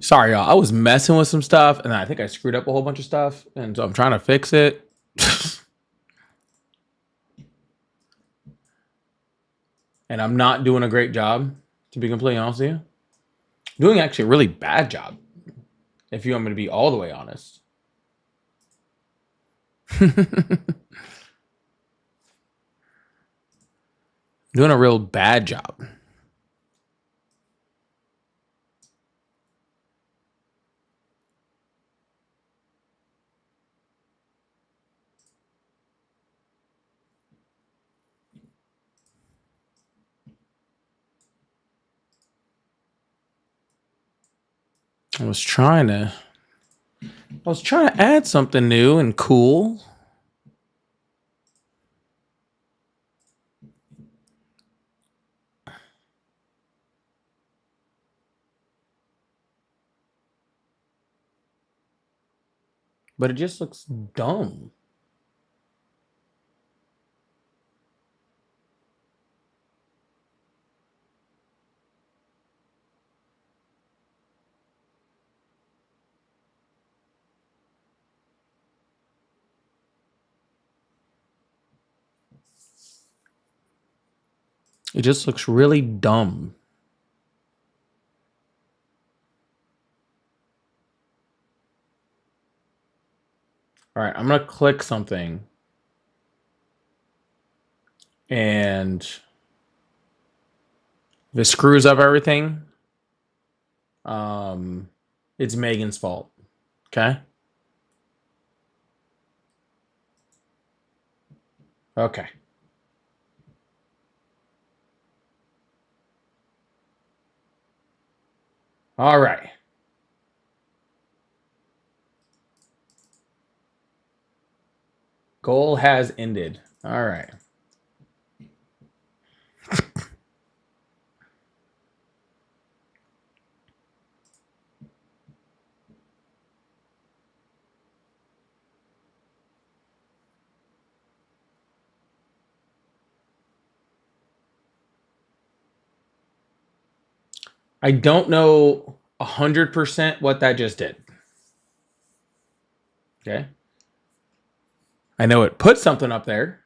Sorry, y'all. I was messing with some stuff, and I think I screwed up a whole bunch of stuff, and so I'm trying to fix it. And I'm not doing a great job, to be completely honest with you. Doing actually a really bad job, if you want me to be all the way honest. Doing a real bad job. I was trying to add something new and cool. But it just looks dumb. It just looks really dumb. All right, I'm gonna click something, and if it screws up everything, it's Megan's fault. Okay. Okay. All right. Goal has ended. All right. I don't know 100% what that just did. Okay. I know it put something up there.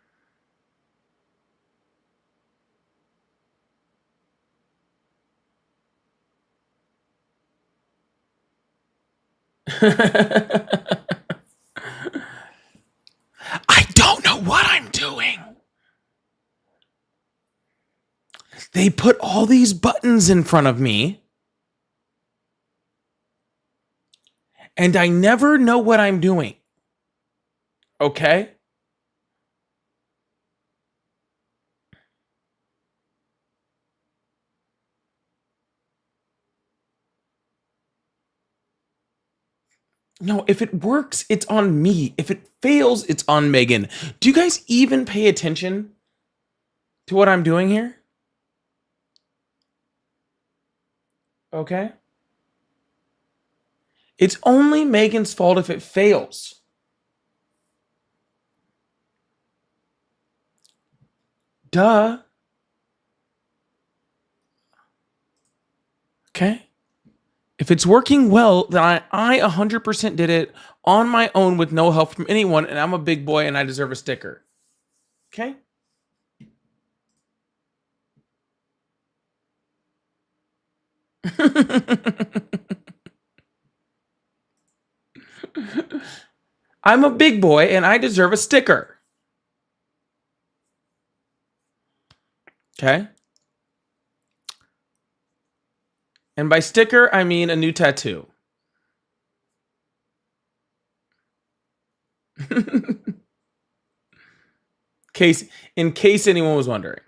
I don't know what I'm doing. They put all these buttons in front of me, and I never know what I'm doing. Okay? No, if it works, it's on me. If it fails, it's on Megan. Do you guys even pay attention to what I'm doing here? Okay? It's only Megan's fault if it fails. Duh. Okay? If it's working well, then I 100% did it on my own with no help from anyone, and I'm a big boy and I deserve a sticker. Okay? I'm a big boy and I deserve a sticker. Okay? And by sticker, I mean a new tattoo. In case anyone was wondering.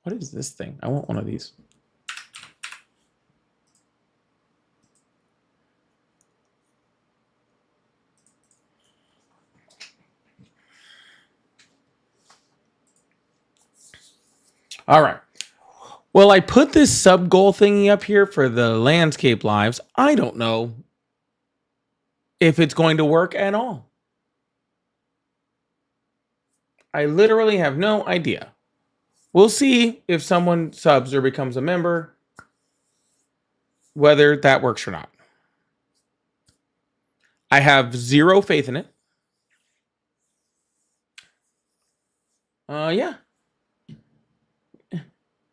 What is this thing? I want one of these. All right. Well, I put this sub goal thingy up here for the landscape lives. I don't know if it's going to work at all. I literally have no idea. We'll see if someone subs or becomes a member, whether that works or not. I have zero faith in it. Yeah.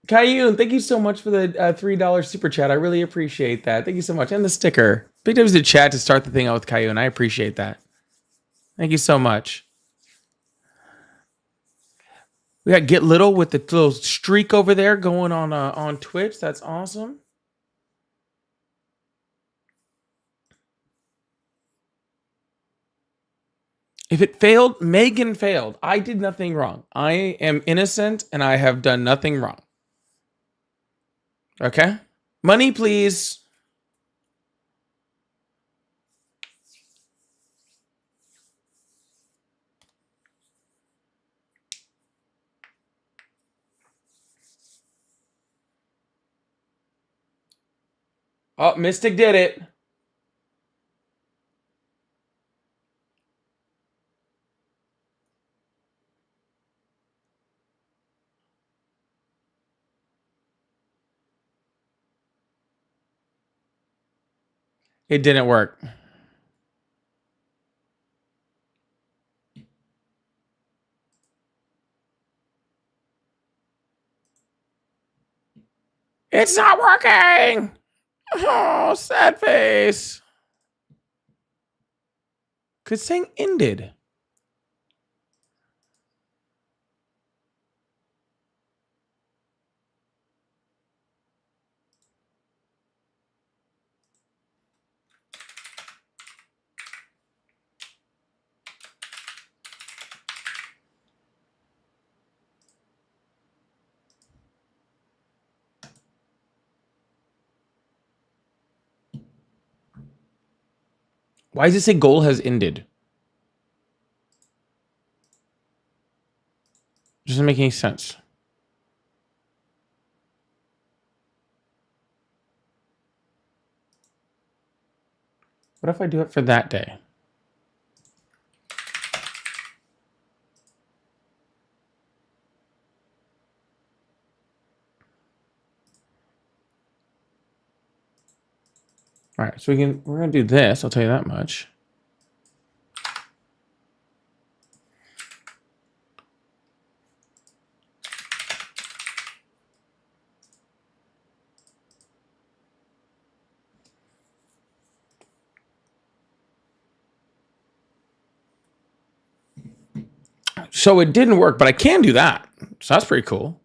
Kayun, thank you so much for the $3 super chat. I really appreciate that. Thank you so much. And the sticker. Big W's the chat to start the thing out with Kayun. I appreciate that. Thank you so much. We got Get Little with the little streak over there going on Twitch. That's awesome. If it failed, Megan failed. I did nothing wrong. I am innocent and I have done nothing wrong. Okay? Money, please. Oh, Mystic did it. It didn't work. It's not working. Oh, sad face. Cause saying ended. Why does it say goal has ended? Doesn't make any sense. What if I do it for that day? All right, so we're gonna do this. I'll tell you that much. So it didn't work, but I can do that. So that's pretty cool.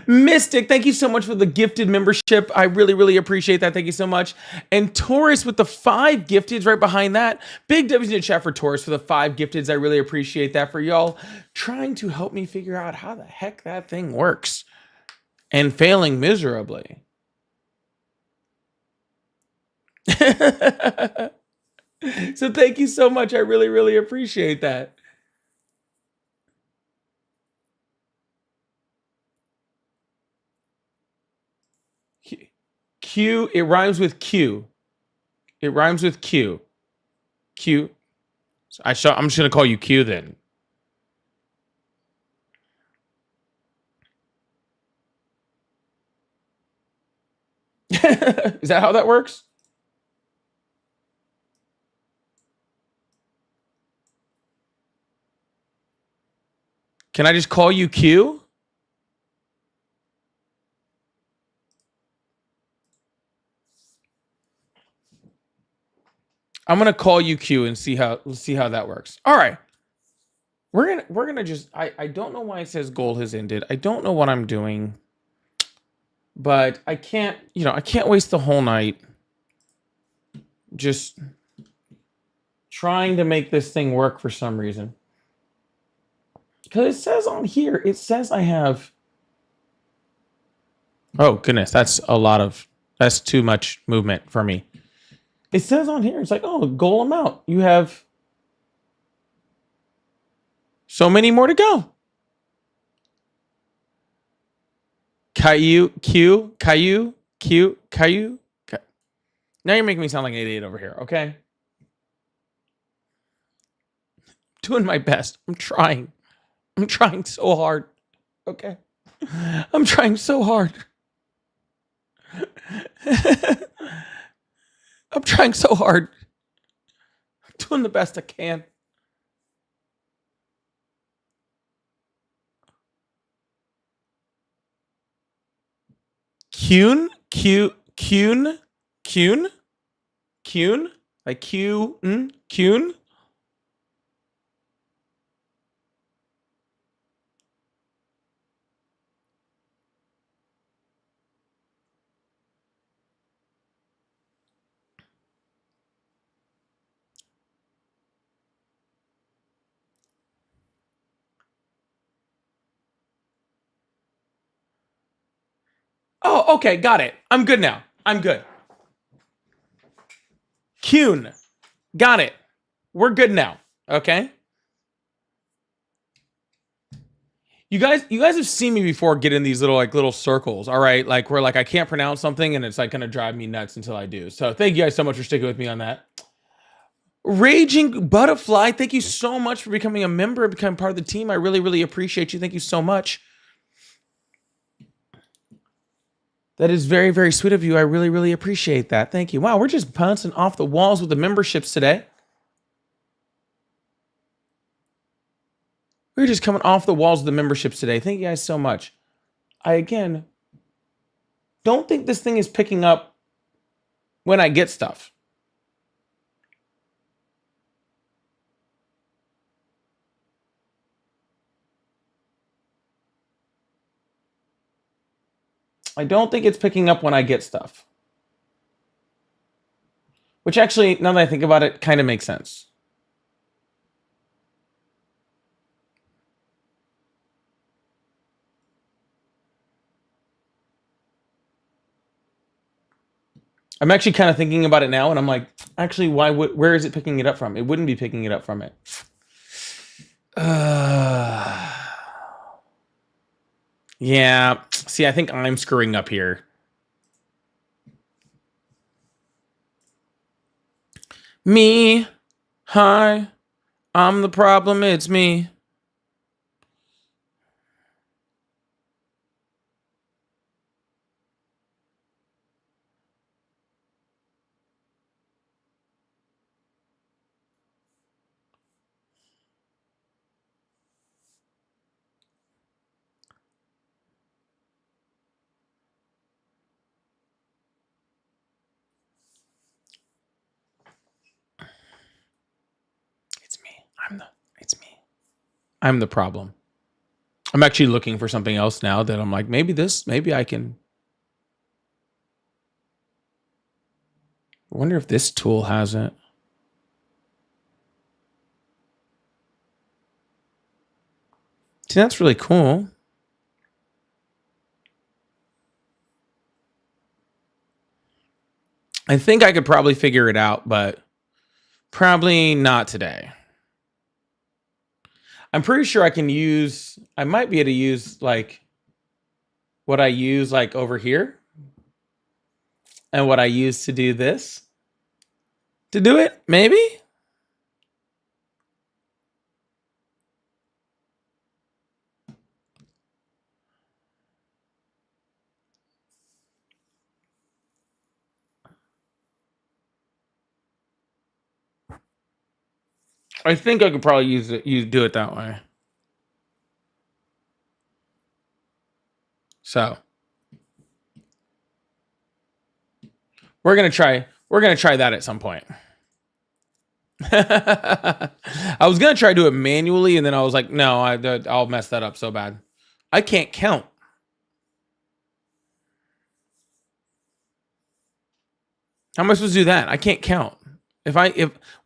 Mystic, thank you so much for the gifted membership. I really, really appreciate that. Thank you so much. And Taurus with the 5 gifteds right behind that. Big W's in the chat for Taurus for the 5 gifteds. I really appreciate that for y'all trying to help me figure out how the heck that thing works and failing miserably. So thank you so much. I really, really appreciate that. Q, it rhymes with Q. It rhymes with Q. Q. So I'm just going to call you Q then. Is that how that works? Can I just call you Q? I'm gonna call you Q and see how that works. All right. We're gonna just I don't know why it says goal has ended. I don't know what I'm doing. But I can't waste the whole night just trying to make this thing work for some reason. Because it says on here, it says I have. Oh goodness, that's too much movement for me. It says on here, it's like, oh, goal amount. You have so many more to go. Caillou. Now you're making me sound like an idiot over here, okay? Doing my best. I'm trying. I'm trying so hard. Okay. I'm trying so hard. I'm trying so hard. I'm doing the best I can. Kuhn? Kuhn? Kuhn? Kuhn? Like Kuhn? Kuhn? Oh, okay, got it. I'm good now. I'm good. Kuhn. Got it. We're good now. Okay? You guys have seen me before get in these little circles, all right? Like where like I can't pronounce something and it's like gonna drive me nuts until I do. So thank you guys so much for sticking with me on that. Raging Butterfly, thank you so much for becoming a member and becoming part of the team. I really, really appreciate you. Thank you so much. That is very, very sweet of you. I really, really appreciate that. Thank you. Wow, we're just bouncing off the walls with the memberships today. We're just coming off the walls of the memberships today. Thank you guys so much. I, again, don't think this thing is picking up when I get stuff. I don't think it's picking up when I get stuff. Which actually, now that I think about it, kind of makes sense. I'm actually kind of thinking about it now, and I'm like, actually, where is it picking it up from? It wouldn't be picking it up from it. Yeah. See, I think I'm screwing up here. Me. Hi. I'm the problem. It's me. It's me. It's me. I'm the problem. I'm actually looking for something else now that I'm like, maybe I can. I wonder if this tool has it. See, that's really cool. I think I could probably figure it out, but probably not today. I'm pretty sure I might be able to use like what I use like over here and what I use to do this to do it, maybe? I think I could probably do it that way. So we're gonna try that at some point. I was gonna try to do it manually, and then I was like, no, I'll mess that up so bad. I can't count. How am I supposed to do that? I can't count. If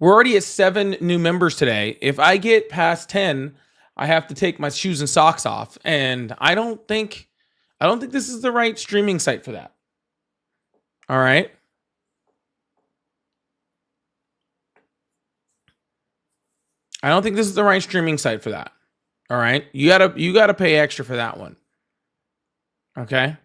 we're already at 7 new members today, if I get past 10, I have to take my shoes and socks off, and I don't think this is the right streaming site for that. All right. I don't think this is the right streaming site for that. All right. You gotta pay extra for that one. Okay.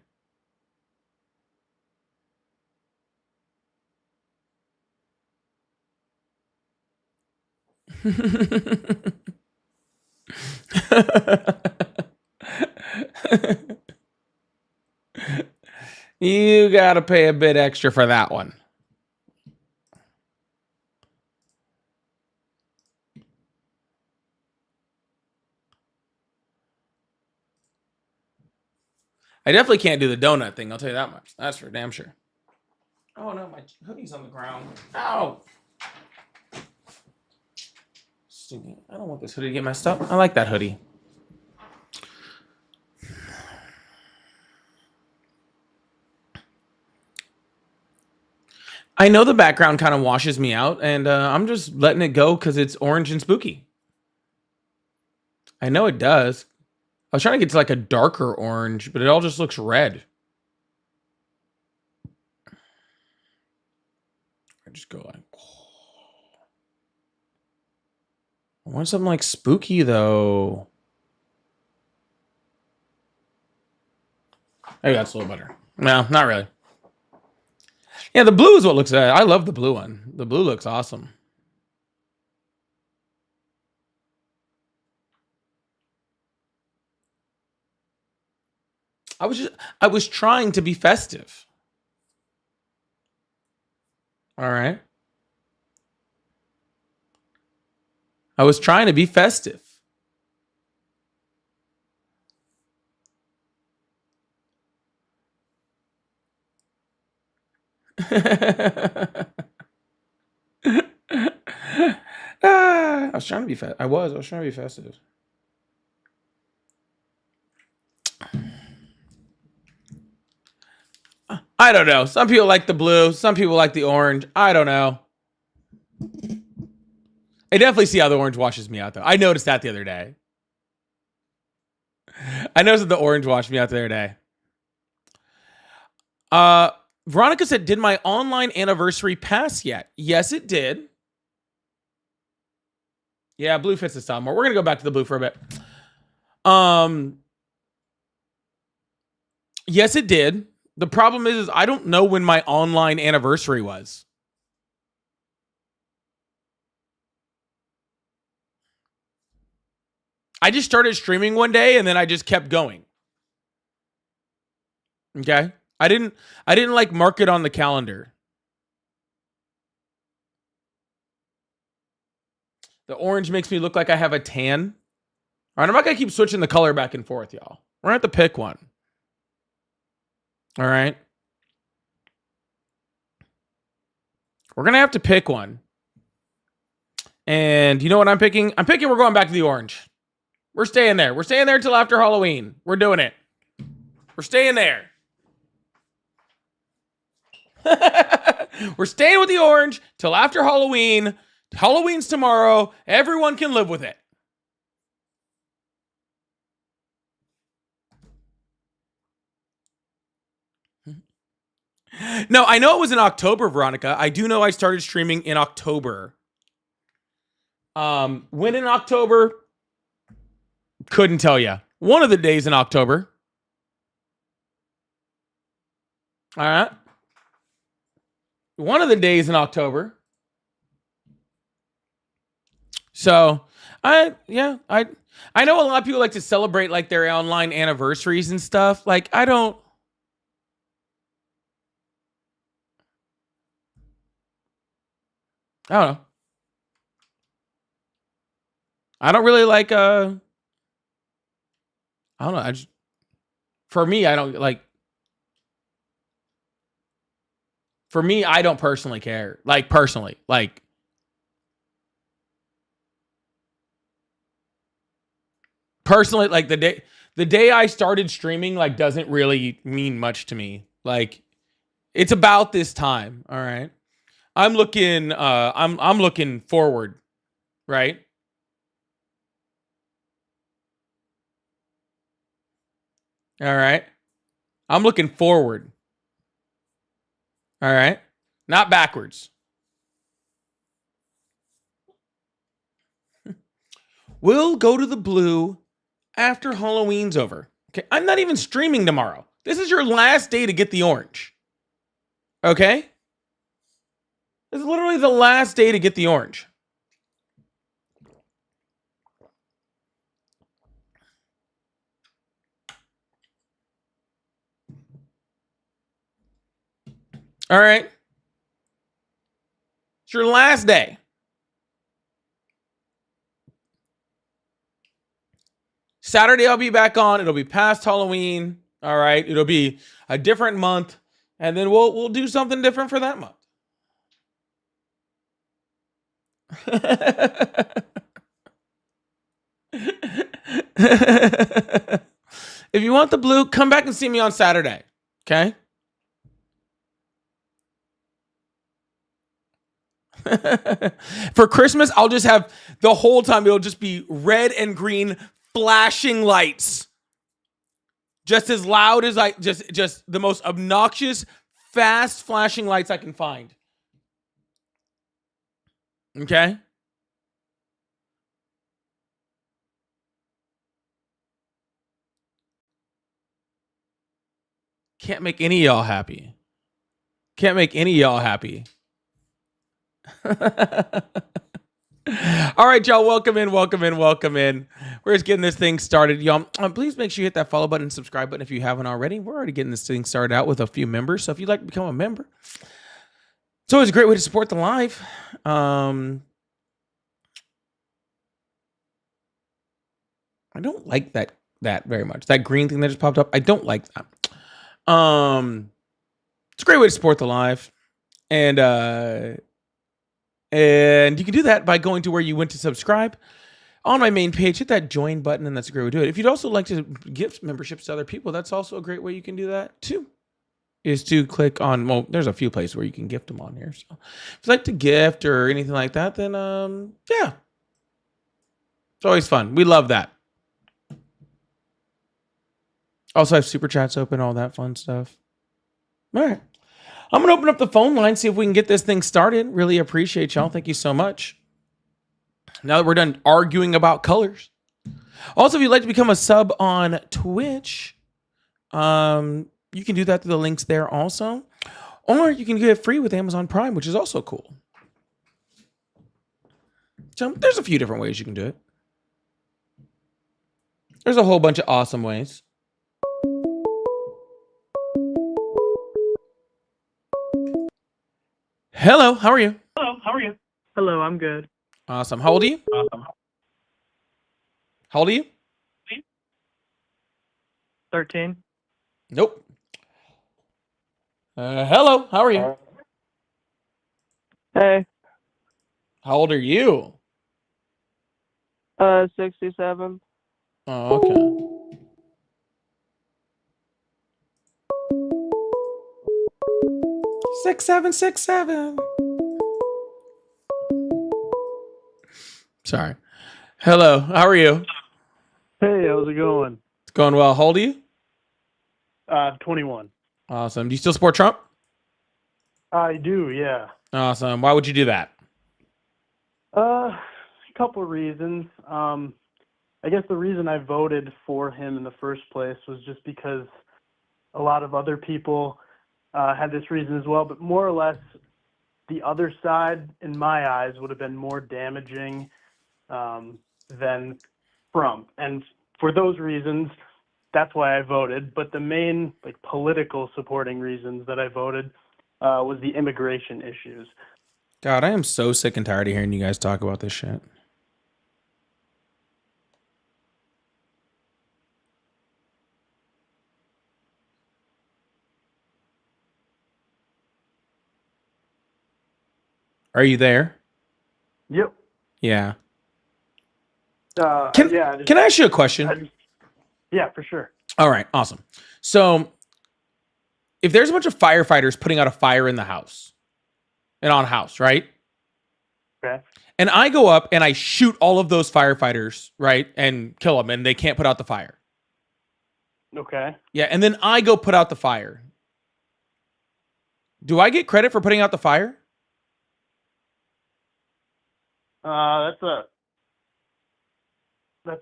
You gotta pay a bit extra for that one. I definitely can't do the donut thing. I'll tell you that much. That's for damn sure. Oh no, my hoodie's on the ground. Ow! I don't want this hoodie to get messed up. I like that hoodie. I know the background kind of washes me out, and I'm just letting it go because it's orange and spooky. I know it does. I was trying to get to like a darker orange, but it all just looks red. I just go like, I want something like spooky though. Maybe that's a little better. No, not really. Yeah, the blue is what looks I love the blue one. The blue looks awesome. I was trying to be festive. All right. I was trying to be festive. I was trying to be fast. I was trying to be festive. I don't know. Some people like the blue. Some people like the orange. I don't know. I definitely see how the orange washes me out, though. I noticed that the other day. I noticed that the orange washed me out the other day. Veronica said, did my online anniversary pass yet? Yes, it did. Yeah, blue fits the style more. We're going to go back to the blue for a bit. Yes, it did. The problem is I don't know when my online anniversary was. I just started streaming one day and then I just kept going. Okay? I didn't like mark it on the calendar. The orange makes me look like I have a tan. All right, I'm not going to keep switching the color back and forth, y'all. We're going to have to pick one. All right? We're going to have to pick one. And you know what I'm picking? I'm picking we're going back to the orange. We're staying there. We're staying there until after Halloween. We're doing it. We're staying there. We're staying with the orange till after Halloween. Halloween's tomorrow. Everyone can live with it. No, I know it was in October, Veronica. I do know I started streaming in October. When in October? Couldn't tell you. One of the days in October. All right. One of the days in October. So, I know a lot of people like to celebrate like their online anniversaries and stuff. Like, I don't know. I don't really like I don't know. For me, I don't like for me, I don't personally care. Like personally. Like personally, like the day I started streaming like doesn't really mean much to me. Like it's about this time, all right? I'm looking I'm looking forward, right? All right. I'm looking forward. All right. Not backwards. We'll go to the blue after Halloween's over. Okay. I'm not even streaming tomorrow. This is your last day to get the orange. Okay? This is literally the last day to get the orange. All right. It's your last day. Saturday, I'll be back on. It'll be past Halloween. All right. It'll be a different month. And then we'll do something different for that month. If you want the blue, come back and see me on Saturday. Okay? For Christmas, I'll just have the whole time, it'll just be red and green flashing lights. Just as loud as just the most obnoxious, fast flashing lights I can find. Okay? Can't make any of y'all happy. Can't make any of y'all happy. All right, y'all. Welcome in. We're just getting this thing started, y'all. Please make sure you hit that follow button and subscribe button if you haven't already. We're already getting this thing started out with a few members. So if you'd like to become a member, it's always a great way to support the live. I don't like that very much. That green thing that just popped up, I don't like that. It's a great way to support the live. And you can do that by going to where you went to subscribe on my main page. Hit that join button, and that's a great way to do it. If you'd also like to gift memberships to other people, that's also a great way you can do that too. Is to click on, well, there's a few places where you can gift them on here. So if you'd like to gift or anything like that, then yeah. It's always fun. We love that. Also have super chats open, all that fun stuff. All right. I'm going to open up the phone line, see if we can get this thing started. Really appreciate y'all. Thank you so much. Now that we're done arguing about colors. Also, if you'd like to become a sub on Twitch, you can do that through the links there also. Or you can get it free with Amazon Prime, which is also cool. So there's a few different ways you can do it. There's a whole bunch of awesome ways. Hello, how are you? Hello, I'm good. Awesome. How old are you? How old are you? 13. Nope. Hello, how are you? Hey. How old are you? 67. Oh, okay. Six, seven. Sorry. Hello, how are you? Hey, how's it going? It's going well. How old are you? 21. Awesome. Do you still support Trump? I do, yeah. Awesome. Why would you do that? A couple reasons. I guess the reason I voted for him in the first place was just because a lot of other people had this reason as well, but more or less the other side, in my eyes, would have been more damaging than Trump. And for those reasons, that's why I voted. But the main political supporting reasons that I voted was the immigration issues. God, I am so sick and tired of hearing you guys talk about this shit. Are you there? Yep. Yeah. Can I ask you a question? Yeah, for sure. All right, awesome. So if there's a bunch of firefighters putting out a fire in the house, and on a house, right? Okay. And I go up and I shoot all of those firefighters, right? And kill them, and they can't put out the fire. Okay. Yeah, and then I go put out the fire. Do I get credit for putting out the fire? That's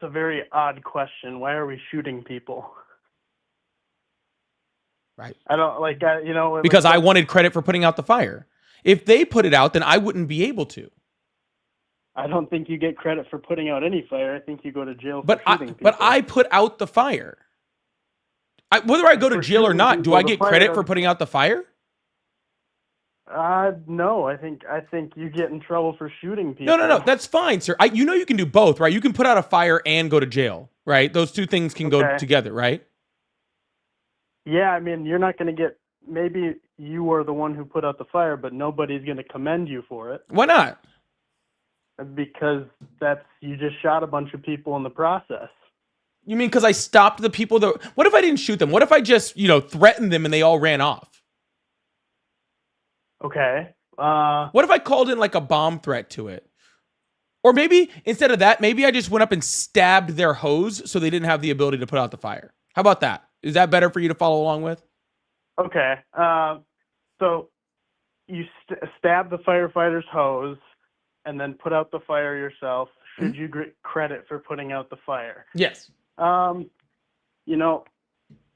a very odd question. Why are we shooting people? Right. I don't because I wanted credit for putting out the fire. If they put it out, then I wouldn't be able to. I don't think you get credit for putting out any fire. I think you go to jail for shooting people. But I put out the fire. Whether I go to jail or not, do I get credit for putting out the fire? No, I think you get in trouble for shooting No, no, no. people. That's fine, sir. You know you can do both, right? You can put out a fire and go to jail, right? Those two things can go Okay. together, right? Yeah, I mean, you're not going to get. Maybe you were the one who put out the fire, but nobody's going to commend you for it Why not? because you just shot a bunch of people in the process. You mean because I stopped the people that? What if I didn't shoot them? What if I just, threatened them and they all ran off? Okay. What if I called in like a bomb threat to it? Or maybe instead of that, maybe I just went up and stabbed their hose so they didn't have the ability to put out the fire. How about that? Is that better for you to follow along with? Okay. So you stab the firefighter's hose and then put out the fire yourself. Should you get credit for putting out the fire? Yes. You know,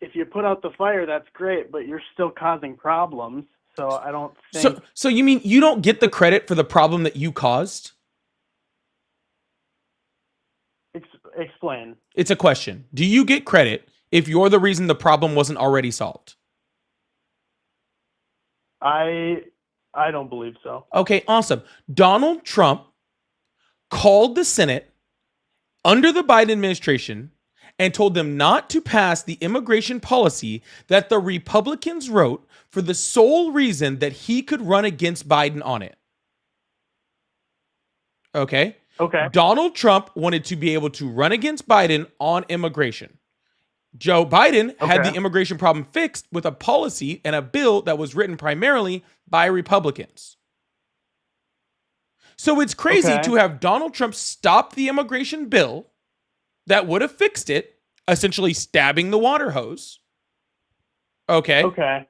if you put out the fire, that's great, but you're still causing problems. So I don't think. So you mean you don't get the credit for the problem that you caused? Explain. It's a question. Do you get credit if you're the reason the problem wasn't already solved? I don't believe so. Okay, awesome. Donald Trump called the Senate under the Biden administration and told them not to pass the immigration policy that the Republicans wrote for the sole reason that he could run against Biden on it. Okay? Okay. Donald Trump wanted to be able to run against Biden on immigration. Joe Biden had the immigration problem fixed with a policy and a bill that was written primarily by Republicans. So it's crazy to have Donald Trump stop the immigration bill that would have fixed it, essentially stabbing the water hose. Okay. Okay.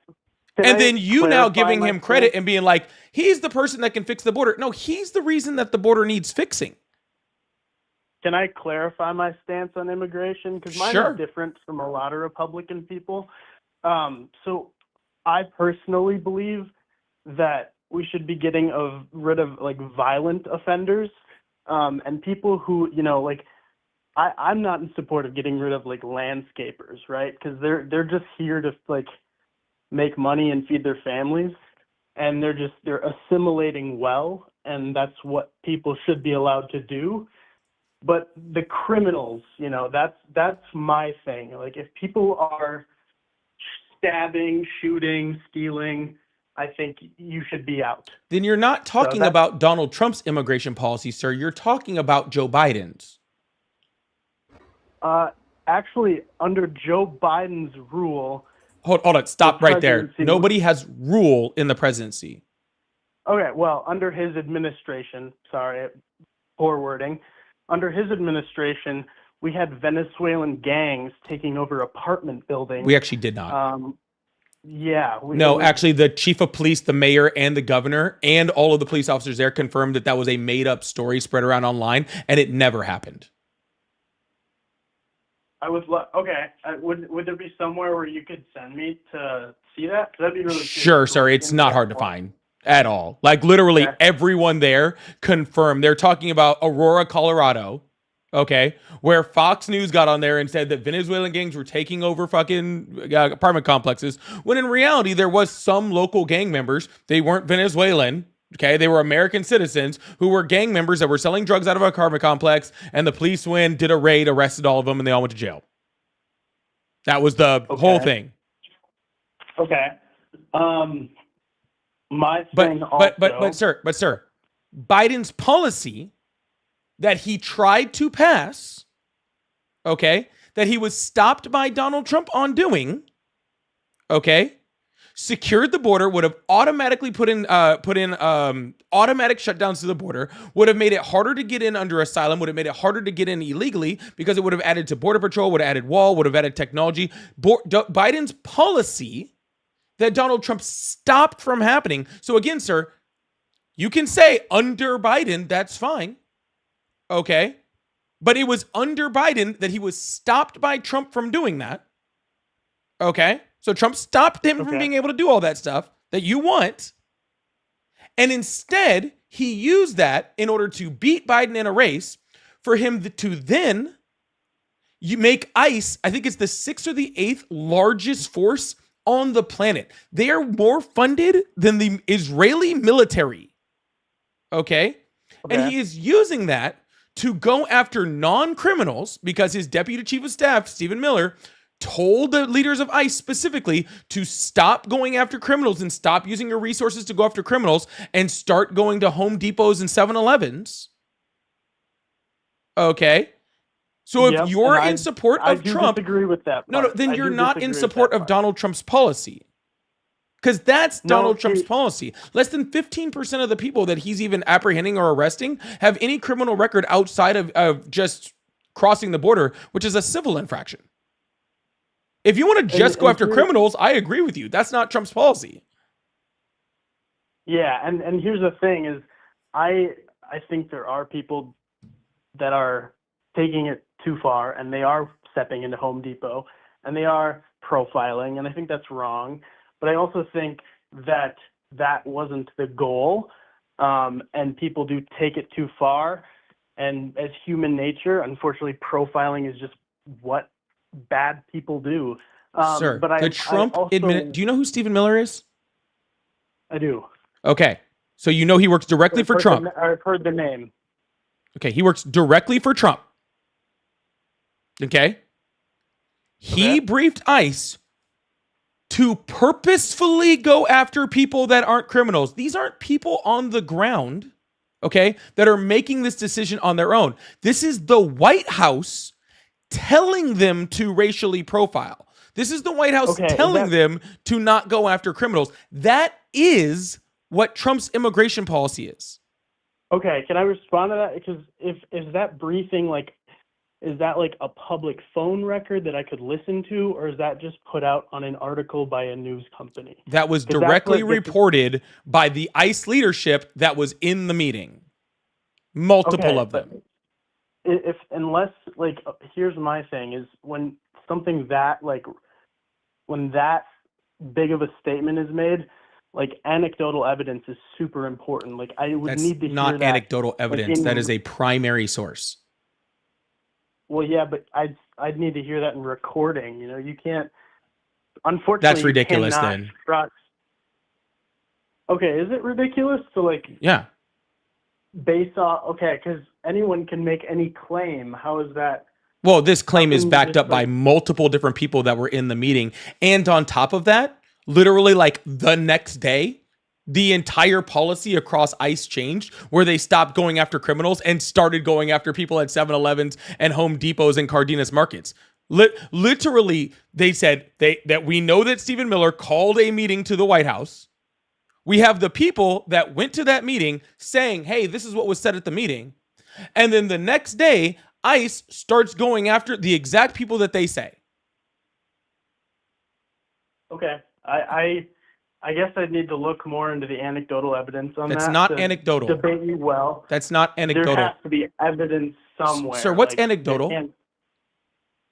And then you now giving him credit and being like, he's the person that can fix the border. No, he's the reason that the border needs fixing. Can I clarify my stance on immigration? Because mine is different from a lot of Republican people. So I personally believe that we should be getting rid of like violent offenders and people who, I'm not in support of getting rid of like landscapers, right? Because they're just here to like make money and feed their families, and they're assimilating well, and that's what people should be allowed to do. But the criminals, that's my thing. Like if people are stabbing, shooting, stealing, I think you should be out. Then you're not talking about Donald Trump's immigration policy, sir. You're talking about Joe Biden's. Actually, under Joe Biden's rule. Hold on. Stop right there. Nobody has rule in the presidency. Okay, well, under his administration, sorry, poor wording. Under his administration, we had Venezuelan gangs taking over apartment buildings. We actually did not. Yeah. Actually, the chief of police, the mayor, and the governor, and all of the police officers there confirmed that was a made-up story spread around online, and it never happened. I would okay. Would there be somewhere where you could send me to see that? That'd be really sure, sir. It's not hard to find at all. Like literally everyone there confirmed. They're talking about Aurora, Colorado, okay, where Fox News got on there and said that Venezuelan gangs were taking over fucking apartment complexes, when in reality there was some local gang members. They weren't Venezuelan. Okay, they were American citizens who were gang members that were selling drugs out of a apartment complex, and the police did a raid, arrested all of them, and they all went to jail. That was the whole thing. Okay. My thing but sir, Biden's policy that he tried to pass, okay, that he was stopped by Donald Trump on doing, okay, secured the border, would have automatically put in automatic shutdowns to the border, would have made it harder to get in under asylum, would have made it harder to get in illegally because it would have added to border patrol, would have added wall, would have added technology. Biden's policy that Donald Trump stopped from happening. So again, sir, you can say under Biden, that's fine. Okay. But it was under Biden that he was stopped by Trump from doing that. Okay. So Trump stopped him from being able to do all that stuff that you want. And instead, he used that in order to beat Biden in a race for him to then make ICE, I think it's the 6th or the 8th largest force on the planet. They are more funded than the Israeli military. Okay? And he is using that to go after non-criminals because his deputy chief of staff, Stephen Miller, told the leaders of ICE specifically to stop going after criminals and stop using your resources to go after criminals and start going to Home Depots and 7-Elevens. Okay? So if you're in support of Trump, I disagree with that part. no, then you're not in support of Donald Trump's policy. Because that's Donald Trump's policy. Less than 15% of the people that he's even apprehending or arresting have any criminal record outside of just crossing the border, which is a civil infraction. If you want to just go after criminals, I agree with you. That's not Trump's policy. Yeah, and here's the thing is I think there are people that are taking it too far, and they are stepping into Home Depot, and they are profiling, and I think that's wrong. But I also think that that wasn't the goal, and people do take it too far. And as human nature, unfortunately, profiling is just what bad people do. Sir, but the Trump do you know who Stephen Miller is? I do. Okay, so you know he works directly for Trump. I've heard the name. Okay, he works directly for Trump. Okay? He briefed ICE to purposefully go after people that aren't criminals. These aren't people on the ground, okay, that are making this decision on their own. This is the White House telling them to racially profile. This is the White House telling them to not go after criminals. That is what Trump's immigration policy is. Okay, can I respond to that? Because is that briefing is that like a public phone record that I could listen to, or is that just put out on an article by a news company? That was directly reported by the ICE leadership that was in the meeting. Multiple of them. Here's my thing is when something when that big of a statement is made, anecdotal evidence is super important. I would need to hear that. That's not anecdotal evidence. That is a primary source. Well, yeah, but I'd need to hear that in recording. You can't. Unfortunately, that's ridiculous. Then. Okay, is it ridiculous to Yeah. Based off because anyone can make any claim. How is that? Well, this claim is backed up by multiple different people that were in the meeting, and on top of that, literally the next day, the entire policy across ICE changed where they stopped going after criminals and started going after people at 7-Elevens and Home Depots and Cardenas markets. Literally, they said that we know that Stephen Miller called a meeting to the White House. We have the people that went to that meeting saying, hey, this is what was said at the meeting. And then the next day, ICE starts going after the exact people that they say. Okay. I guess I'd need to look more into the anecdotal evidence on that. That's not anecdotal. Debate you well. That's not anecdotal. There has to be evidence somewhere. Sir, what's anecdotal? Do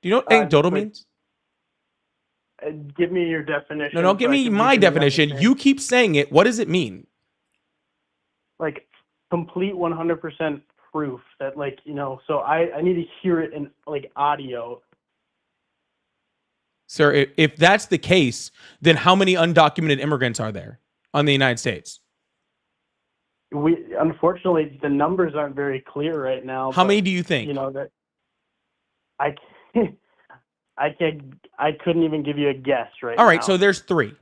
you know what anecdotal means? Give me your definition. No, give me my definition. You keep saying it. What does it mean? Complete 100% proof that so I need to hear it in audio. Sir, if that's the case, then how many undocumented immigrants are there on the United States? Unfortunately, the numbers aren't very clear right now. How many do you think? That I couldn't even give you a guess right now. All right, so there's 3.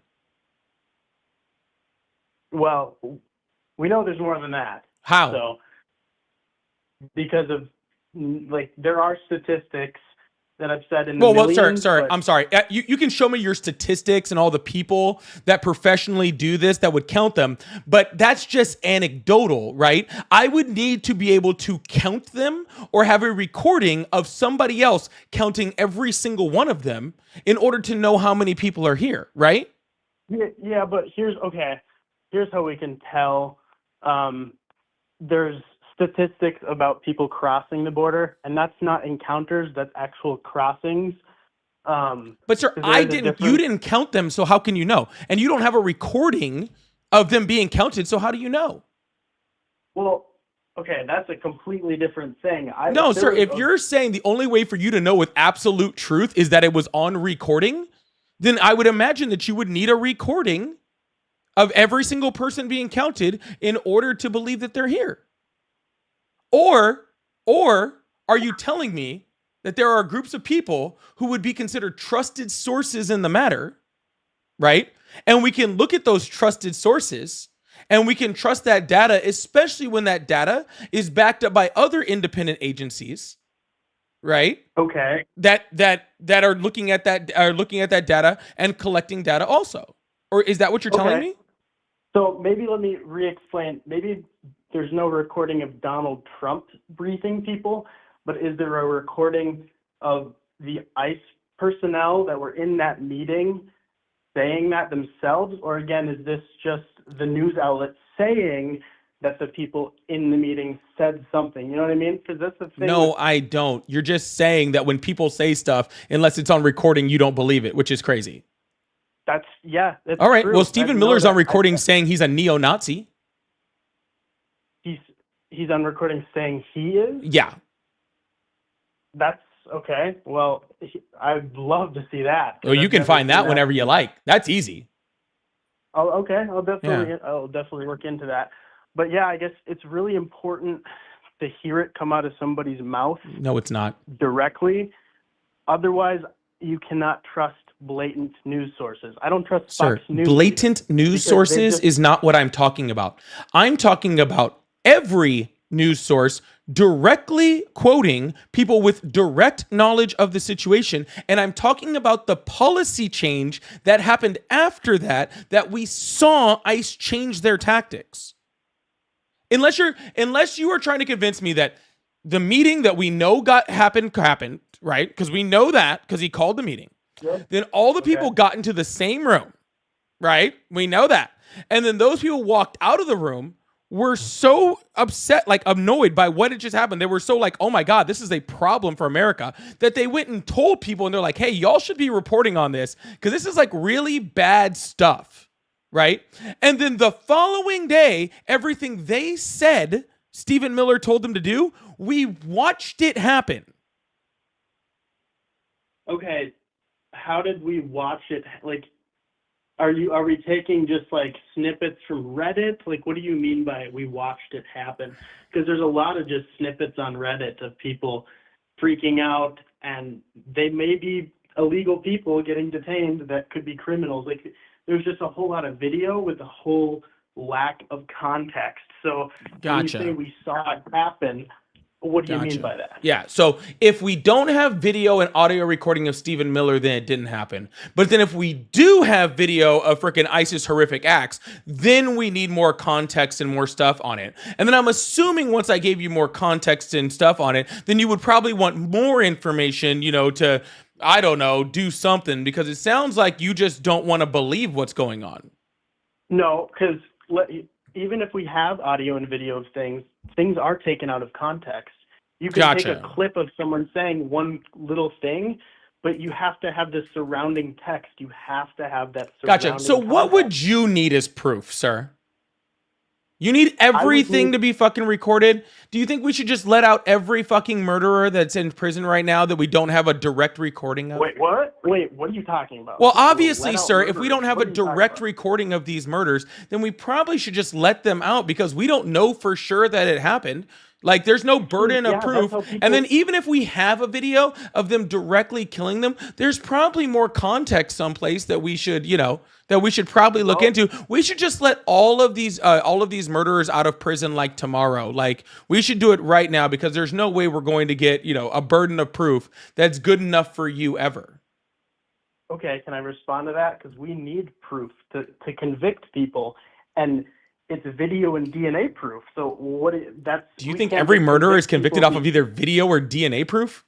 Well, we know there's more than that. How? So, because of there are statistics that I've said in the millions. Sir, I'm sorry. You can show me your statistics and all the people that professionally do this that would count them, but that's just anecdotal, right? I would need to be able to count them or have a recording of somebody else counting every single one of them in order to know how many people are here, right? Yeah, but here's how we can tell. There's statistics about people crossing the border, and that's not encounters, that's actual crossings. But sir, you didn't count them, so how can you know? And you don't have a recording of them being counted, so how do you know? Well, okay, that's a completely different thing. No, sir, if you're saying the only way for you to know with absolute truth is that it was on recording, then I would imagine that you would need a recording of every single person being counted in order to believe that they're here. Or are you telling me that there are groups of people who would be considered trusted sources in the matter, right? And we can look at those trusted sources and we can trust that data, especially when that data is backed up by other independent agencies, right? Okay. That are looking at that data and collecting data also. Or is that what you're telling me? So maybe let me re-explain. Maybe there's no recording of Donald Trump briefing people, but is there a recording of the ICE personnel that were in that meeting saying that themselves? Or again, is this just the news outlet saying that the people in the meeting said something? You know what I mean? Because that's the thing. No, I don't. You're just saying that when people say stuff, unless it's on recording, you don't believe it, which is crazy. That's all right. true. Well, Stephen Miller's on recording saying he's a neo-Nazi. He's on recording saying he is? Yeah. That's okay. Well, I'd love to see that. Well, you can find that whenever you like. That's easy. Oh, okay. I'll definitely work into that. But yeah, I guess it's really important to hear it come out of somebody's mouth. No, it's not. Directly. Otherwise, you cannot trust blatant news sources. I don't trust Fox News. Blatant news sources is not what I'm talking about. I'm talking about every news source directly quoting people with direct knowledge of the situation. And I'm talking about the policy change that happened after that we saw ICE change their tactics. Unless you are trying to convince me that the meeting that we know happened, right? Because we know that because he called the meeting. Yep. Then all the people got into the same room, right? We know that. And then those people walked out of the room, were so upset, like annoyed by what had just happened. They were so like, oh my God, this is a problem for America, that they went and told people, and they're like, hey, y'all should be reporting on this because this is like really bad stuff, right? And then the following day, everything they said Stephen Miller told them to do, we watched it happen. Okay. How did we watch it? Like, are we taking just like snippets from Reddit? Like, what do you mean by we watched it happen? Because there's a lot of just snippets on Reddit of people freaking out, and they may be illegal people getting detained that could be criminals. Like, there's just a whole lot of video with a whole lack of context. So when you say we saw it happen, what do you mean by that? Yeah, so if we don't have video and audio recording of Stephen Miller, then it didn't happen. But then if we do have video of freaking ISIS horrific acts, then we need more context and more stuff on it. And then I'm assuming once I gave you more context and stuff on it, then you would probably want more information, to, I don't know, do something, because it sounds like you just don't want to believe what's going on. No, because even if we have audio and video of things are taken out of context. You can take a clip of someone saying one little thing, but you have to have the surrounding text. You have to have that surrounding So context. What would you need as proof, sir? You need everything to be fucking recorded? Do you think we should just let out every fucking murderer that's in prison right now that we don't have a direct recording of? Wait, what? Wait, what are you talking about? Well, obviously, sir, if we don't have a direct recording of these murders, then we probably should just let them out because we don't know for sure that it happened. Like, there's no burden of proof. And then even if we have a video of them directly killing them, there's probably more context someplace that we should, that we should probably look into. We should just let all of these murderers out of prison like tomorrow. Like, we should do it right now because there's no way we're going to get, a burden of proof that's good enough for you ever. Okay, can I respond to that? Because we need proof to convict people, and it's video and DNA proof. So do you think every murderer is convicted off of either video or DNA proof?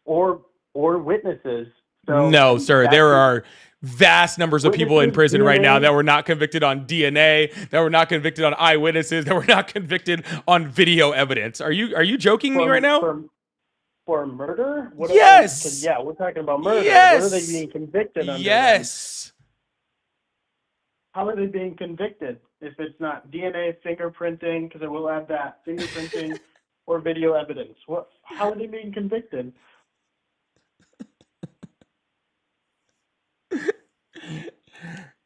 Or witnesses. So no, sir. There are vast numbers of people in prison right now that were not convicted on DNA, that were not convicted on eyewitnesses, that were not convicted on video evidence. Are you joking me right now? For murder? Yes. We're talking about murder. Yes. What are they being convicted under? Yes. How are they being convicted if it's not DNA, fingerprinting, because I will add that, fingerprinting, or video evidence? How are they being convicted?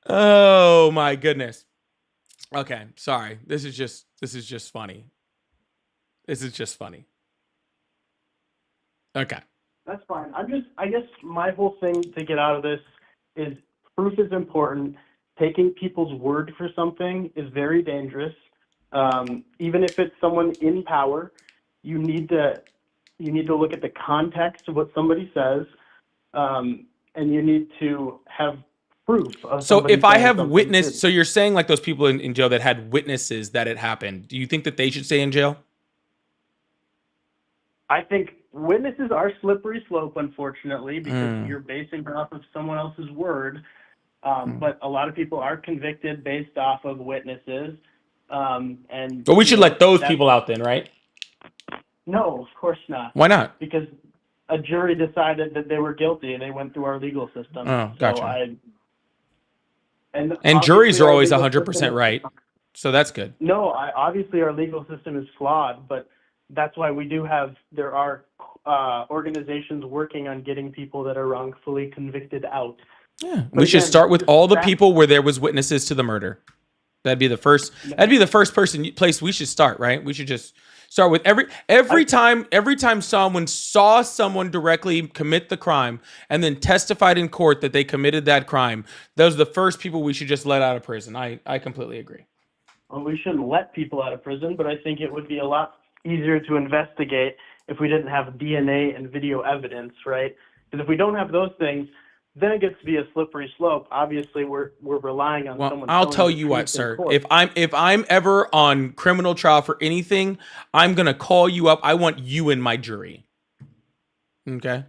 Oh my goodness. Okay, sorry. This is just funny. This is just funny. Okay. That's fine. I guess my whole thing to get out of this is proof is important. Taking people's word for something is very dangerous. Even if it's someone in power, you need to look at the context of what somebody says, and you need to have proof of. So if I have something. witness, so you're saying like those people in jail that had witnesses that it happened, do you think that they should stay in jail? I think witnesses are slippery slope, unfortunately, because you're basing it off of someone else's word. But a lot of people are convicted based off of witnesses. And But we should let those people out then, right? No, of course not. Why not? Because a jury decided that they were guilty and they went through our legal system. Oh, gotcha. And juries are always our 100% legal system- right. So that's good. No, obviously our legal system is flawed, but that's why there are organizations working on getting people that are wrongfully convicted out. Yeah, we should start with all the people where there was witnesses to the murder. That'd be the first place we should start, right? We should just start with every time someone saw someone directly commit the crime and then testified in court that they committed that crime. Those are the first people we should just let out of prison. I completely agree. Well, we shouldn't let people out of prison, but I think it would be a lot easier to investigate if we didn't have DNA and video evidence, right? Because if we don't have those things, then it gets to be a slippery slope. Obviously, we're relying on someone. I'll tell you what, sir. If I'm ever on criminal trial for anything, I'm gonna call you up. I want you in my jury. Okay.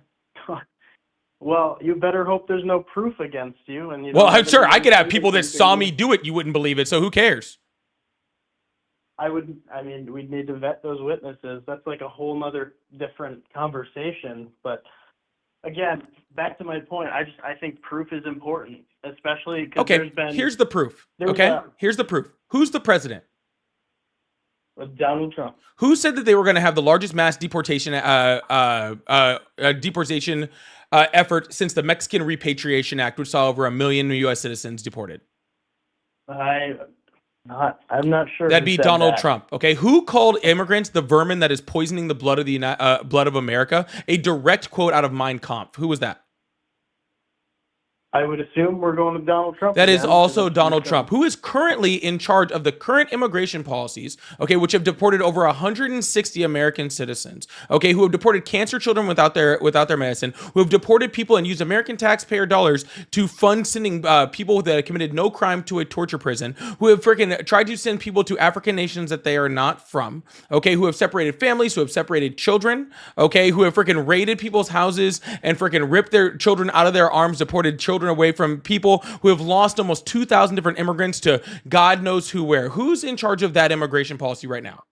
Well, you better hope there's no proof against you. And I'm sure I could have people that saw me do it. You wouldn't believe it. So who cares? We'd need to vet those witnesses. That's like a whole nother different conversation. But again, back to my point, I think proof is important, especially because here's the proof. Here's the proof. Who's the president? Donald Trump. Who said that they were going to have the largest mass deportation effort since the Mexican Repatriation Act, which saw over 1 million U.S. citizens deported? I'm not sure. That'd be Donald Trump. Okay, who called immigrants the vermin that is poisoning the blood of blood of America? A direct quote out of Mein Kampf. Who was that? I would assume we're going with Donald Trump. That is also Donald Trump, who is currently in charge of the current immigration policies, okay, which have deported over 160 American citizens, okay, who have deported cancer children without their medicine, who have deported people and used American taxpayer dollars to fund sending people that have committed no crime to a torture prison, who have freaking tried to send people to African nations that they are not from, okay, who have separated families, who have separated children, okay, who have freaking raided people's houses and freaking ripped their children out of their arms, deported children away from people, who have lost almost 2,000 different immigrants to God knows who where. Who's in charge of that immigration policy right now?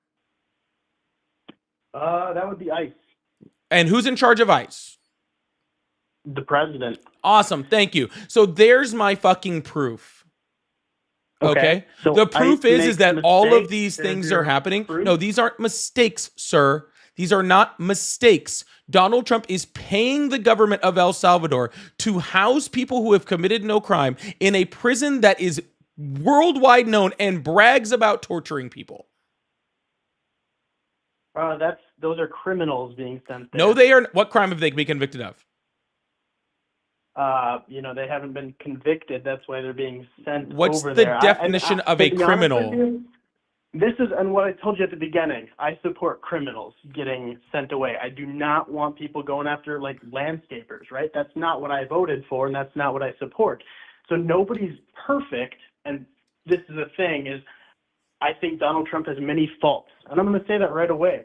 That would be ICE. And who's in charge of ICE? The president. Awesome. Thank you. So there's my fucking proof. Okay. So the proof is that all of these things are happening. Proof? No, these aren't mistakes, sir. These are not mistakes. Donald Trump is paying the government of El Salvador to house people who have committed no crime in a prison that is worldwide known and brags about torturing people. Those are criminals being sent there. No, they are. What crime have they been convicted of? They haven't been convicted. That's why they're being sent What's over the there. definition of a criminal? This is, and what I told you at the beginning, I support criminals getting sent away. I do not want people going after like landscapers, right? That's not what I voted for, and that's not what I support. So nobody's perfect, and this is the thing, is I think Donald Trump has many faults, and I'm going to say that right away.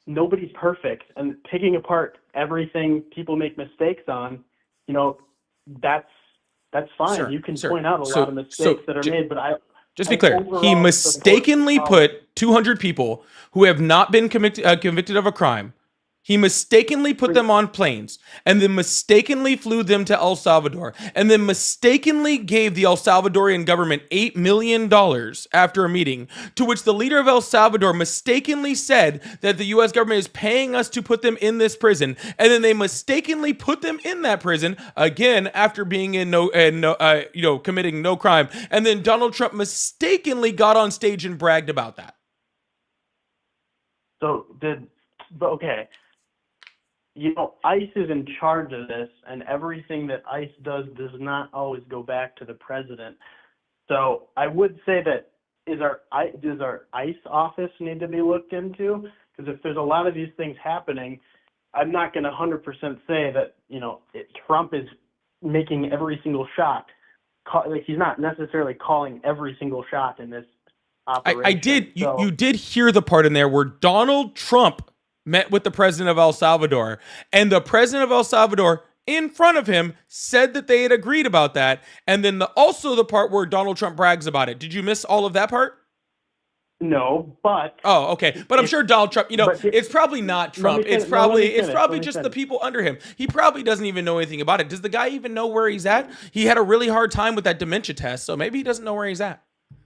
Nobody's perfect, and picking apart everything people make mistakes on, that's fine. Sir, you can point out a lot of mistakes that are made, but just be clear, he mistakenly put 200 people who have not been convicted of a crime He mistakenly put them on planes and then mistakenly flew them to El Salvador and then mistakenly gave the El Salvadorian government $8 million after a meeting, to which the leader of El Salvador mistakenly said that the U.S. government is paying us to put them in this prison. And then they mistakenly put them in that prison again after being committing no crime. And then Donald Trump mistakenly got on stage and bragged about that. Okay. ICE is in charge of this, and everything that ICE does not always go back to the president. So I would say that does our ICE office need to be looked into? Because if there's a lot of these things happening, I'm not going to 100% say that Trump is making every single shot. He's not necessarily calling every single shot in this operation. I did. You did hear the part in there where Donald Trump met with the president of El Salvador, and the president of El Salvador in front of him said that they had agreed about that. And then also the part where Donald Trump brags about it. Did you miss all of that part? No, but oh, okay. But I'm sure Donald Trump, it's probably not Trump. It's probably just the people under him. He probably doesn't even know anything about it. Does the guy even know where he's at? He had a really hard time with that dementia test, so maybe he doesn't know where he's at.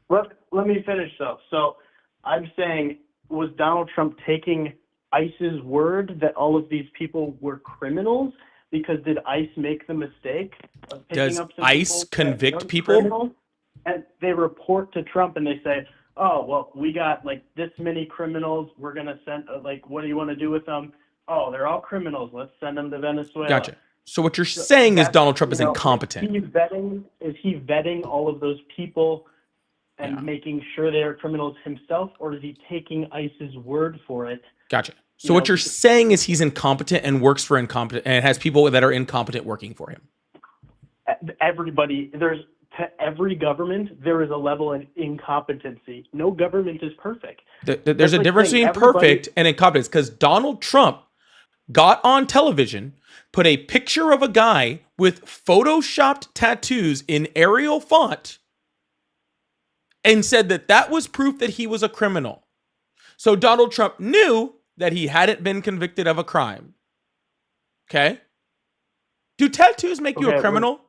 Let me finish though. So I'm saying, was Donald Trump taking ICE's word that all of these people were criminals? Because did ICE make the mistake of picking up some ICE convict people? Criminals? And they report to Trump and they say, oh, well, we got this many criminals. We're going to send, what do you want to do with them? Oh, they're all criminals. Let's send them to Venezuela. Gotcha. So what you're saying is Donald Trump is incompetent. Is he vetting all of those people and making sure they're criminals himself, or is he taking ICE's word for it? Gotcha. So what you're saying is he's incompetent and works for incompetent and has people that are incompetent working for him. To every government, there is a level of incompetency. No government is perfect. There's a difference between perfect and incompetence, because Donald Trump got on television, put a picture of a guy with photoshopped tattoos in Arial font, and said that was proof that he was a criminal. So Donald Trump knew that he hadn't been convicted of a crime. Okay? Do tattoos make you a criminal?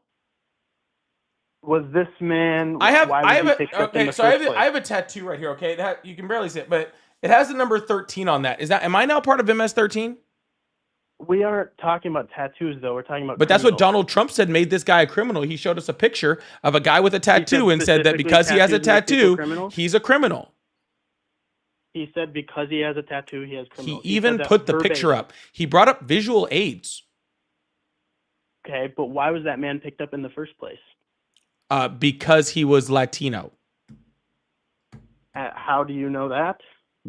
Was this man? I have a tattoo right here. Okay, that you can barely see it, but it has the number 13 on that. Am I now part of MS-13? We aren't talking about tattoos, though. We're talking about. But that's what Donald Trump said made this guy a criminal. He showed us a picture of a guy with a tattoo and said that because he has a tattoo, he's a criminal. He said because he has a tattoo, he has criminal. He even put the picture up. He brought up visual aids. Okay, but why was that man picked up in the first place? Because he was Latino. How do you know that?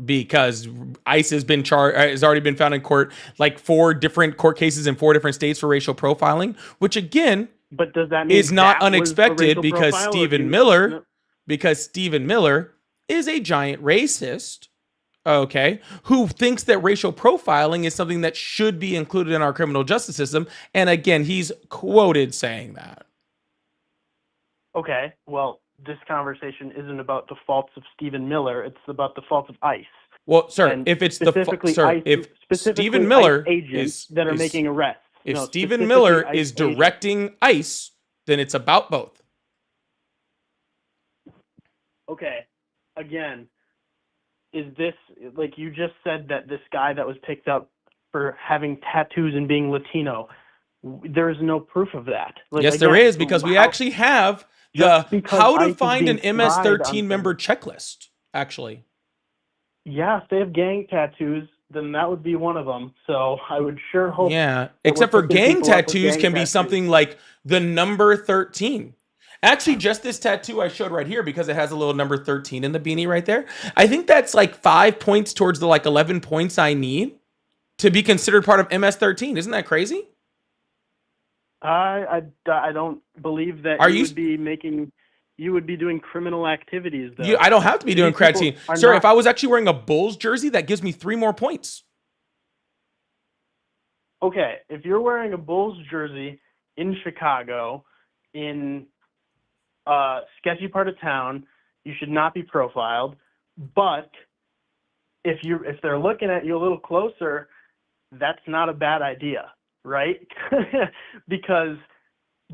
Because ICE has already been found in court, 4 different court cases in 4 different states for racial profiling, which again, but does that mean is not unexpected because Stephen Miller is a giant racist, okay, who thinks that racial profiling is something that should be included in our criminal justice system. And again, he's quoted saying that. Okay, well, this conversation isn't about the faults of Stephen Miller. It's about the faults of ICE. Well, sir, if it's if Stephen Miller agents that are making arrests, if Stephen Miller is directing ICE, then it's about both. Okay, again, is this you just said that this guy that was picked up for having tattoos and being Latino? There is no proof of that. Yes, there is, because we actually have how to find an MS-13 member checklist, actually. Yeah, if they have gang tattoos, then that would be one of them. So I would sure hope. Yeah, except for gang tattoos can be something like the number 13. Actually, just this tattoo I showed right here, because it has a little number 13 in the beanie right there. I think that's 5 points towards the 11 points I need to be considered part of MS-13. Isn't that crazy? I don't believe that you would be doing criminal activities, though. I don't have to be doing criminal. Sir, if I was actually wearing a Bulls jersey, that gives me 3 more points. Okay, if you're wearing a Bulls jersey in Chicago, in a sketchy part of town, you should not be profiled. But if they're looking at you a little closer, that's not a bad idea, right? Because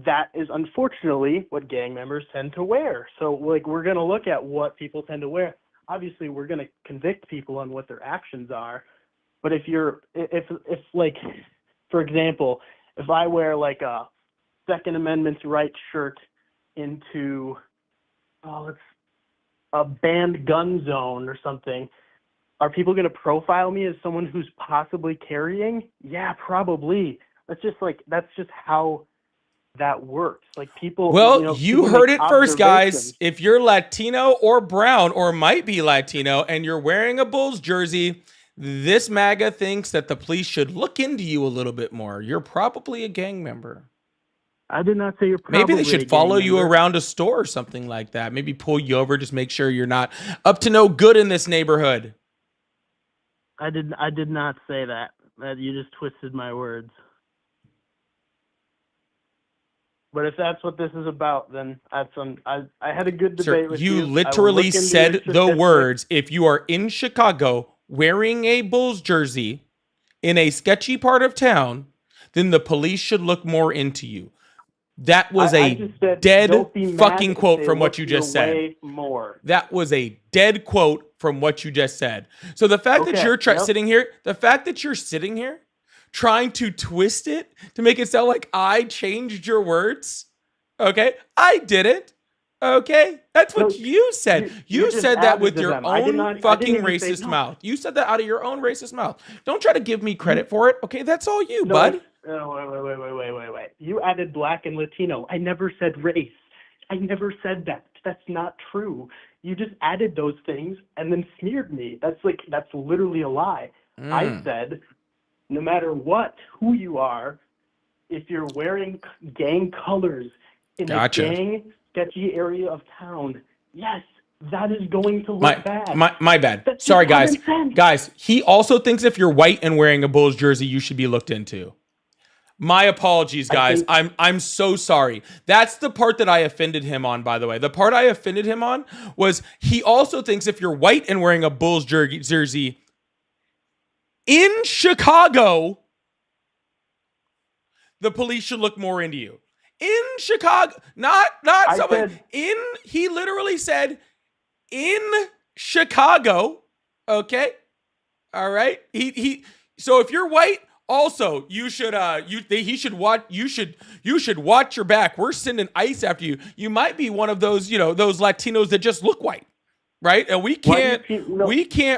that is unfortunately what gang members tend to wear. So like we're going to look at what people tend to wear. Obviously, we're going to convict people on what their actions are. But if like, for example, if I wear like a Second Amendment right shirt into a banned gun zone or something, are people going to profile me as someone who's possibly carrying? Yeah, probably. That's just how that works. Like people, Well, you people heard make it first, guys. observations. If you're Latino or brown or might be Latino and you're wearing a Bulls jersey, this MAGA thinks that the police should look into you a little bit more. You're probably a gang member. I did not say you're probably Maybe they a should gang follow you member. around a store or something like that. Maybe pull you over, just make sure you're not up to no good in this neighborhood. I did not say that. You just twisted my words. But if that's what this is about, then I had a good debate Sir, with you you. I will literally look into said your the statistics. words, if you are in Chicago wearing a Bulls jersey in a sketchy part of town, then the police should look more into you. That was I a just said, dead don't be mad fucking if quote they from what look you your just said. way more. That was a dead quote from what you just said. So the fact that Okay, you're yep. sitting here trying to twist it to make it sound like I changed your words, okay? I didn't. Okay? That's what No, you said. You just said that added with to your them. I did own not fucking even say racist no. mouth. You said that out of your own racist mouth. Don't try to give me credit for it, okay? That's all you, No, bud. wait. You added black and Latino. I never said race. I never said that. That's not true. You just added those things and then smeared me. That's literally a lie. I said, no matter who you are, if you're wearing gang colors in a gang sketchy area of town, yes, that is going to look bad. My bad. That's Sorry, just guys. common sense. Guys, he also thinks if you're white and wearing a Bulls jersey, you should be looked into. My apologies, guys. I'm so sorry. That's the part that I offended him on, by the way. The part I offended him on was he also thinks if you're white and wearing a Bulls jersey in Chicago, the police should look more into you. In Chicago, not someone in. He literally said in Chicago. Okay, all right. So if you're white, also you should you should watch your back. We're sending ICE after you. You might be one of those those Latinos that just look white, right? And we can't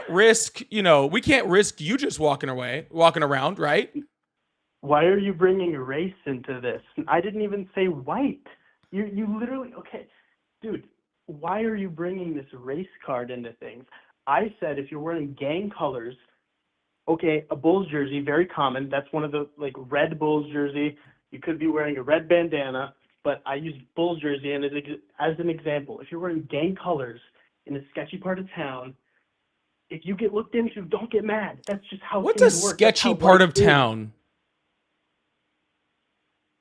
risk you just walking around, right? Why are you bringing race into this? I didn't even say white. You literally, okay, dude, why are you bringing this race card into things? I said if you're wearing gang colors, okay, a Bulls jersey, very common. That's one of the, red Bulls jersey. You could be wearing a red bandana, but I use Bulls jersey and as an example. If you're wearing gang colors in a sketchy part of town, if you get looked into, don't get mad. That's just how What's a things work. sketchy part of town?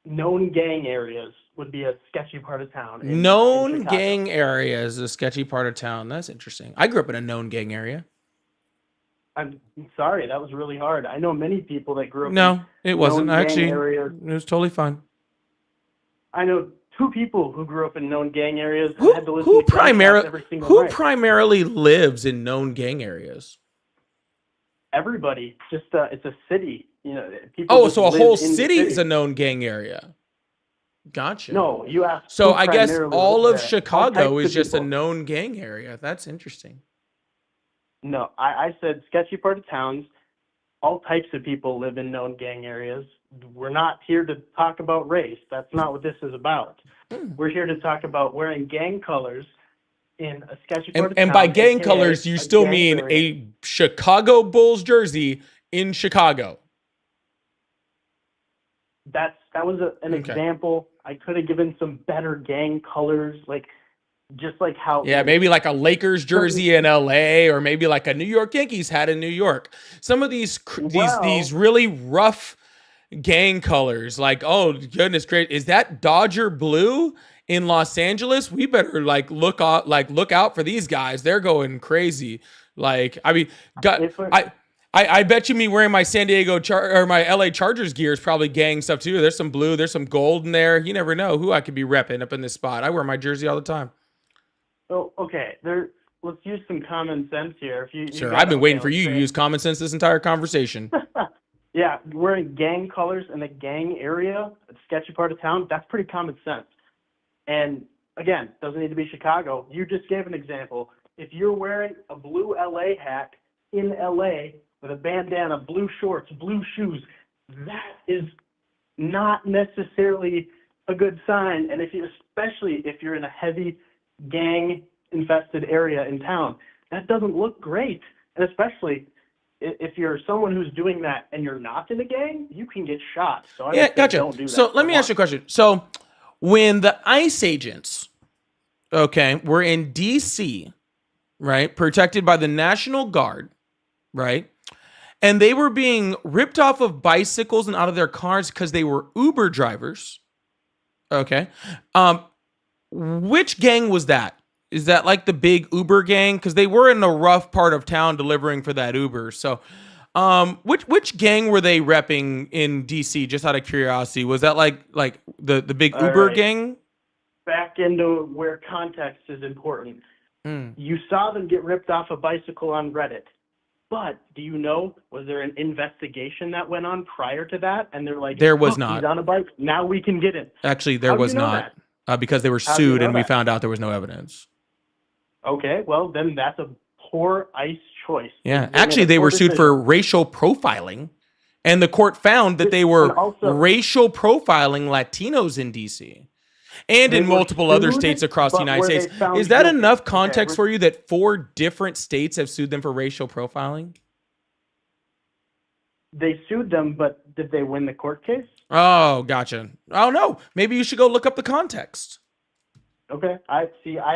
Known gang areas would be a sketchy part of town. Known gang area is a sketchy part of town. That's interesting. I grew up in a known gang area. I'm sorry, that was really hard. I know many people that grew up No, it wasn't. known gang Actually, areas. it was totally fine. I know 2 people who grew up in known gang areas and Who had to listen to gunshots every single night. primarily lives in known gang areas? Everybody. Just it's a city. People So a live whole in the city is a known gang area. Gotcha. No, you asked. So who I guess primarily all lives of there. Chicago All types is of just a people. known gang area. That's interesting. No, I said sketchy part of towns. All types of people live in known gang areas. We're not here to talk about race. That's not what this is about. We're here to talk about wearing gang colors in a sketchy part of town. And by gang aka colors, you a still gang mean area. a Chicago Bulls jersey in Chicago. That was an example. I could have given some better gang colors, just like how. Yeah, maybe like a Lakers jersey in LA, or maybe like a New York Yankees hat in New York. Some of these really rough gang colors, like, oh goodness, great, is that Dodger blue in Los Angeles? We better look out for these guys. They're going crazy. I I bet you me wearing my San Diego or my LA Chargers gear is probably gang stuff too. There's some blue, there's some gold in there. You never know who I could be repping up in this spot. I wear my jersey all the time. Oh, okay. Let's use some common sense here. If you Sir, got I've been it, waiting okay, for you to let's use common sense this entire conversation. say- Yeah, wearing gang colors in a gang area, a sketchy part of town, that's pretty common sense. And again, doesn't need to be Chicago. You just gave an example. If you're wearing a blue LA hat in LA with a bandana, blue shorts, blue shoes, that is not necessarily a good sign. And especially if you're in a heavy gang infested area in town, that doesn't look great. And especially if you're someone who's doing that and you're not in a gang, you can get shot. So I would say Gotcha. don't do that. So let me ask you a question. So when the ICE agents, okay, were in DC, right, protected by the National Guard, right, and they were being ripped off of bicycles and out of their cars because they were Uber drivers, okay, which gang was that? Is that like the big Uber gang? Because they were in a rough part of town delivering for that Uber. So, which gang were they repping in DC? Just out of curiosity, was that like the big Uber gang? Back into where context is important. You saw them get ripped off a bicycle on Reddit. But do you know, was there an investigation that went on prior to that? And they're like, There was "Look, not. He's on a bike. Now we can get him." Actually, there How do was you know not, that? because they were How do you sued know and we that? found out there was no evidence. Okay, well, then that's a poor ICE choice. Yeah, They made actually, a they poor were sued decision. for racial profiling, and the court found that they were And also- racial profiling Latinos in DC and They in were multiple other sued, states across the but United were they States. found Is that guilty? enough Okay, context for you that 4 different states have sued them for racial profiling? They sued them, but did they win the court case? Oh, gotcha. Oh no, maybe you should go look up the context. Okay, I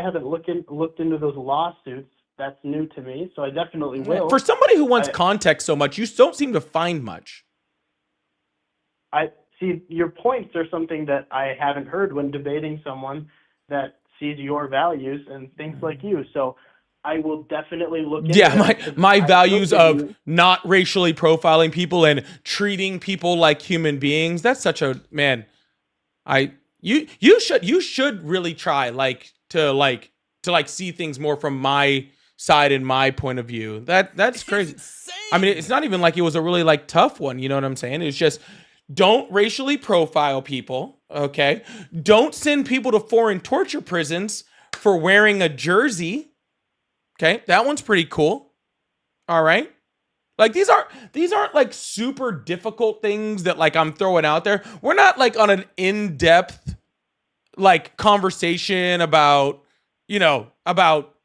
haven't looked into those lawsuits. That's new to me, so I definitely will. For somebody who wants I- context so much, you don't seem to find much. I see your points are something that I haven't heard when debating someone that sees your values and thinks like you. So I will definitely look into Yeah, that. my I values looked at of you- not racially profiling people and treating people like human beings. That's such a man. You should really try to see things more from my side and my point of view. That's crazy. I mean, it's not even like it was a really like tough one. You know what I'm saying? It's just don't racially profile people. Okay, don't send people to foreign torture prisons for wearing a jersey. Okay, that one's pretty cool. All right. Like these aren't like super difficult things that like I'm throwing out there. We're not like on an in-depth like conversation about, about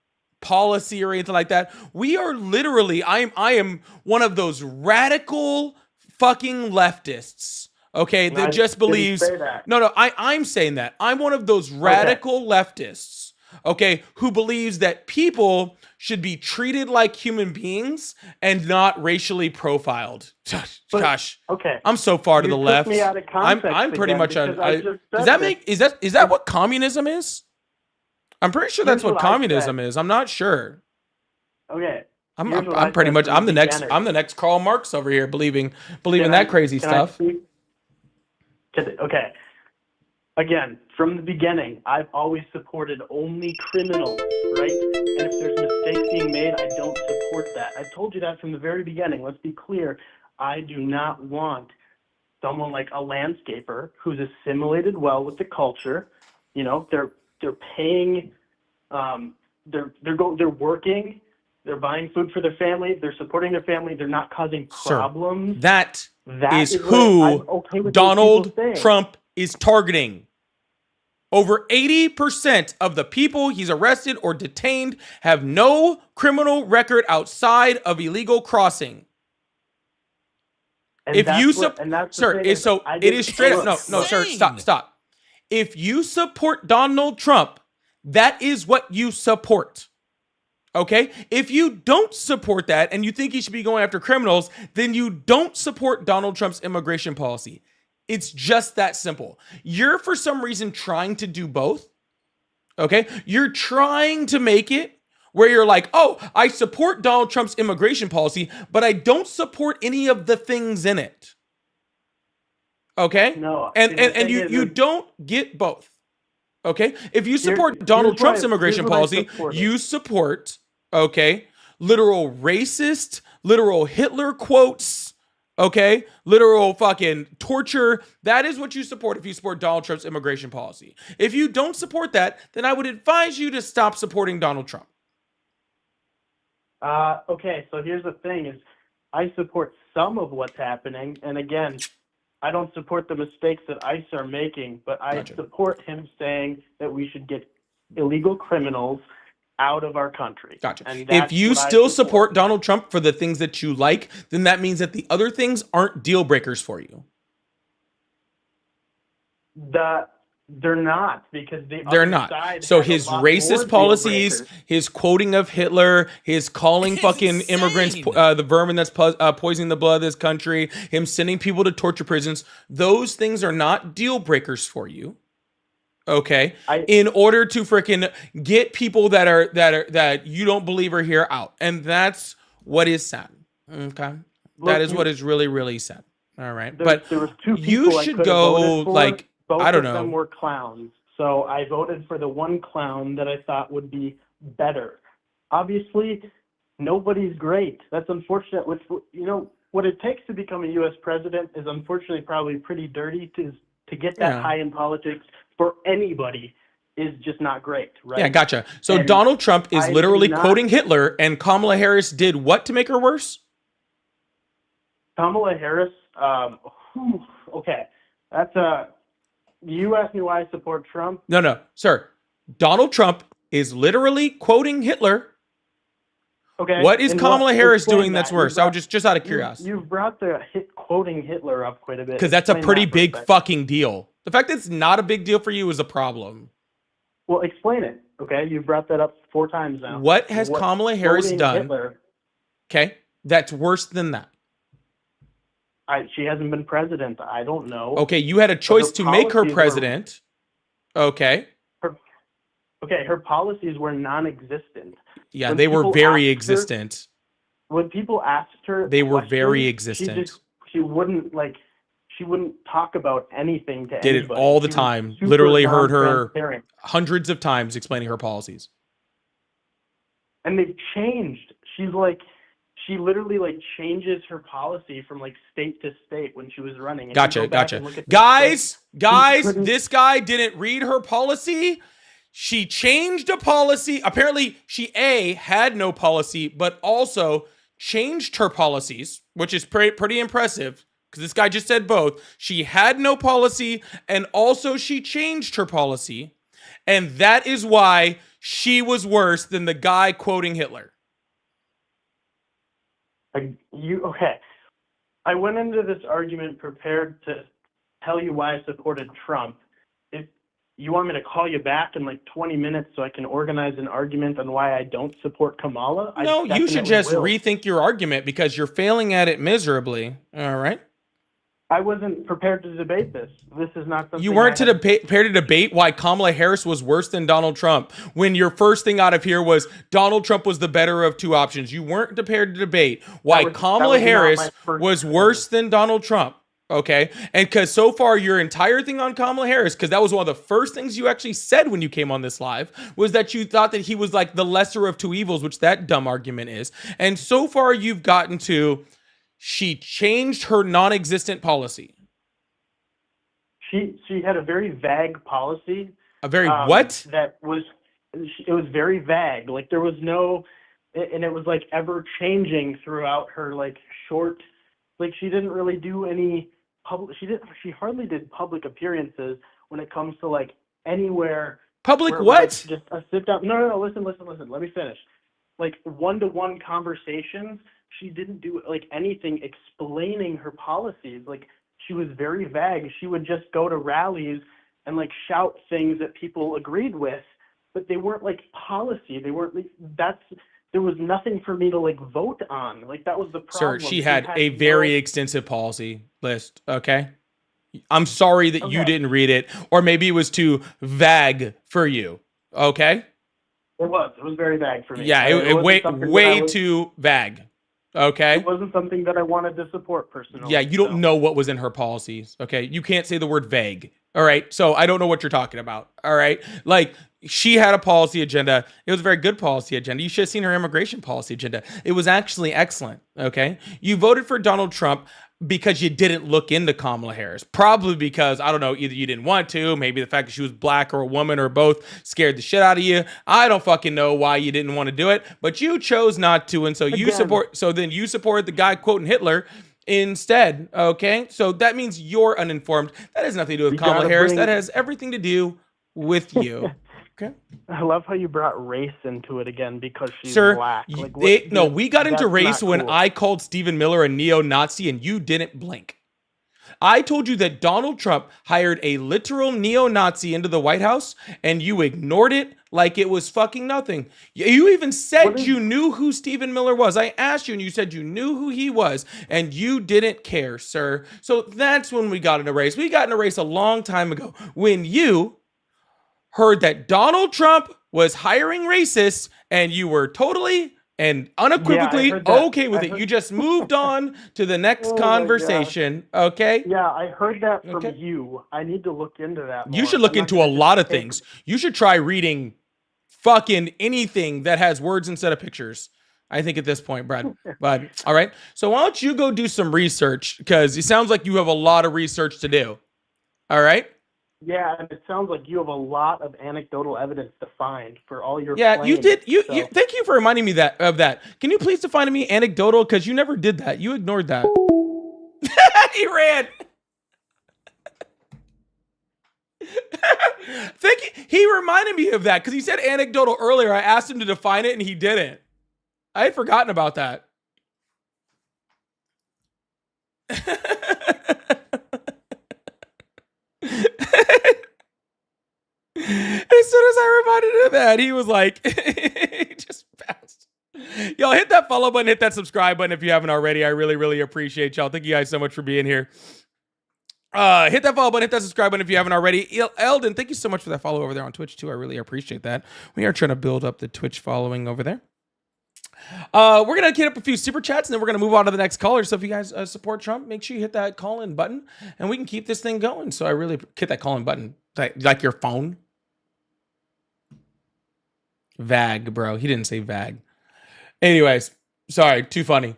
policy or anything like that. We are literally I am one of those radical fucking leftists, okay, that I just didn't believes say that. No, I'm saying that. I'm one of those radical leftists, okay, who believes that people should be treated like human beings and not racially profiled. Gosh, Okay. I'm so far to You the took left. me out of context I'm pretty again much on. because I just Does said that this. make is that what communism is? I'm pretty sure that's Here's what what I communism is. I'm not sure. Okay. I'm Here's what I pretty said much from I'm the next beginning. I'm the next Karl Marx over here believing Can that crazy can stuff. speak? Okay. Again, from the beginning, I've always supported only criminals, right? And if there's mistakes being made, I don't support that. I told you that from the very beginning. Let's be clear. I do not want someone like a landscaper who's assimilated well with the culture. You know, they're paying, they're working, they're buying food for their family, they're supporting their family, they're not causing Sir, problems. That That is what who I'm okay with those Donald people saying. Trump is targeting. Over 80% of the people he's arrested or detained have no criminal record outside of illegal crossing. And If that's you what- and that's the sir, thing it's so I it didn't- is straight up. No, sir, stop. If you support Donald Trump, that is what you support. Okay? If you don't support that and you think he should be going after criminals, then you don't support Donald Trump's immigration policy. It's just that simple. You're for some reason trying to do both. Okay? You're trying to make it where you're like, oh, I support Donald Trump's immigration policy, but I don't support any of the things in it. Okay? No, And you don't get both. Okay? If you support Donald Trump's immigration policy, you support, okay, literal racist, literal Hitler quotes, okay, literal fucking torture. That is what you support if you support Donald Trump's immigration policy. If you don't support that, then I would advise you to stop supporting Donald Trump. Okay, so here's the thing is I support some of what's happening, and again, I don't support the mistakes that ICE are making, but I support him saying that we should get illegal criminals out of our country. Gotcha. If you still support Donald Trump for the things that you like, then that means that the other things aren't deal breakers for you. They're not, because they're not. So his racist policies, his quoting of Hitler, his calling fucking immigrants the vermin that's poisoning the blood of this country, him sending people to torture prisons, those things are not deal breakers for you. Okay, in order to freaking get people that you don't believe are here out, and that's what is sad. Okay, that is what is really, really sad. All right, but there was two you should go like. Both I don't of know. them were clowns. So I voted for the one clown that I thought would be better. Obviously, nobody's great. That's unfortunate. Which, you know, what it takes to become a U.S. president is unfortunately probably pretty dirty. To get that high in politics for anybody is just not great, right? Yeah, gotcha. So Donald Trump is literally quoting Hitler, and Kamala Harris did what to make her worse? Kamala Harris, okay, that's a... You asked me why I support Trump? No, sir. Donald Trump is literally quoting Hitler. Okay. What is Kamala Harris doing that's worse? I was just out of curiosity. You've brought the quoting Hitler up quite a bit. Because that's a pretty big fucking deal. The fact that it's not a big deal for you is a problem. Well, explain it. Okay, you've brought that up 4 times now. What has Kamala Harris done? Hitler, okay, that's worse than that. She hasn't been president. I don't know. Okay, you had a choice to make her president. Okay. Her policies were non-existent. Yeah, they were very existent. When people asked her, they were very existent. She wouldn't talk about anything to anybody. Did it all the time. Literally heard her hundreds of times explaining her policies. And they've changed. She literally changes her policy from state to state when she was running. And gotcha. Guys, this guy didn't read her policy. She changed a policy. Apparently, she had no policy, but also changed her policies, which is pretty impressive because this guy just said both. She had no policy, and also she changed her policy, and that is why she was worse than the guy quoting Hitler. Okay. I went into this argument prepared to tell you why I supported Trump. If you want me to call you back in 20 minutes so I can organize an argument on why I don't support Kamala, no, you should just rethink your argument because you're failing at it miserably. All right. I wasn't prepared to debate this. This is not something you weren't prepared to debate why Kamala Harris was worse than Donald Trump when your first thing out of here was Donald Trump was the better of two options. You weren't prepared to debate why Kamala Harris was worse than Donald Trump. Okay. And because so far your entire thing on Kamala Harris, because that was one of the first things you actually said when you came on this live, was that you thought that he was the lesser of two evils, which that dumb argument is. And so far you've gotten to she changed her non-existent policy. She had a very vague policy. A very what? It was very vague. There was no, and it was ever changing throughout her short. She didn't really do any public. She hardly did public appearances when it comes to anywhere. Public what? Just a sit down. No. Listen. Let me finish. One-to-one conversations. She didn't do anything explaining her policies. She was very vague. She would just go to rallies and shout things that people agreed with, but they weren't policy. They weren't there was nothing for me to like vote on. Like that was the problem. Sir, she had a very extensive policy list. Okay. I'm sorry that you didn't read it, or maybe it was too vague for you. Okay. It was. It was very vague for me. Yeah, It wasn't something that I way was, too vague. it Okay. wasn't something that I wanted to support Yeah, personally. you So don't know what was in her policies. Okay. You can't say the word vague. All right. So I don't know what you're talking about. All right. Like, she had a policy agenda. It was a very good policy agenda. You should have seen her immigration policy agenda. It was actually excellent. Okay. You voted for Donald Trump because you didn't look into Kamala Harris. Probably because, I don't know, either you didn't want to, maybe the fact that she was black or a woman or both scared the shit out of you. I don't fucking know why you didn't want to do it, but you chose not to. And so then you supported the guy quoting Hitler instead. Okay. So that means you're uninformed. That has nothing to do with you Kamala gotta Harris. bring. That has everything to do with you. Okay. I love how you brought race into it again because she's Sir, black. Like, what, no, we got into that's race not when cool. I called Stephen Miller a neo-Nazi and you didn't blink. I told you that Donald Trump hired a literal neo-Nazi into the White House and you ignored it like it was fucking nothing. You even said you knew who Stephen Miller was. I asked you and you said you knew who he was and you didn't care, sir. So that's when we got in a race. We got in a race a long time ago when you heard that Donald Trump was hiring racists and you were totally and unequivocally heard that. okay with it. You just moved on to the next Oh my conversation. Okay. Yeah, I heard that from Okay. you. I need to look into that more. You should look I'm not into a gonna just lot of take- things. You should try reading fucking anything that has words instead of pictures. I think at this point, Brad. But all right. So why don't you go do some research? Because it sounds like you have a lot of research to do. All right. Yeah, and it sounds like you have a lot of anecdotal evidence to find for all your Yeah, claims. you did. You So- thank you for reminding me of that. Can you please define to me anecdotal? Because you never did that. You ignored that. He ran. Thank you. He reminded me of that because he said anecdotal earlier. I asked him to define it and he didn't. I had forgotten about that. As soon as I reminded him of that, he was like, he just bounced. Y'all hit that follow button, hit that subscribe button if you haven't already. I really, really appreciate y'all. Thank you guys so much for being here. Hit that follow button, hit that subscribe button if you haven't already. Eldon, thank you so much for that follow over there on Twitch too. I really appreciate that. We are trying to build up the Twitch following over there. We're gonna get up a few super chats and then we're gonna move on to the next caller. So if you guys support Trump, make sure you hit that call in button and we can keep this thing going. So I really hit that call in button, like your phone. Vag, bro. He didn't say vag. Anyways, sorry, too funny.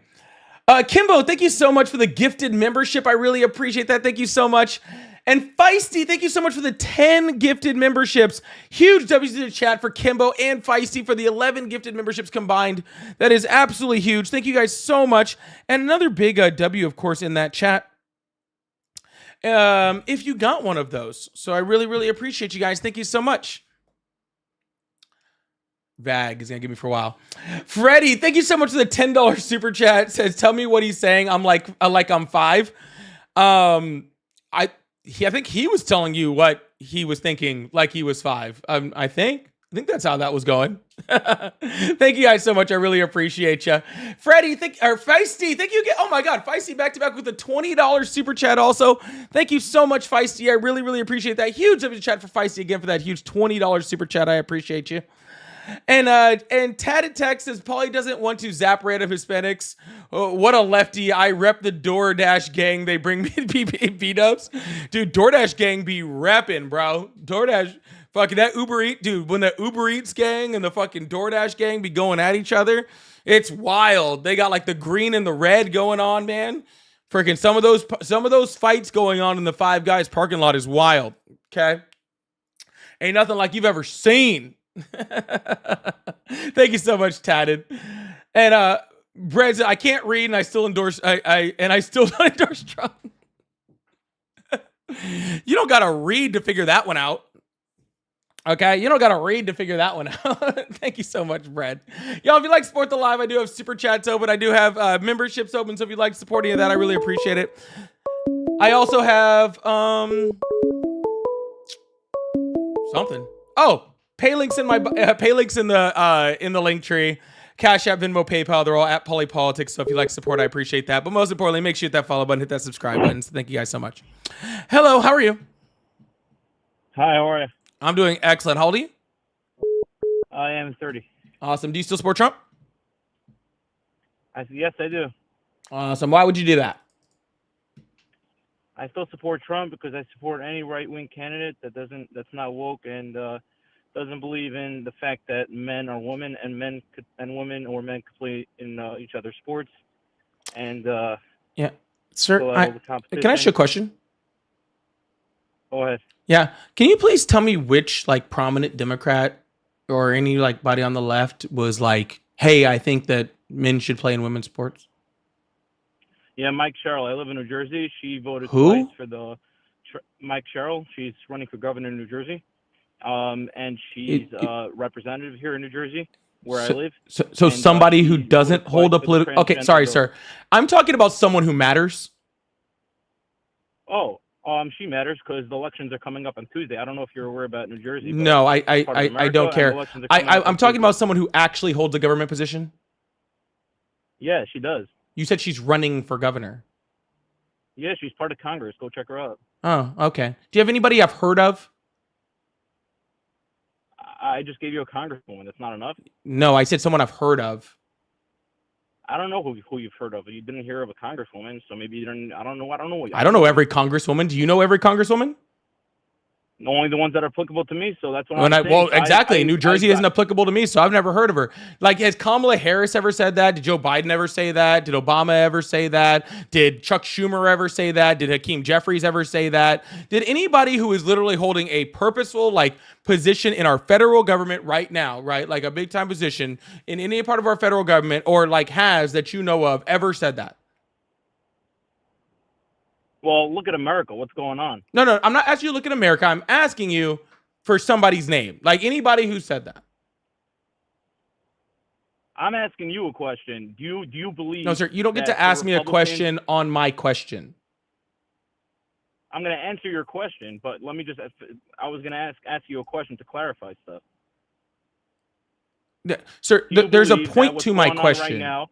Kimbo, thank you so much for the gifted membership. I really appreciate that. Thank you so much. And Feisty, thank you so much for the 10 gifted memberships. Huge W's in the chat for Kimbo and Feisty for the 11 gifted memberships combined. That is absolutely huge. Thank you guys so much. And another big W, of course, in that chat. If you got one of those. So I really, really appreciate you guys. Thank you so much. Vag is gonna give me for a while. Freddie, thank you so much for the $10 super chat. Says, tell me what he's saying. I'm like I'm 5. I think he was telling you what he was thinking, like he was 5. I think that's how that was going. Thank you guys so much. I really appreciate you. Freddie, Feisty, thank you again. Oh my God, Feisty back to back with a $20 super chat also. Thank you so much, Feisty. I really, really appreciate that. Huge super chat for Feisty again for that huge $20 super chat. I appreciate you. And Tatted Tech says Paulie doesn't want to zap random Hispanics. Oh, what a lefty. I rep the DoorDash gang. They bring me beat-ups. Dude, DoorDash gang be repping, bro. DoorDash, fucking that Uber Eats, dude, when the Uber Eats gang and the fucking DoorDash gang be going at each other, it's wild. They got like the green and the red going on, man. Freaking some of those fights going on in the Five Guys parking lot is wild, okay? Ain't nothing like you've ever seen. Thank you so much, Tatted. And Brad said, I can't read and I still endorse I still don't endorse Trump. You don't gotta read to figure that one out. Okay, you don't gotta read to figure that one out. Thank you so much, Brad. Y'all, if you like Support the Live, I do have super chats open. I do have memberships open, so if you'd like supporting of that, I really appreciate it. I also have something. Oh, pay links in the link tree. Cash App, Venmo, PayPal, they're all at Polypolitics. So if you like support, I appreciate that. But most importantly, make sure you hit that follow button, hit that subscribe button. So thank you guys so much. Hello, how are you? Hi, how are you? I'm doing excellent. How old are you? I am 30. Awesome. Do you still support Trump? Yes, I do. Awesome. Why would you do that? I still support Trump because I support any right-wing candidate that's not woke and doesn't believe in the fact that men are women and women or men could play in each other's sports and Yeah, sir. go out of the competition. Can I ask you a question? Go ahead. Yeah. Can you please tell me which like prominent Democrat or any like body on the left was like, hey, I think that men should play in women's sports? Yeah, Mike Sherrill. I live in New Jersey. She voted Who? twice for the Mike Sherrill. She's running for governor in New Jersey, and she's representative here in New Jersey, where I live. So And, somebody who she doesn't voted hold a twice for the political. Okay, transgender sorry, bill. sir. I'm talking about someone who matters. Oh, she matters because the elections are coming up on Tuesday. I don't know if you're aware about New Jersey. But No, it's part of I America, don't and care. elections are coming up I'm on talking Tuesday. about someone who actually holds a government position. Yeah, she does. You said she's running for governor. Yeah, she's part of Congress. Go check her out. Oh, okay. Do you have anybody I've heard of? I just gave you a congresswoman. That's not enough. No, I said someone I've heard of. I don't know who you've heard of. You didn't hear of a congresswoman, so maybe you didn't. I don't know. I don't know. I don't know every congresswoman. Do you know every congresswoman? Only the ones that are applicable to me. So that's what When I'm saying. well, So exactly. New Jersey isn't applicable to me, so I've never heard of her. Like, has Kamala Harris ever said that? Did Joe Biden ever say that? Did Obama ever say that? Did Chuck Schumer ever say that? Did Hakeem Jeffries ever say that? Did anybody who is literally holding a purposeful like position in our federal government right now, right, like a big time position in any part of our federal government, or like has that you know of, ever said that? Well, look at America. What's going on? No, I'm not asking you to look at America. I'm asking you for somebody's name, like anybody who said that. I'm asking you a question. Do you believe? No, sir, you don't get that to ask the me a Republicans- question on my question. I'm going to answer your question, but let me just. I was going to ask you a question to clarify stuff. Yeah, sir, Do you there's a believe that point what's to my going on question. right now?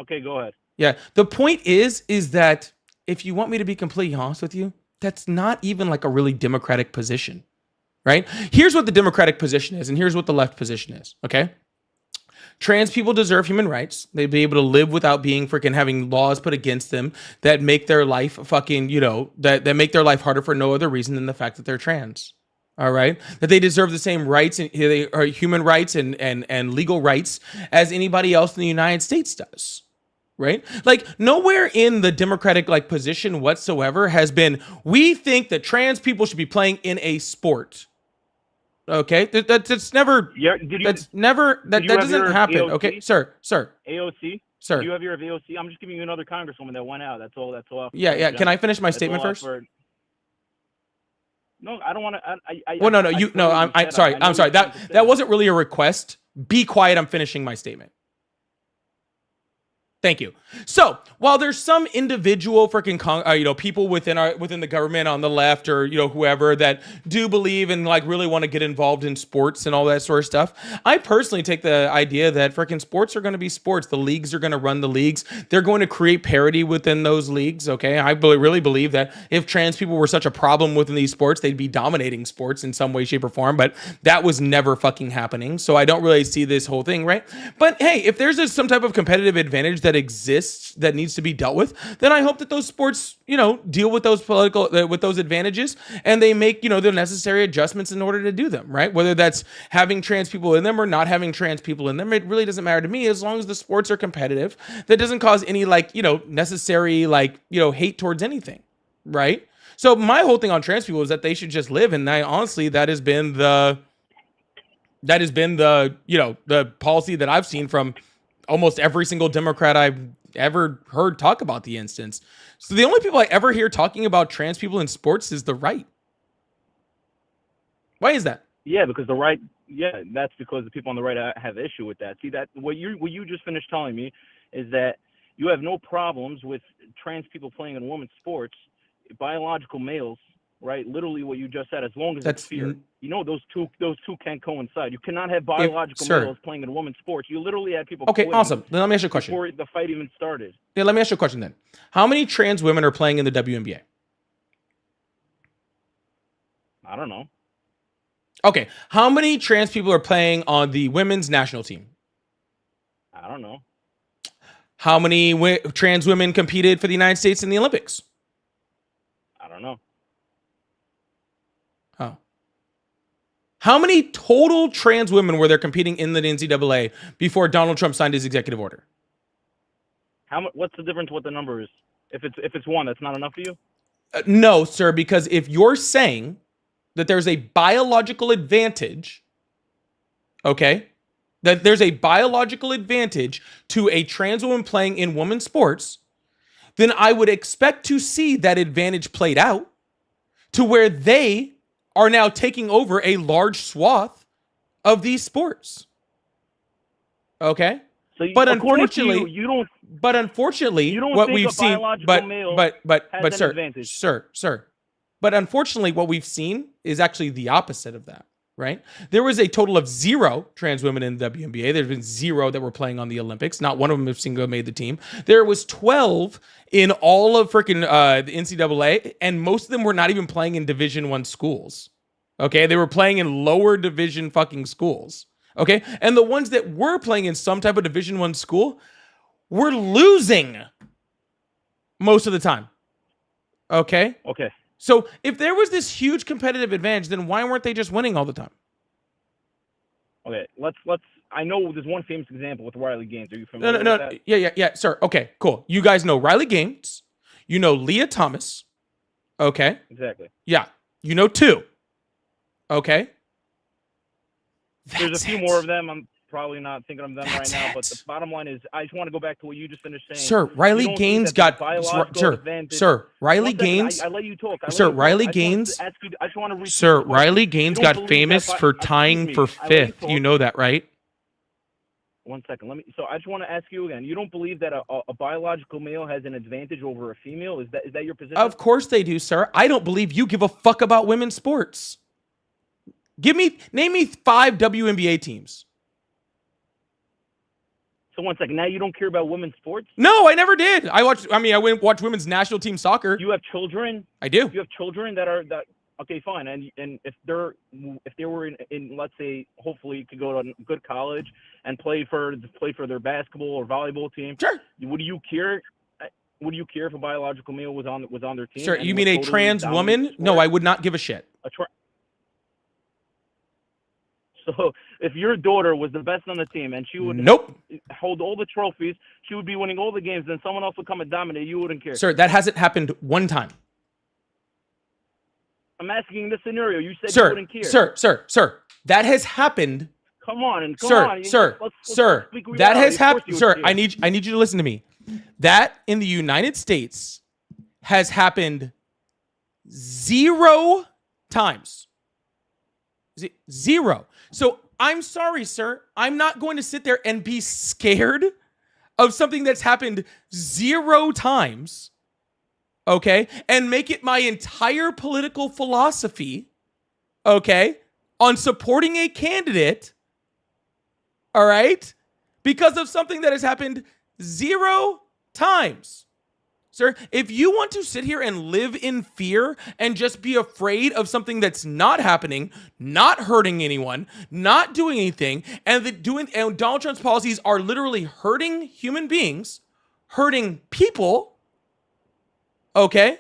Okay, go ahead. Yeah, the point is that if you want me to be completely honest with you, that's not even like a really democratic position, right? Here's what the democratic position is, and here's what the left position is, okay? Trans people deserve human rights. They'd be able to live without being freaking having laws put against them that make their life fucking, that make their life harder for no other reason than the fact that they're trans. All right. That they deserve the same rights and they are human rights and legal rights as anybody else in the United States does. Right? Like nowhere in the democratic like position whatsoever has been, we think that trans people should be playing in a sport. Okay, that's never. Yeah, that doesn't happen. AOC? Okay, sir. AOC. Sir. Do you have your AOC? I'm just giving you another congresswoman that went out. That's all. Yeah. Can I finish my statement first? No, I don't want to. Well, no. I'm sorry. I'm sorry. That wasn't really a request. Be quiet. I'm finishing my statement. Thank you. So while there's some individual freaking people within the government on the left or whoever that do believe and like really want to get involved in sports and all that sort of stuff, I personally take the idea that freaking sports are going to be sports. The leagues are going to run the leagues. They're going to create parity within those leagues. Okay, I really believe that if trans people were such a problem within these sports, they'd be dominating sports in some way, shape, or form. But that was never fucking happening. So I don't really see this whole thing, right? But hey, if there's some type of competitive advantage that exists that needs to be dealt with, then I hope that those sports, deal with those with those advantages and they make, the necessary adjustments in order to do them, right? Whether that's having trans people in them or not having trans people in them, it really doesn't matter to me as long as the sports are competitive. That doesn't cause any necessary hate towards anything, right? So my whole thing on trans people is that they should just live, and honestly that has been the the policy that I've seen from almost every single Democrat I've ever heard talk about the instance. So the only people I ever hear talking about trans people in sports is the right. Why is that? Yeah, because the right. Yeah, that's because the people on the right have issue with that. See, that what you just finished telling me is that you have no problems with trans people playing in women's sports, biological males, right? Literally what you just said, as long as it's fair. Those two can't coincide. You cannot have biological males playing in women's sports. You literally had people. Okay, awesome. Then let me ask you a question. Before the fight even started. Yeah, let me ask you a question then. How many trans women are playing in the WNBA? I don't know. Okay. How many trans people are playing on the women's national team? I don't know. How many trans women competed for the United States in the Olympics? I don't know. Oh. How many total trans women were there competing in the NCAA before Donald Trump signed his executive order? What's the difference? What the number is? If it's one, that's not enough for you. No, sir, because if you're saying that there's a biological advantage, okay, that there's a biological advantage to a trans woman playing in women's sports, then I would expect to see that advantage played out to where they are now taking over a large swath of these sports. Okay? So But according to unfortunately, you don't. But unfortunately, You don't what think we've a seen, biological male has but an sir, advantage? sir, but unfortunately, what we've seen is actually the opposite of that, right? There was a total of 0 trans women in the WNBA. There's been 0 that were playing on the Olympics. Not one of them have single made the team. There was 12 in all of freaking the NCAA, and most of them were not even playing in Division I schools. Okay, they were playing in lower division fucking schools. Okay, and the ones that were playing in some type of Division I school were losing most of the time. Okay? Okay. So if there was this huge competitive advantage, then why weren't they just winning all the time? Okay. Let's. I know there's one famous example with Riley Gaines. Are you familiar with No. that? Yeah, sir. Okay, cool. You guys know Riley Gaines. You know Leah Thomas. Okay. Exactly. Yeah. You know 2. Okay. There's That's a few it. more of them. I'm probably not thinking of them That's right now. But it. the bottom line is, I just want to go back to what you just finished saying. Sir, You Riley don't think Gaines that the got biological advantage. sir, Riley One second, Gaines. I let you talk. Sir, Riley Gaines. I just want to repeat Sir, the question. Riley Gaines You don't got believe famous that for excuse tying me, for I let you 5th. You talk. know that, right? One second. So I just want to ask you again. You don't believe that a biological male has an advantage over a female? Is that your position? Of course they do, sir. I don't believe you give a fuck about women's sports. Name me 5 WNBA teams. So one second. Now you don't care about women's sports? No, I never did. I went and watched women's national team soccer. You have children. I do. You have children that are that. Okay, fine. And if they were in let's say hopefully could go to a good college and play for their basketball or volleyball team. Sure. Would you care? Would you care if a biological male was on their team? Sir, and you was mean a totally trans dominant woman? in the No, sport? I would not give a shit. So if your daughter was the best on the team and she would Nope. hold all the trophies, she would be winning all the games, then someone else would come and dominate, you wouldn't care. Sir, that hasn't happened one time. I'm asking the scenario. You said you wouldn't care. Sir. That has happened. Come on. Sir, speak that reality. has Of course happened. you would Sir, care. I need you to listen to me. That in the United States has happened 0 times. 0. So I'm sorry, sir. I'm not going to sit there and be scared of something that's happened 0 times, okay, and make it my entire political philosophy, okay, on supporting a candidate, all right, because of something that has happened 0 times. Sir, if you want to sit here and live in fear and just be afraid of something that's not happening, not hurting anyone, not doing anything, and Donald Trump's policies are literally hurting human beings, hurting people, okay,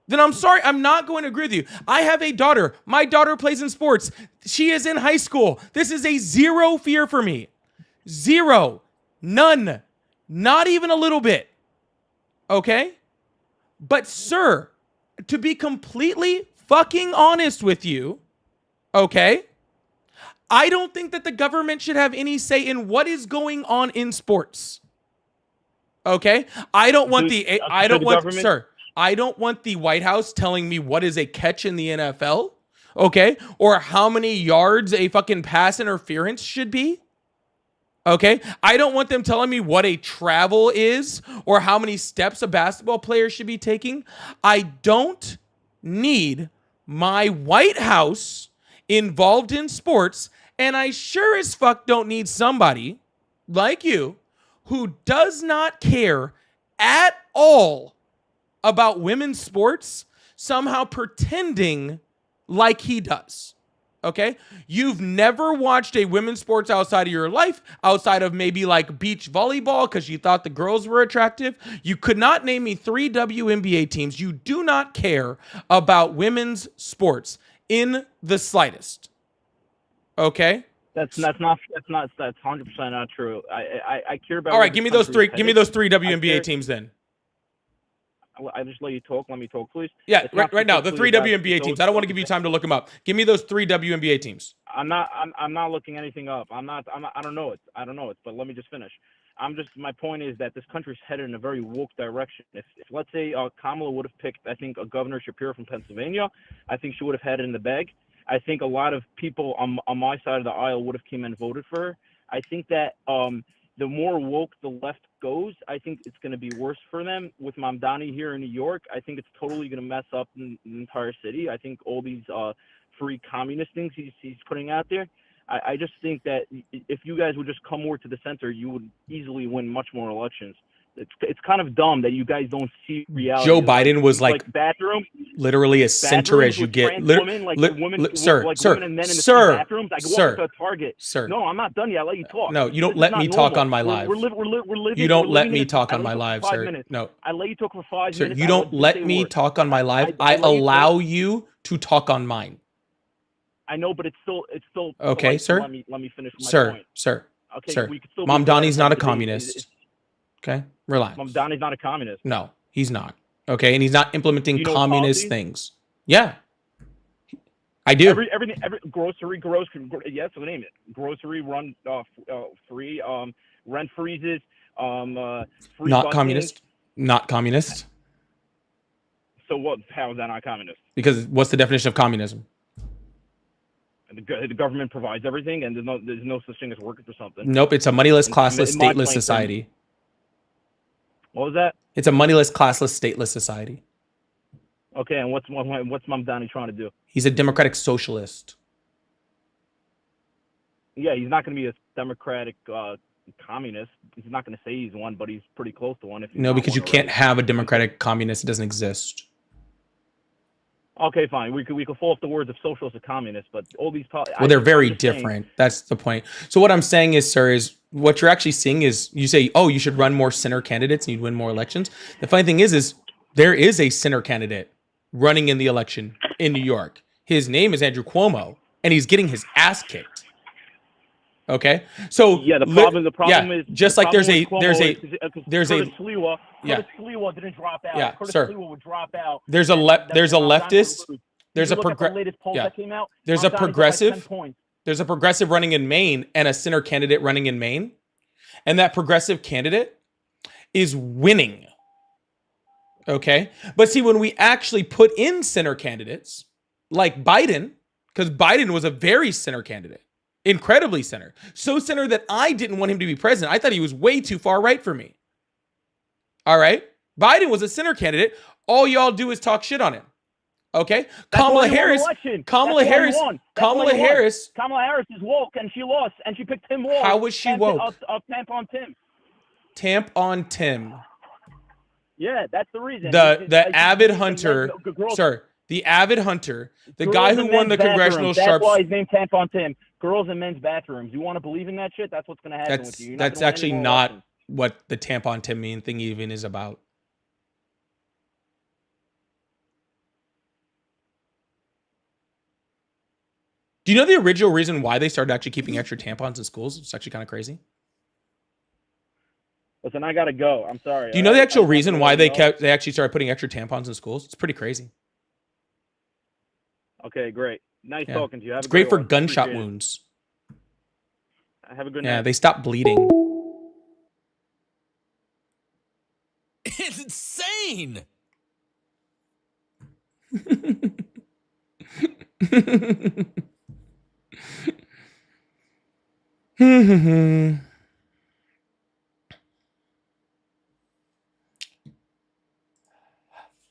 then I'm sorry, I'm not going to agree with you. I have a daughter. My daughter plays in sports. She is in high school. This is a 0 fear for me. 0. None. Not even a little bit. Okay? But sir, to be completely fucking honest with you, okay, I don't think that the government should have any say in what is going on in sports. Okay? I don't want I don't want the White House telling me what is a catch in the NFL, okay? Or how many yards a fucking pass interference should be. Okay? I don't want them telling me what a travel is or how many steps a basketball player should be taking. I don't need my White House involved in sports, and I sure as fuck don't need somebody like you who does not care at all about women's sports somehow pretending like he does. Okay. You've never watched a women's sports outside of your life, outside of maybe like beach volleyball because you thought the girls were attractive. You could not name me 3 WNBA teams. You do not care about women's sports in the slightest. Okay. That's 100% not true. I care about. All right. Give me those 3. Give me those 3 WNBA teams then. I just let you talk. Let me talk, please. Yeah, right now, the 3 WNBA teams. I don't want to give you time to look them up. Give me those 3 WNBA teams. I'm not looking anything up. I don't know it. But let me just finish. My point is that this country's headed in a very woke direction. If let's say Kamala would have picked, I think, Governor Shapiro from Pennsylvania, I think she would have had it in the bag. I think a lot of people on my side of the aisle would have came and voted for her. I think that the more woke the left goes, I think it's going to be worse for them. With Mamdani here in New York, I think it's totally going to mess up the entire city. I think all these free communist things he's putting out there, I just think that if you guys would just come more to the center, you would easily win much more elections. It's kind of dumb that you guys don't see reality. Joe Biden was like bathroom, literally as center as you get. Women, Sir, women and men in the same bathrooms. I go up to a Target. Sir. No, I'm not done yet. I let you talk. No, you don't let me talk on my live. We're living. You don't let me talk on my live, sir. No. I let you talk for 5 Sir, minutes. you don't let me talk on my live. I allow you to talk on mine. I know, but it's still. Okay, sir. Let me finish my point. Sir. Okay, sir. we could still Mamdani's not a communist. Okay, relax. Mamdani's not a communist. No, he's not. Okay, and he's not implementing communist things. Yeah, I do. Every grocery, yes, so name it. Grocery run free, rent freezes, free not busing. Communist. Not communist. So what? How is that not communist? Because what's the definition of communism? The government provides everything, and there's no such thing as working for something. Nope, it's a moneyless, classless, stateless society. What was that? It's a moneyless, classless, stateless society. Okay, and what's Mamdani trying to do? He's a democratic socialist. Yeah, he's not going to be a democratic communist. He's not going to say he's one, but he's pretty close to one. No, because you can't have a democratic communist. It doesn't exist. Okay, fine. We could fall off the words of socialist or communist, but all these... Well, they're very different. That's the point. So what I'm saying is, sir, is what you're actually seeing is you say, oh, you should run more center candidates and you'd win more elections. The funny thing is there is a center candidate running in the election in New York. His name is Andrew Cuomo, and he's getting his ass kicked. Okay, so yeah, the problem is just like there's a Curtis Sliwa didn't drop out. Yeah, Curtis sir. Sliwa would drop out. There's a leftist. There's a progressive running in Maine and a center candidate running in Maine, and that progressive candidate is winning. Okay, but see, when we actually put in center candidates like Biden, because Biden was a very center candidate. Incredibly center. So center that I didn't want him to be president. I thought he was way too far right for me. All right? Biden was a center candidate. All y'all do is talk shit on him. Okay? Kamala Harris is woke and she lost and she picked Tim Walz. How was she woke? Tampon Tim. Tampon Tim. Yeah, that's the reason. The avid hunter, sir. The avid hunter, the guy who won the congressional sharps. That's why his name Tampon Tim. Girls in men's bathrooms. You want to believe in that shit? That's what's going to happen with you. That's actually not what the Tampon Tim thing even is about. Do you know the original reason why they started actually keeping extra tampons in schools? It's actually kind of crazy. Listen, I gotta go. I'm sorry. Do you know the actual reason why they actually started putting extra tampons in schools? It's pretty crazy. Okay, great. Nice talking to you. It's great for gunshot wounds. Have a good night. Yeah, they stop bleeding. Insane.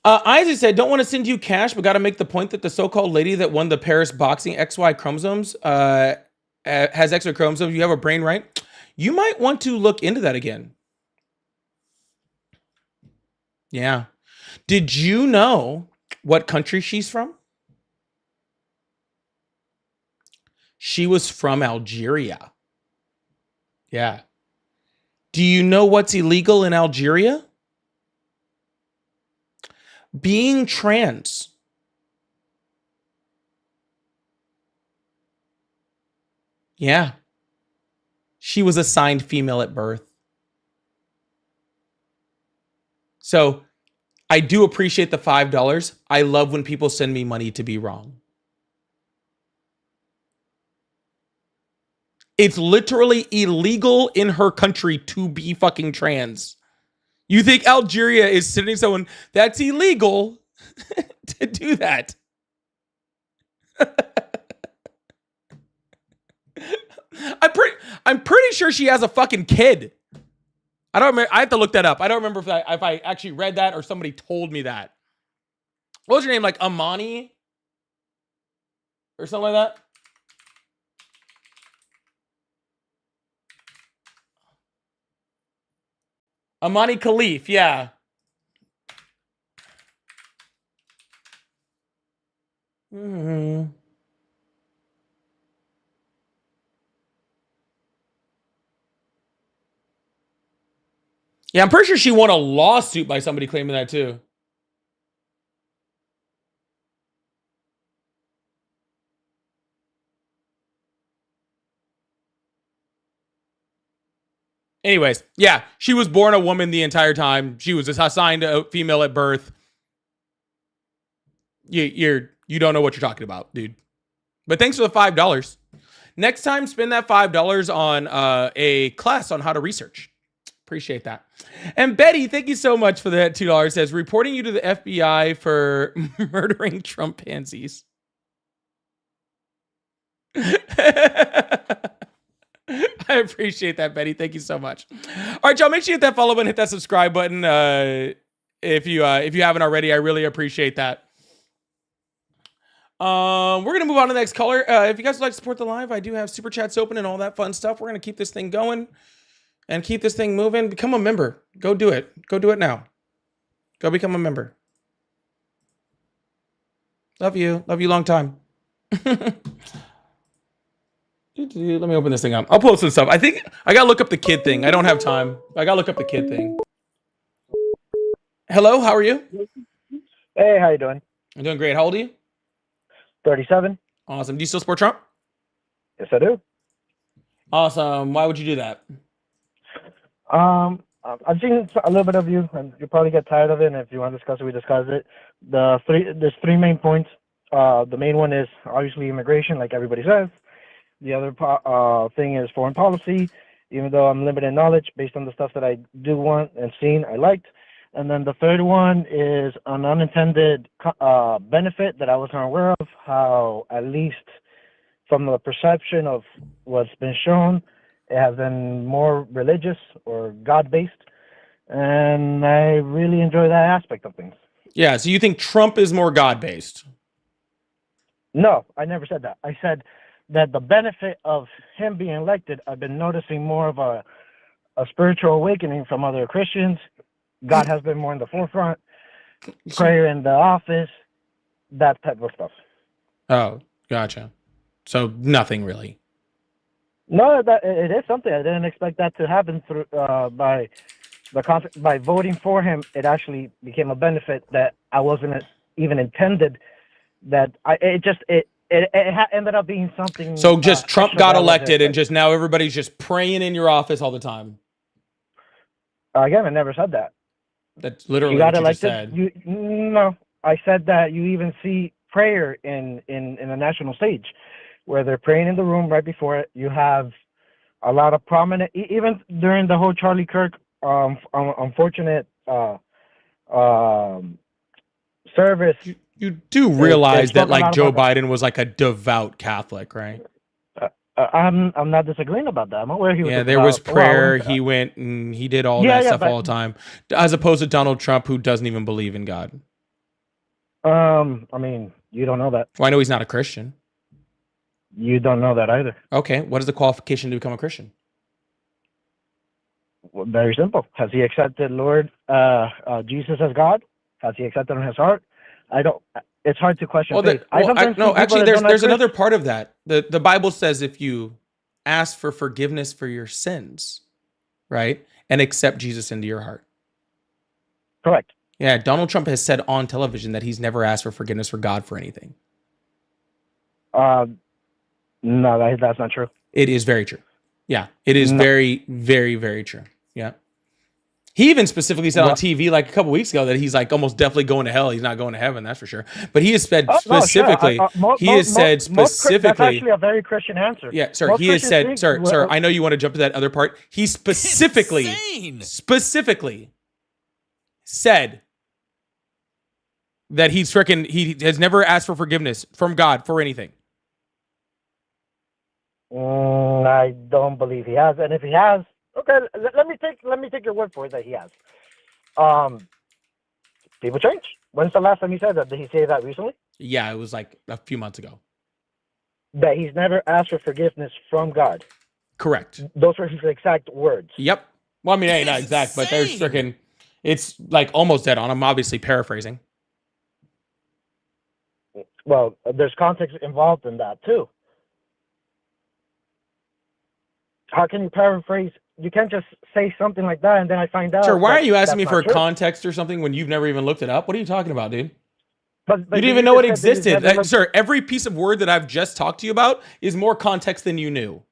Isaac said, don't want to send you cash, but got to make the point that the so-called lady that won the Paris boxing XY chromosomes has XY chromosomes. You have a brain, right? You might want to look into that again. Yeah. Did you know what country she's from? She was from Algeria. Yeah. Do you know what's illegal in Algeria? Being trans. Yeah. She was assigned female at birth. So I do appreciate the $5. I love when people send me money to be wrong. It's literally illegal in her country to be fucking trans. You think Algeria is sending someone that's illegal to do that? I'm pretty sure she has a fucking kid. I don't remember. I have to look that up. I don't remember if I actually read that or somebody told me that. What was your name? Like Amani or something like that? Amani Khalif, yeah. Mm-hmm. Yeah, I'm pretty sure she won a lawsuit by somebody claiming that too. Anyways, yeah, she was born a woman the entire time. She was assigned a female at birth. You don't know what you're talking about, dude. But thanks for the $5. Next time, spend that $5 on a class on how to research. Appreciate that. And Betty, thank you so much for that $2. Says reporting you to the FBI for murdering Trump pansies. I appreciate that, Betty. Thank you so much. All right, y'all, make sure you hit that follow button, hit that subscribe button. If you haven't already, I really appreciate that. We're gonna move on to the next caller. If you guys would like to support the live, I do have super chats open and all that fun stuff. We're gonna keep this thing going and keep this thing moving. Become a member. Go do it. Go do it now. Go become a member. Love you. Love you long time. Let me open this thing up. I'll post some stuff. I think I gotta look up the kid thing. I don't have time. I gotta look up the kid thing. Hello, how are you? Hey, how you doing? I'm doing great. How old are you? 37. Awesome. Do you still support Trump? Yes, I do. Awesome. Why would you do that? I've seen a little bit of you, and you probably get tired of it. And if you want to discuss it, we discuss it. There's three main points. The main one is obviously immigration, like everybody says. The other thing is foreign policy, even though I'm limited in knowledge based on the stuff that I do want and seen, I liked. And then the third one is an unintended benefit that I wasn't aware of, how at least from the perception of what's been shown, it has been more religious or God-based. And I really enjoy that aspect of things. Yeah, so you think Trump is more God-based? No, I never said that. I said that the benefit of him being elected, I've been noticing more of a spiritual awakening from other Christians. God has been more in the forefront, prayer in the office, that type of stuff. Oh, gotcha. So nothing really. No, that it is something. I didn't expect that to happen through by voting for him. It actually became a benefit that I wasn't even intended. That it ended up being something. So just Trump got elected, and just now everybody's just praying in your office all the time. Again, I never said that. That's literally you got what elected. you just said. No, I said that you even see prayer in the national stage, where they're praying in the room right before it. You have a lot of prominent, even during the whole Charlie Kirk unfortunate service. You do realize that like Joe Biden was like a devout Catholic, right? I'm not disagreeing about that. I'm aware he was. Yeah, there was prayer. He went and he did all that stuff all the time, as opposed to Donald Trump, who doesn't even believe in God. I mean, you don't know that. Well, I know he's not a Christian. You don't know that either. Okay, what is the qualification to become a Christian? Well, very simple. Has he accepted Lord Jesus as God? Has he accepted in his heart? it's hard to question Well, faith. Sometimes see no, people actually, that there's don't like there's Christ- another part of that. The Bible says if you ask for forgiveness for your sins, right, and accept Jesus into your heart. Correct. Yeah, Donald Trump has said on television that he's never asked for forgiveness for God for anything. No, that's not true. It is very true. Yeah, it is No. very, very, very true. Yeah. He even specifically said on Well- TV like a couple weeks ago that he's like almost definitely going to hell. He's not going to heaven, that's for sure. But he has said Oh, no, sure. specifically, He has said that's specifically, actually a very Christian answer. yeah, sir, Most he has Christians said, think- sir, I know you want to jump to that other part. He specifically said that he has never asked for forgiveness from God for anything. I don't believe he has, and if he has, okay, let me take your word for it that he has. People change. When's the last time he said that? Did he say that recently? Yeah, it was like a few months ago. That he's never asked for forgiveness from God. Correct. Those were his exact words. Yep. Well, I mean, ain't not exact, but there's freaking, it's like almost dead on. I'm obviously paraphrasing. Well, there's context involved in that too. How can you paraphrase? You can't just say something like that and then I find out. Sure. Why that are you asking that's me for not true. context or something when you've never even looked it up? What are you talking about, dude? But You didn't even know it existed. Sir, every piece of word that I've just talked to you about is more context than you knew.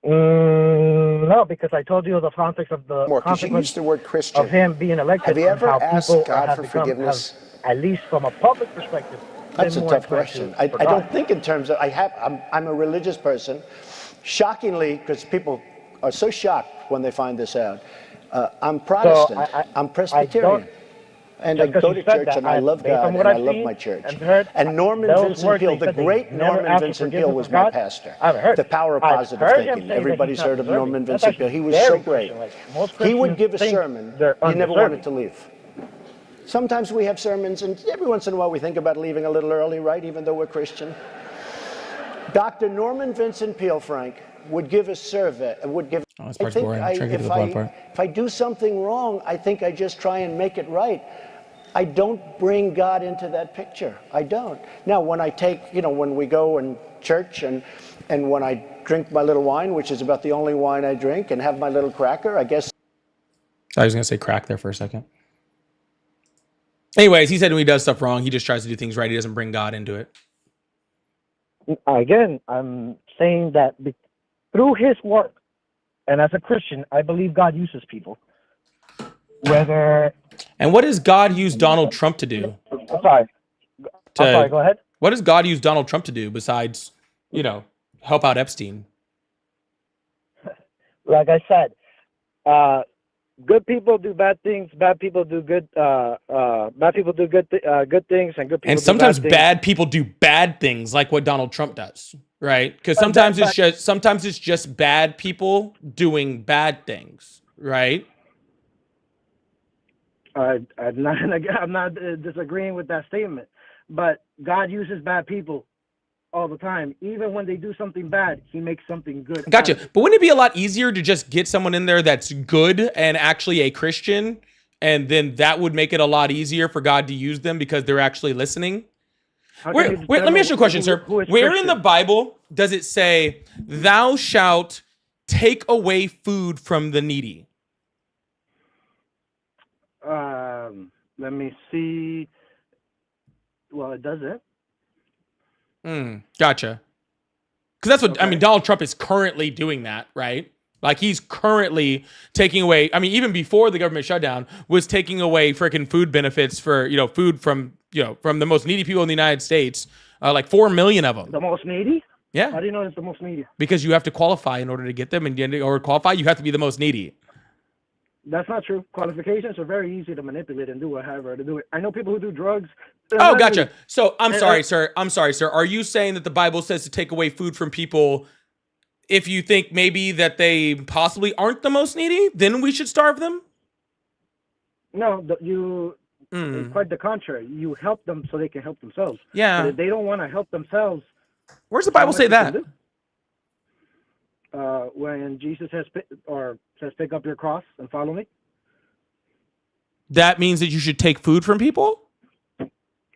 No, because I told you the context of the More, because you consequence used the word Christian. of him being elected. Have you and ever how asked people God have for become- forgiveness? have, at least from a public perspective. That's a been more tough inclined question. to I forgive. don't think in terms of, I'm a religious person. Shockingly, because people are so shocked when they find this out, I'm Protestant, I'm Presbyterian. And I Because go you to said church that, and I love based on God what and I I've love seen my church. and heard, And Norman those Vincent words Peale, that the he said great they never Norman asked for Vincent forgiveness Peale was of my God, pastor. I've heard. The Power of I've Positive heard him Thinking. say that Everybody's he's not heard of deserving. Norman That's Vincent Peale. actually He was very so great. Christian. Like, most He would Christians give a think sermon, they're you never wanted undeserving. to leave. Sometimes we have sermons, and every once in a while we think about leaving a little early, right? Even though we're Christian. Dr. Norman Vincent Peale, Frank, would give a survey, would give. Oh, this part's boring. I'm trying to get to the fun part. If I do something wrong, I think I just try and make it right. I don't bring God into that picture. I don't. Now, when I take, when we go in church and when I drink my little wine, which is about the only wine I drink, and have my little cracker, I guess. I was going to say crack there for a second. Anyways, he said when he does stuff wrong, he just tries to do things right. He doesn't bring God into it. Again, I'm saying that through his work, and as a Christian, I believe God uses people. Whether And what does God use Donald Trump to do? I'm sorry, go ahead. What does God use Donald Trump to do besides, help out Epstein? Like I said, good people do bad things. Bad people do good. Bad people do good things, and good people. And do sometimes bad things. bad people do bad things, like what Donald Trump does, right? Because sometimes it's just bad people doing bad things, right? I'm not disagreeing with that statement, but God uses bad people all the time. Even when they do something bad, He makes something good. Gotcha. out of it. But wouldn't it be a lot easier to just get someone in there that's good and actually a Christian, and then that would make it a lot easier for God to use them because they're actually listening? How Wait, can you let me ask you a question, who- sir. who is Where in the Christian? Bible does it say, "Thou shalt take away food from the needy"? Let me see. Well, it doesn't. Gotcha. Because that's what I Okay. mean. Donald Trump is currently doing that, right? Like he's currently taking away. I mean, even before the government shutdown, was taking away freaking food benefits for food from from the most needy people in the United States, like 4 million of them. The most needy? Yeah, How do you know it's the most needy? because you have to qualify in order to get them, and in order to qualify, you have to be the most needy. That's not true. Qualifications are very easy to manipulate and do however to do it. I know people who do drugs. Oh, gotcha. So I'm And, sorry, sir. I'm sorry, sir. Are you saying that the Bible says to take away food from people if you think maybe that they possibly aren't the most needy? Then we should starve them? No, it's quite the contrary. You help them so they can help themselves. Yeah. But if they don't want to help themselves, Where's the Bible say that? when Jesus says pick up your cross and follow me. That means that you should take food from people?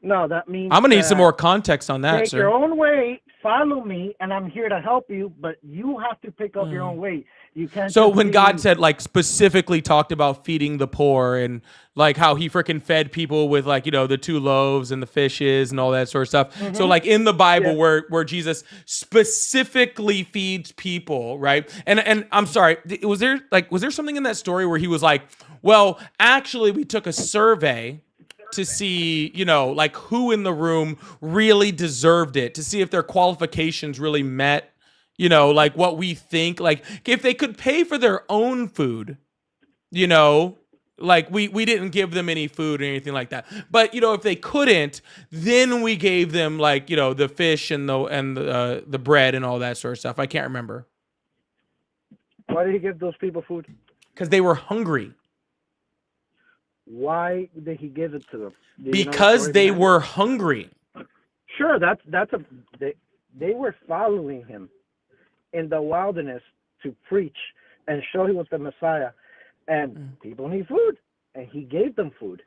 No, that means I'm gonna need some that more context on that, take your sir. own way, follow me, and I'm here to help you, but you have to pick up your own way. You can't So just when God be, said, like, specifically talked about feeding the poor and like how he freaking fed people with, like, the 2 loaves and the fishes and all that sort of stuff. So like in the Bible Yeah. where Jesus specifically feeds people, right? And I'm sorry, was there something in that story where he was like, well, actually we took a survey to see, like who in the room really deserved it, to see if their qualifications really met, like what we think, like if they could pay for their own food, like we didn't give them any food or anything like that. But if they couldn't, then we gave them like, the fish and the bread and all that sort of stuff. I can't remember. why did he give those people food? Because they were hungry. Why did he give it to them? Do you know the Because story they behind it? were hungry. Sure, they were following him in the wilderness to preach and show he was the Messiah, and people need food, and he gave them food.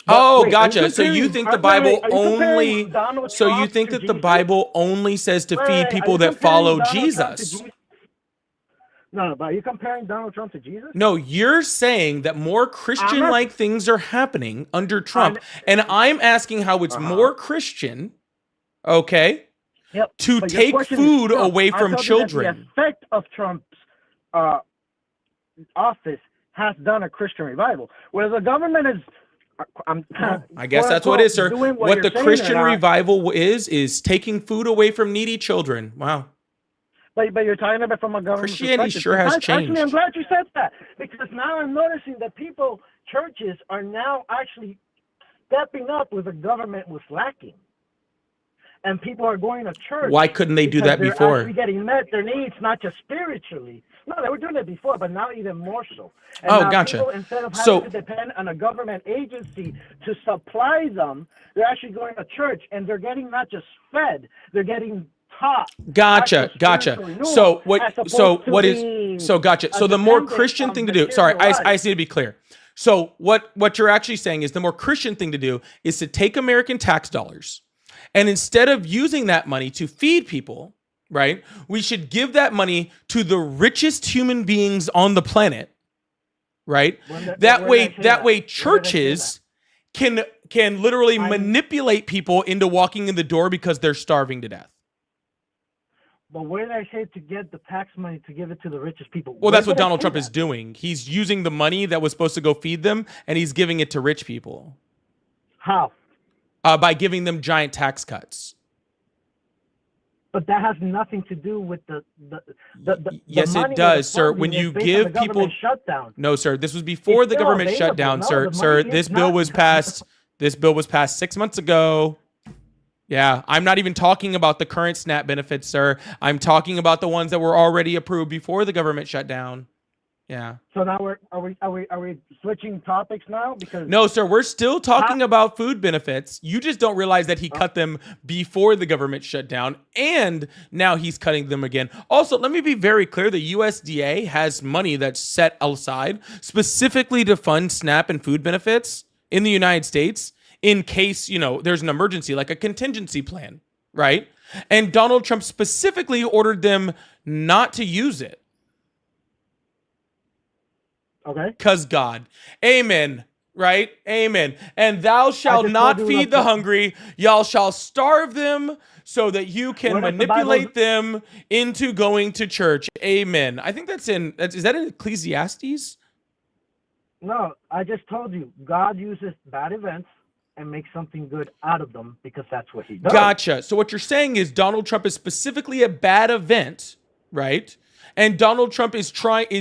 Oh, wait, are you gotcha. So you comparing- think the wait, Bible are you comparing only Donald so you Trump think to that the Jesus? Bible only says to Wait, feed are people you that comparing follow Donald Trump to Jesus? Jesus? No, but are you comparing Donald Trump to Jesus? No, you're saying that more Christian-like things are happening under Trump, and I'm asking how it's more Christian, okay, Yep. to But your take question food is, no, away I from told you that children. the effect of Trump's office has done a Christian revival, whereas the government is. I guess that's what it is, sir. doing What you're the saying or Christian not. revival is taking food away from needy children. Wow. But you're talking about it from a government Christianity perspective. sure has Actually, I'm changed. glad you said that, because now I'm noticing that churches are now actually stepping up where the government was lacking. And people are going to church. Why couldn't they do because that they're before? actually getting met their needs, not just spiritually. No, they were doing it before, but now even more so. And Oh, now gotcha. people, instead of having So- to depend on a government agency to supply them, they're actually going to church, and they're getting not just fed, they're getting taught. Gotcha, actual gotcha. spiritual renewal, So as what? opposed So to what is? being So gotcha. So the more dependent Christian on thing to do. material Sorry, I life. need to be clear. So what you're actually saying is the more Christian thing to do is to take American tax dollars, and instead of using that money to feed people, right? We should give that money to the richest human beings on the planet, right? That way churches can literally manipulate people into walking in the door because they're starving to death. But where did I say to get the tax money to give it to the richest people? Well, Where that's what did I Donald say Trump that? is doing. He's using the money that was supposed to go feed them, and he's giving it to rich people How? by giving them giant tax cuts. But that has nothing to do with the Yes, money it does, or the sir. funding When is you based on give the government people shutdown. No, sir. This was before It's the still government available. shutdown, No, sir. the Sir, money this is bill not- was passed. This bill was passed 6 months ago. Yeah, I'm not even talking about the current SNAP benefits, sir. I'm talking about the ones that were already approved before the government shut down. Yeah. So now are we switching topics now? Because No, sir, we're still talking about food benefits. You just don't realize that he cut them before the government shut down, and now he's cutting them again. Also, let me be very clear. The USDA has money that's set aside specifically to fund SNAP and food benefits in the United States in case, there's an emergency, like a contingency plan, right? And Donald Trump specifically ordered them not to use it. okay. Because God. Amen. Right? Amen. And thou shalt just not told you feed that- the hungry. Y'all shall starve them so that you can What if the manipulate them into going to church. Amen. I think is that in Ecclesiastes? No, I just told you God uses bad events and makes something good out of them because that's what he does. Gotcha. So what you're saying is Donald Trump is specifically a bad event, right? And Donald Trump is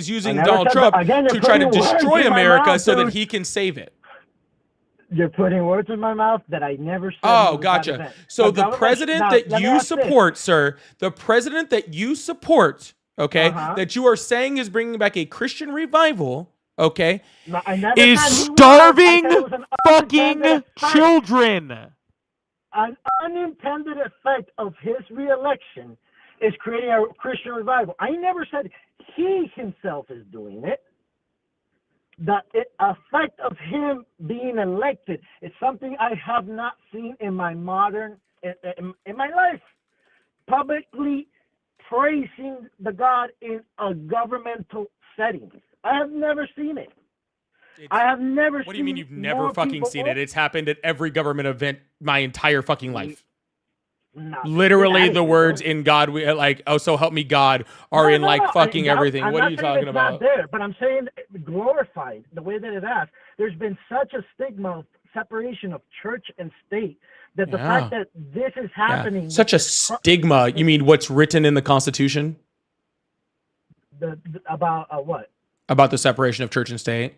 using never Donald said Trump that. Again, you're to try to putting words destroy in my America mouth, so that dude. he can save it. You're putting words in my mouth that I never said. Oh, was a bad gotcha. event. So The the government- president now, that let me you ask this. support, sir, the president that you support, okay, that you are saying is bringing back a Christian revival, okay, No, I never is said he was. starving I said it was an fucking unintended effect. children. An unintended effect of his reelection is creating a Christian revival. I never said he himself is doing it. the effect of him being elected is something I have not seen in my in my life. Publicly praising the God in a governmental setting. I have never seen it. I have never seen. What do you mean you've never more fucking people- seen it? It's happened at every government event my entire fucking life. Nah, Literally, it the hasn't, words bro. "in God," we like, "oh, so help me God," are in like fucking everything. I'm What are not you saying talking it's about? Not there, but I'm saying glorified the way that it has. There's been such a stigma of separation of church and state that the Yeah. fact that this is Yeah. happening, Such a stigma. You mean what's written in the Constitution about what? about the separation of church and state?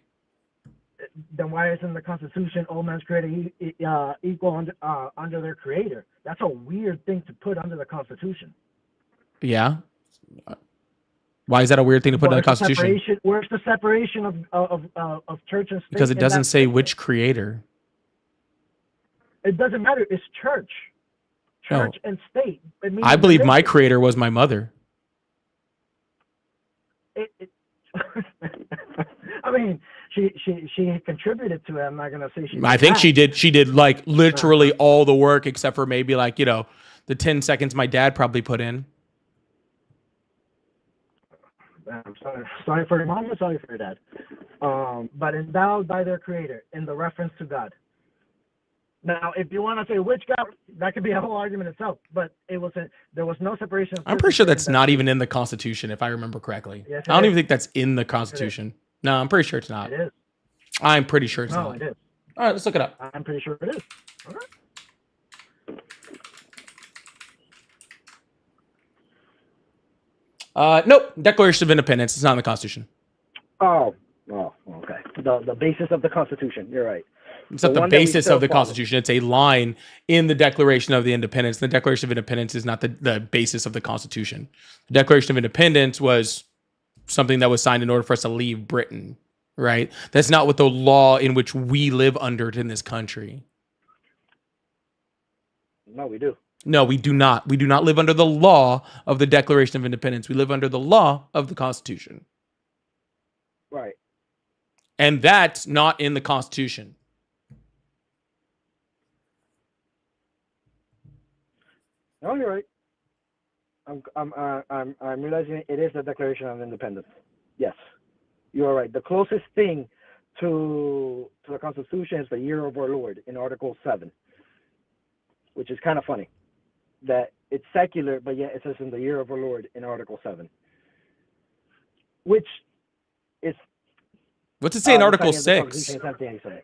Then why isn't the Constitution all men's created equal under their creator? That's a weird thing to put under the Constitution. Yeah. Why is that a weird thing to put in the Constitution? Where's the separation of church and state? Because it in doesn't that say statement? which creator. It doesn't matter. It's church. Church and state. It means I believe my religion. creator was my mother. I mean, she contributed to it. I'm not gonna say she. I think she did. She did like literally all the work except for maybe like, you know, the 10 seconds my dad probably put in. I'm sorry for your mom. I'm sorry for your dad. But endowed by their creator in the reference to God. Now, if you want to say which God, that could be a whole argument itself. But there was no separation. I'm pretty sure that's not even in the Constitution, if I remember correctly. Yes, I don't it even is. think that's in the Constitution. No, I'm pretty sure it's not. It is. I'm pretty sure it's No, not. it is. All right, let's look it up. I'm pretty sure it is. All right. Nope. Declaration of Independence. It's not in the Constitution. Oh, okay. The basis of the Constitution. You're right. It's not the one that we basis still of the follow. Constitution. It's a line in the Declaration of the Independence. The Declaration of Independence is not the basis of the Constitution. The Declaration of Independence was something that was signed in order for us to leave Britain, right? That's not what the law in which we live under in this country. No, we do. No, we do not. We do not live under the law of the Declaration of Independence. We live under the law of the Constitution. Right. And that's not in the Constitution. No, you're right. I'm realizing it is the Declaration of Independence. Yes, you are right. The closest thing to the Constitution is the year of our Lord in Article 7, which is kind of funny that it's secular, but yet it says in the year of our Lord in Article 7, which is What's it say in Article citing the 6? Constitution in 1787.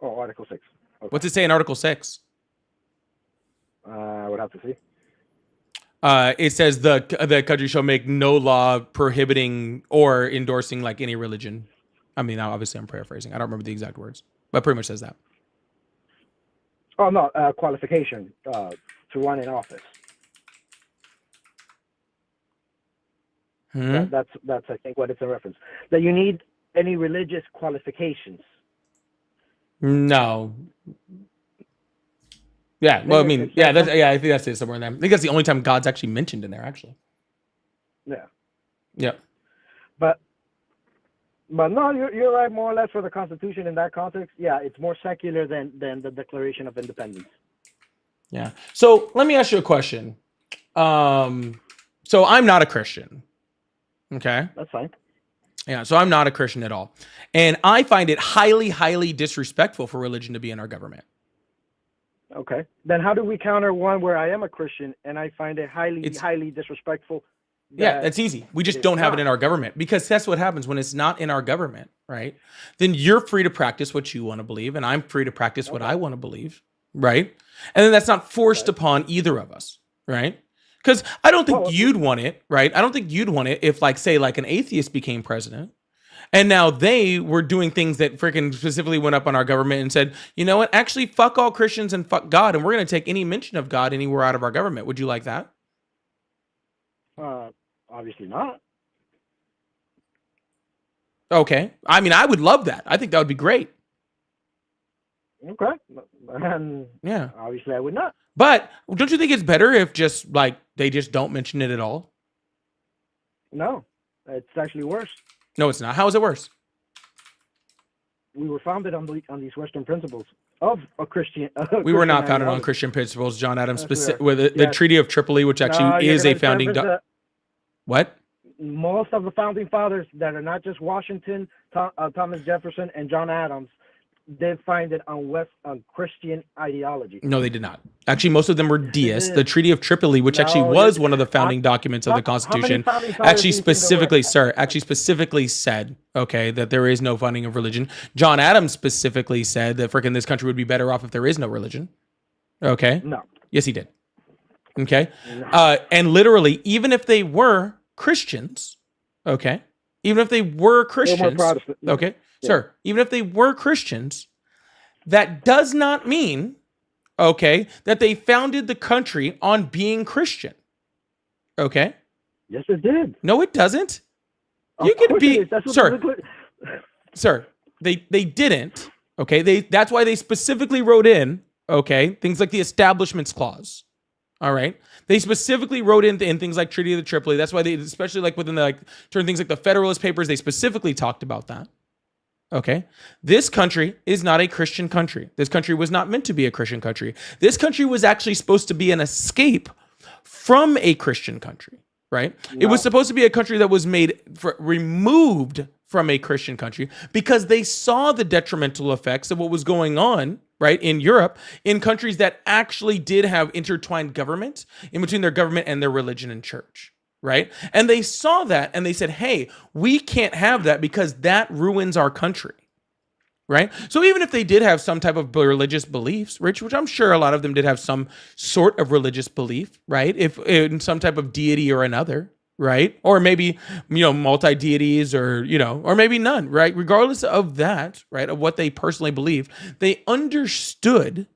Oh, Article 6. Okay. What's it say in Article 6? I would have to see. It says the country shall make no law prohibiting or endorsing like any religion. I mean, obviously I'm paraphrasing. I don't remember the exact words, but pretty much says that. Oh no, qualification to run in office. That's I think what it's a reference. That you need any religious qualifications. No. Yeah, well, I mean, yeah, I think that's it somewhere in there. I think that's the only time God's actually mentioned in there, actually. Yeah. Yeah. But no, you're right more or less for the Constitution in that context. Yeah, it's more secular than the Declaration of Independence. Yeah. So let me ask you a question. So I'm not a Christian. Okay. That's fine. Yeah. So I'm not a Christian at all. And I find it highly, highly disrespectful for religion to be in our government. Okay. Then how do we counter one where I am a Christian and I find it highly disrespectful? Yeah, that's easy. We just don't have it in our government, because that's what happens when it's not in our government, right? Then you're free to practice what you want to believe, and I'm free to practice what I want to believe, right? And then that's not forced upon either of us, right? Because I don't think you'd want it, right? I don't think you'd want it if, like, say, like an atheist became president, and now they were doing things that freaking specifically went up on our government and said, you know what? Actually, fuck all Christians and fuck God, and we're going to take any mention of God anywhere out of our government. Would you like that? Obviously not. Okay. I mean, I would love that. I think that would be great. Okay. And Yeah. obviously I would not. But don't you think it's better if just like they just don't mention it at all? No, it's actually worse. No, it's not. How is it worse? we were founded on these Western principles of a Christian. We were not founded on ideology. Christian principles, John Adams. Yes, we are. With the Yes. Treaty of Tripoli, which No, actually you're is gonna a founding. misrepresent- What? Most of the founding fathers that are not just Washington, Thomas Jefferson, and John Adams, they find it on Christian ideology. No, they did not. Actually, most of them were deists. did. The Treaty of Tripoli, which actually No, was you- one of the founding documents of the how many Constitution, founding fathers actually do you think there specifically, were? sir, actually specifically said, okay, that there is no funding of religion. John Adams specifically said that freaking this country would be better off if there is no religion. Okay. No. Yes, he did. Okay. And literally, even if they were Christians, okay, even if they were They're more Christians, Protestant. okay, sir, even if they were Christians, that does not mean, okay, that they founded the country on being Christian. Okay. Yes, it did. No, it doesn't. Of You could course be- it is. That's what sir. the- Sir, they didn't. Okay, that's why they specifically wrote in, okay, things like the Establishments Clause. All right, they specifically wrote in things like Treaty of the Tripoli. That's why they, especially like within the like certain things like the Federalist Papers, they specifically talked about that. Okay, this country is not a Christian country. This country was not meant to be a Christian country. This country was actually supposed to be an escape from a Christian country. Right? It was supposed to be a country that was removed from a Christian country because they saw the detrimental effects of what was going on, right, in Europe, in countries that actually did have intertwined government in between their government and their religion and church, right? And they saw that and they said, hey, we can't have that because that ruins our country. Right. So even if they did have some type of religious beliefs, which I'm sure a lot of them did have some sort of religious belief, right? If in some type of deity or another, right? Or maybe, multi deities or, or maybe none, right? Regardless of that, right? Of what they personally believe, they understood,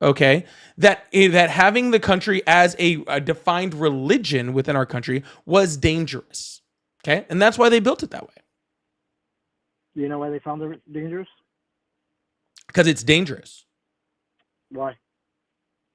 okay, that having the country as a defined religion within our country was dangerous. Okay. And that's why they built it that way. You know why they found it dangerous? Because it's dangerous. Why?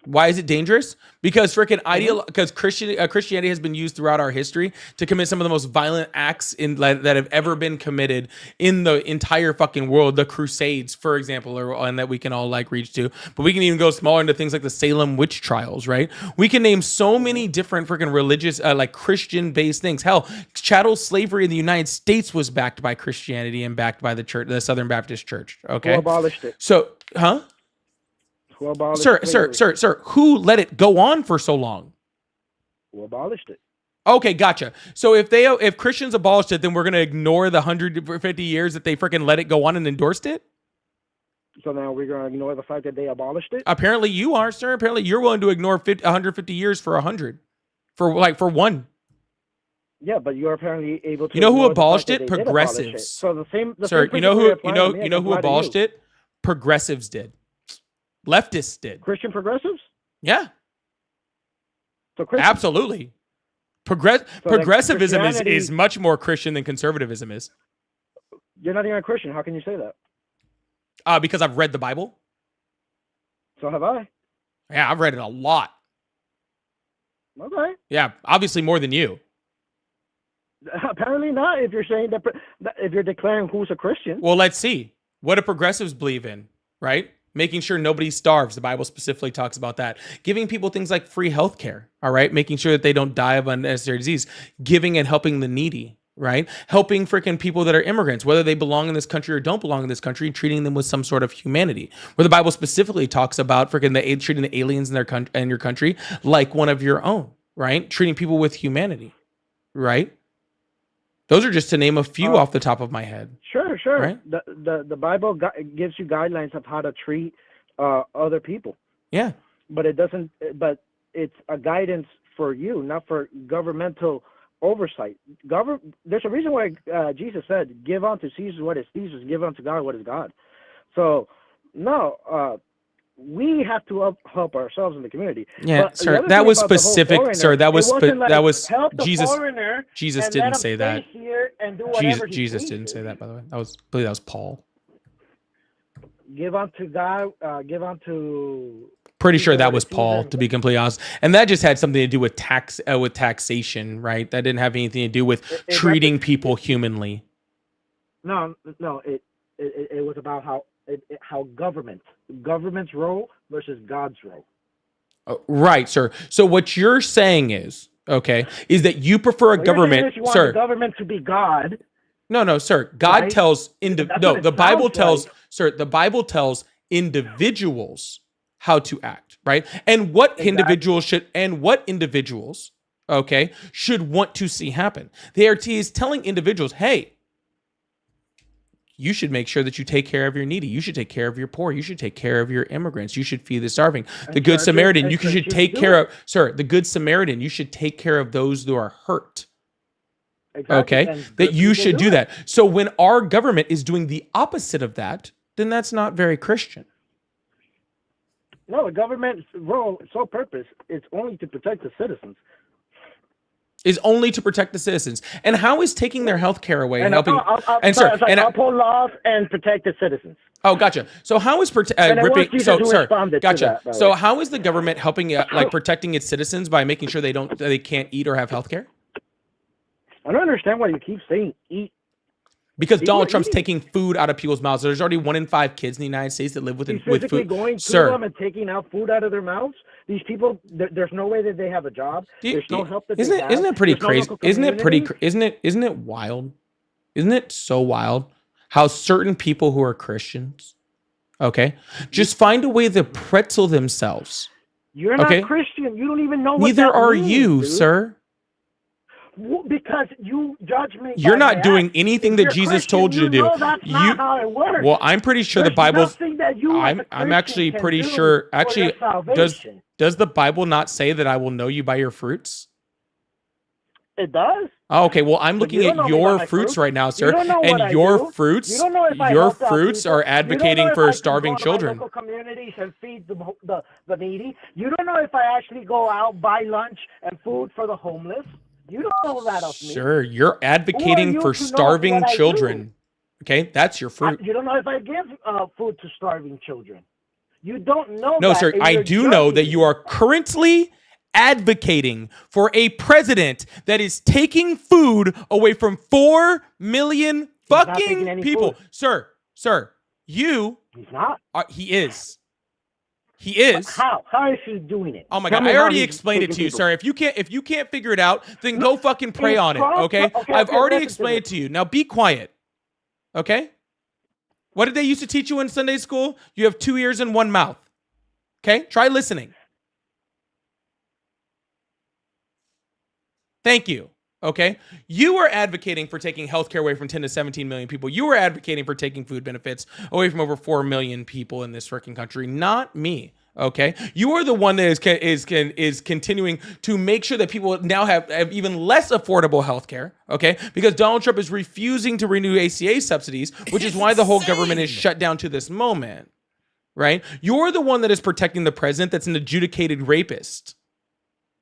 Why is it dangerous? Because because Christianity has been used throughout our history to commit some of the most violent acts that have ever been committed in the entire fucking world. The Crusades, for example, and that we can all like reach to. But we can even go smaller into things like the Salem witch trials, right? We can name so many different freaking religious, like Christian-based things. Hell, chattel slavery in the United States was backed by Christianity and backed by the church, the Southern Baptist Church. Okay, Who abolished it? so, huh? Who abolished Sir, who let it go on for so long? Who abolished it? Okay, gotcha. So if Christians abolished it, then we're gonna ignore the 150 years that they freaking let it go on and endorsed it? So now we're going to ignore the fact that they abolished it? Apparently you are, sir. Apparently you're willing to ignore 150 years for 100, for one. Yeah, but you're apparently able to. You know who ignore the fact abolished that it? they did abolish it. Progressives. So the same. Sir, same you know principle who apply to me, who apply to abolished you. it? Progressives did. Leftists did. Christian progressives. Yeah, So Christian. absolutely. then Progressivism Christianity- is much more Christian than conservatism is. You're not even a Christian. How can you say that? Because I've read the Bible. So have I. Yeah, I've read it a lot. Okay. Yeah, obviously more than you. Apparently not. If you're saying that, if you're declaring who's a Christian. Well, let's see. What do progressives believe in, right? Making sure nobody starves. The Bible specifically talks about that. Giving people things like free health care, all right? Making sure that they don't die of unnecessary disease. Giving and helping the needy, right? Helping freaking people that are immigrants, whether they belong in this country or don't belong in this country, treating them with some sort of humanity. Where the Bible specifically talks about treating the aliens in your country like one of your own, right? Treating people with humanity, right? Those are just to name a few off the top of my head. Sure. Right. The Bible gives you guidelines of how to treat other people, Yeah. but it doesn't. But it's a guidance for you, not for governmental oversight. There's a reason why Jesus said, "Give unto Caesar what is Caesar's, give unto God what is God." So no, we have to help ourselves in the community. Yeah, But the sir, other that thing was about the whole specific, foreigner, sir. That it was wasn't like, that was help the Jesus. foreigner Jesus and didn't let him say that. stay here and do whatever he Jesus pleases. didn't say that, by the way. I believe that was Paul. Give unto God, give unto. Pretty sure Caesar that what was is Paul, Caesar. to be completely honest. And that just had something to do with taxation, right? That didn't have anything to do with Exactly. treating people humanly. No, It was about how government's role versus God's role. Right, sir. So what you're saying is, okay, is that you prefer a Well, government, you want sir. the government to be God. No, sir. God Right? tells That's no, what it the Bible sounds tells, like. sir, the Bible tells individuals how to act, right? And what Exactly. individuals, okay, should want to see happen. The ART is telling individuals, hey, you should make sure that you take care of your needy. You should take care of your poor. You should take care of your immigrants. You should feed the starving. The Good Samaritan, you should take care of, sir, the Good Samaritan, you should take care of those who are hurt. Exactly. Okay, And that good you people should do it. that. So when our government is doing the opposite of that, then that's not very Christian. No, the government's role, sole purpose, is only to protect the citizens. Is only to protect the citizens. And how is taking their health care away And helping? and sir, it's like and uphold laws and protect the citizens. oh, gotcha. So how is And it was ripping? Jesus So, who sir, responded to gotcha. that, by the So way. how is the government helping, like protecting its citizens by making sure they can't eat or have health care? I don't understand why you keep saying eat. Because People Donald are Trump's eating. taking food out of people's mouths. There's already 1 in 5 kids in the United States that live with He's physically food. going to Sir, them and taking out food out of their mouths. These people, there's no way that they have a job. There's no help that isn't they it have. isn't it pretty There's no crazy? local Isn't it pretty? communities. Isn't it wild? Isn't it so wild how certain people who are Christians, okay, just find a way to pretzel themselves? You're not Okay. Christian. You don't even know what Neither that are means, you, dude. sir. Because you judge me. You're by not my doing acts. anything If that you're Jesus Christian, told you to do. know that's not how it works. Well, I'm pretty sure the There's Bible's. nothing that you as a I'm Christian actually can pretty do sure. for Actually, your salvation. does the Bible not say that I will know you by your fruits? It does. Oh, okay, well, I'm But you looking don't at know me by your my fruits fruits. right now, You sir. don't know what I And your do. You fruits, don't know if I your help out fruits people. are You don't know advocating if for I starving go to my children. local communities and feed the needy. You don't know if I actually go out, buy lunch and food for the homeless. You don't know that of me. Sure, you're advocating you for to know starving what I do? children. Okay, that's your fruit. You don't know if I give food to starving children. You don't know No, that, sir, and I you're do know that judging you me. are currently advocating for a president that is taking food away from 4 million not taking fucking any people. food. Sir, you He's not. he is. He is. How? How is he doing it? Oh my Tell god! me I how already he's explained it taking to you, people. sir. If you can't figure it out, then go fucking pray It's on it. Trump. Okay? Okay, I've okay, already listen to explained me. it to you. Now be quiet. Okay? What did they used to teach you in Sunday school? You have 2 ears and 1 mouth. Okay? Try listening. Thank you. Okay? You were advocating for taking healthcare away from 10 to 17 million people. You were advocating for taking food benefits away from over 4 million people in this freaking country, not me. Okay, you are the one that is continuing to make sure that people now have even less affordable health care. Okay, because Donald Trump is refusing to renew ACA subsidies, which is why the whole government is shut down to this moment. Right? You're the one that is protecting the president that's an adjudicated rapist.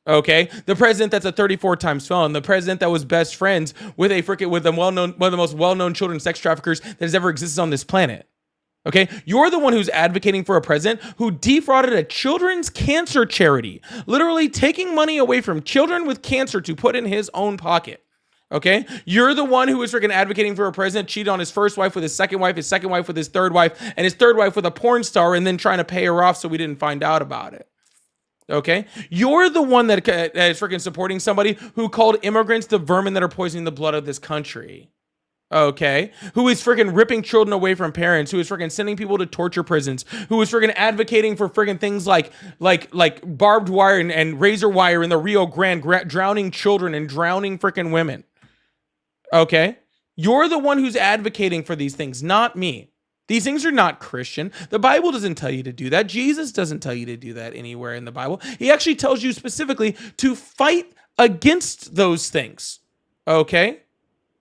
Okay, the president that's a 34 times felon, the president that was best friends with one of the most well-known children sex traffickers that has ever existed on this planet. Okay, you're the one who's advocating for a president who defrauded a children's cancer charity, literally taking money away from children with cancer to put in his own pocket. Okay, you're the one who is freaking advocating for a president cheated on his first wife with his second wife with his third wife, and his third wife with a porn star, and then trying to pay her off so we didn't find out about it. Okay, you're the one that is freaking supporting somebody who called immigrants the vermin that are poisoning the blood of this country. Okay, who is freaking ripping children away from parents, who is freaking sending people to torture prisons, who is freaking advocating for freaking things like barbed wire and razor wire in the Rio Grande, drowning children and drowning freaking women. Okay, you're the one who's advocating for these things, not me. These things are not Christian. The Bible doesn't tell you to do that. Jesus doesn't tell you to do that anywhere in the Bible. He actually tells you specifically to fight against those things. Okay?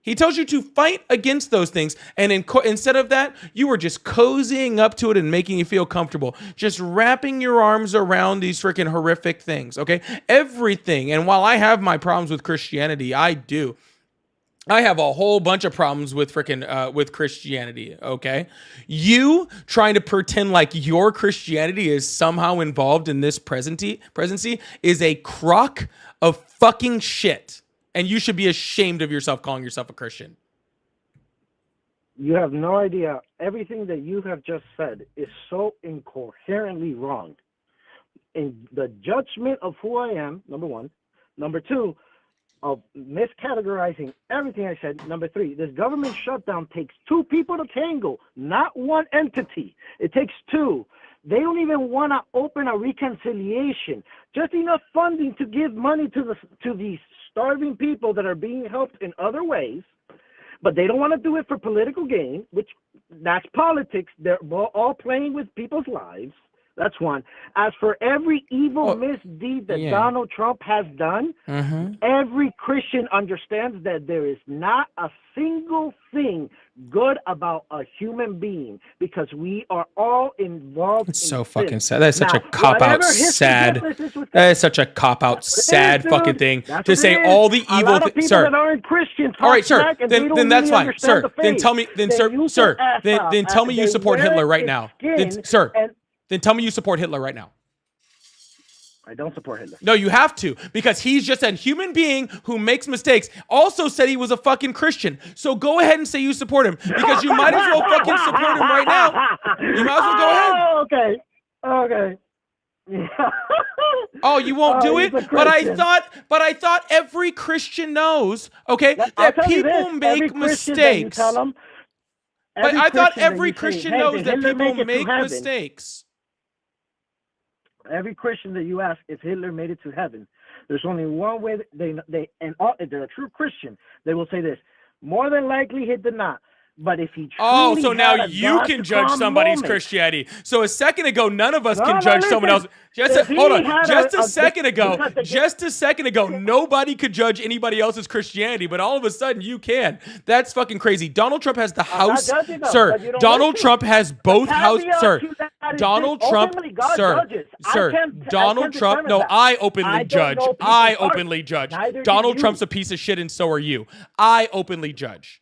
He tells you to fight against those things. And instead of that, you are just cozying up to it and making you feel comfortable. Just wrapping your arms around these freaking horrific things. Okay? Everything. And while I have my problems with Christianity, I have a whole bunch of problems with with Christianity, okay? You trying to pretend like your Christianity is somehow involved in this presidency is a crock of fucking shit. And you should be ashamed of yourself calling yourself a Christian. You have no idea. Everything that you have just said is so incoherently wrong. In the judgment of who I am, number one. Number two, of miscategorizing everything I said. Number three, this government shutdown takes two people to tango, not one entity. It takes two. They don't even want to open a reconciliation. Just enough funding to give money to these starving people that are being helped in other ways. But they don't want to do it for political gain, which that's politics. They're all playing with people's lives. That's one. As for every evil misdeed that Donald Trump has done, every Christian understands that there is not a single thing good about a human being because we are all involved in so sin. fucking sad. That's such Now, a cop-out whatever history sad. differences with That is such a cop-out sad dude. fucking thing That's to what say it is. all the A evil lot of people sir. that aren't Christian talk All right, sir. smack and they Then don't that's really fine, understand sir. the Then faith. tell me, then They sir, use sir. their ass Then out, tell me you they support wear Hitler right its now. skin, Then, sir. and Then tell me you support Hitler right now. I don't support Hitler. No, you have to, because he's just a human being who makes mistakes. Also said he was a fucking Christian. So go ahead and say you support him, because you might as well fucking support him right now. You might as well go ahead. Oh, okay. Oh, you won't do he's it? a But I Christian. thought every Christian knows, okay, I'll that tell you people this, every make Christian that you mistakes. tell them, But every I thought Christian that every you say, Christian "Hey, knows did that Hitler people make it to make heaven?" mistakes. Every Christian that you ask if Hitler made it to heaven, there's only one way if they're a true Christian, they will say this: more than likely he did not. But if he truly So had now a you can judge God-to-come somebody's moment, Christianity. So a second ago, none of us can No, judge listen. someone else. If he Hold on. had Just a- a a- second ago, because nobody could judge anybody else's Christianity, but all of a sudden you can. That's fucking crazy. Donald Trump has the I'm not House, judging them, sir. but you don't Donald listen. Trump has both House, caveat sir. to that is Donald this: Trump, ultimately, God sir, judges. I sir. can't Donald Trump. determine No, that. I I openly don't judge. know people's I hearts. openly judge. Neither do Donald you. Trump's a piece of shit, and so are you. I openly judge.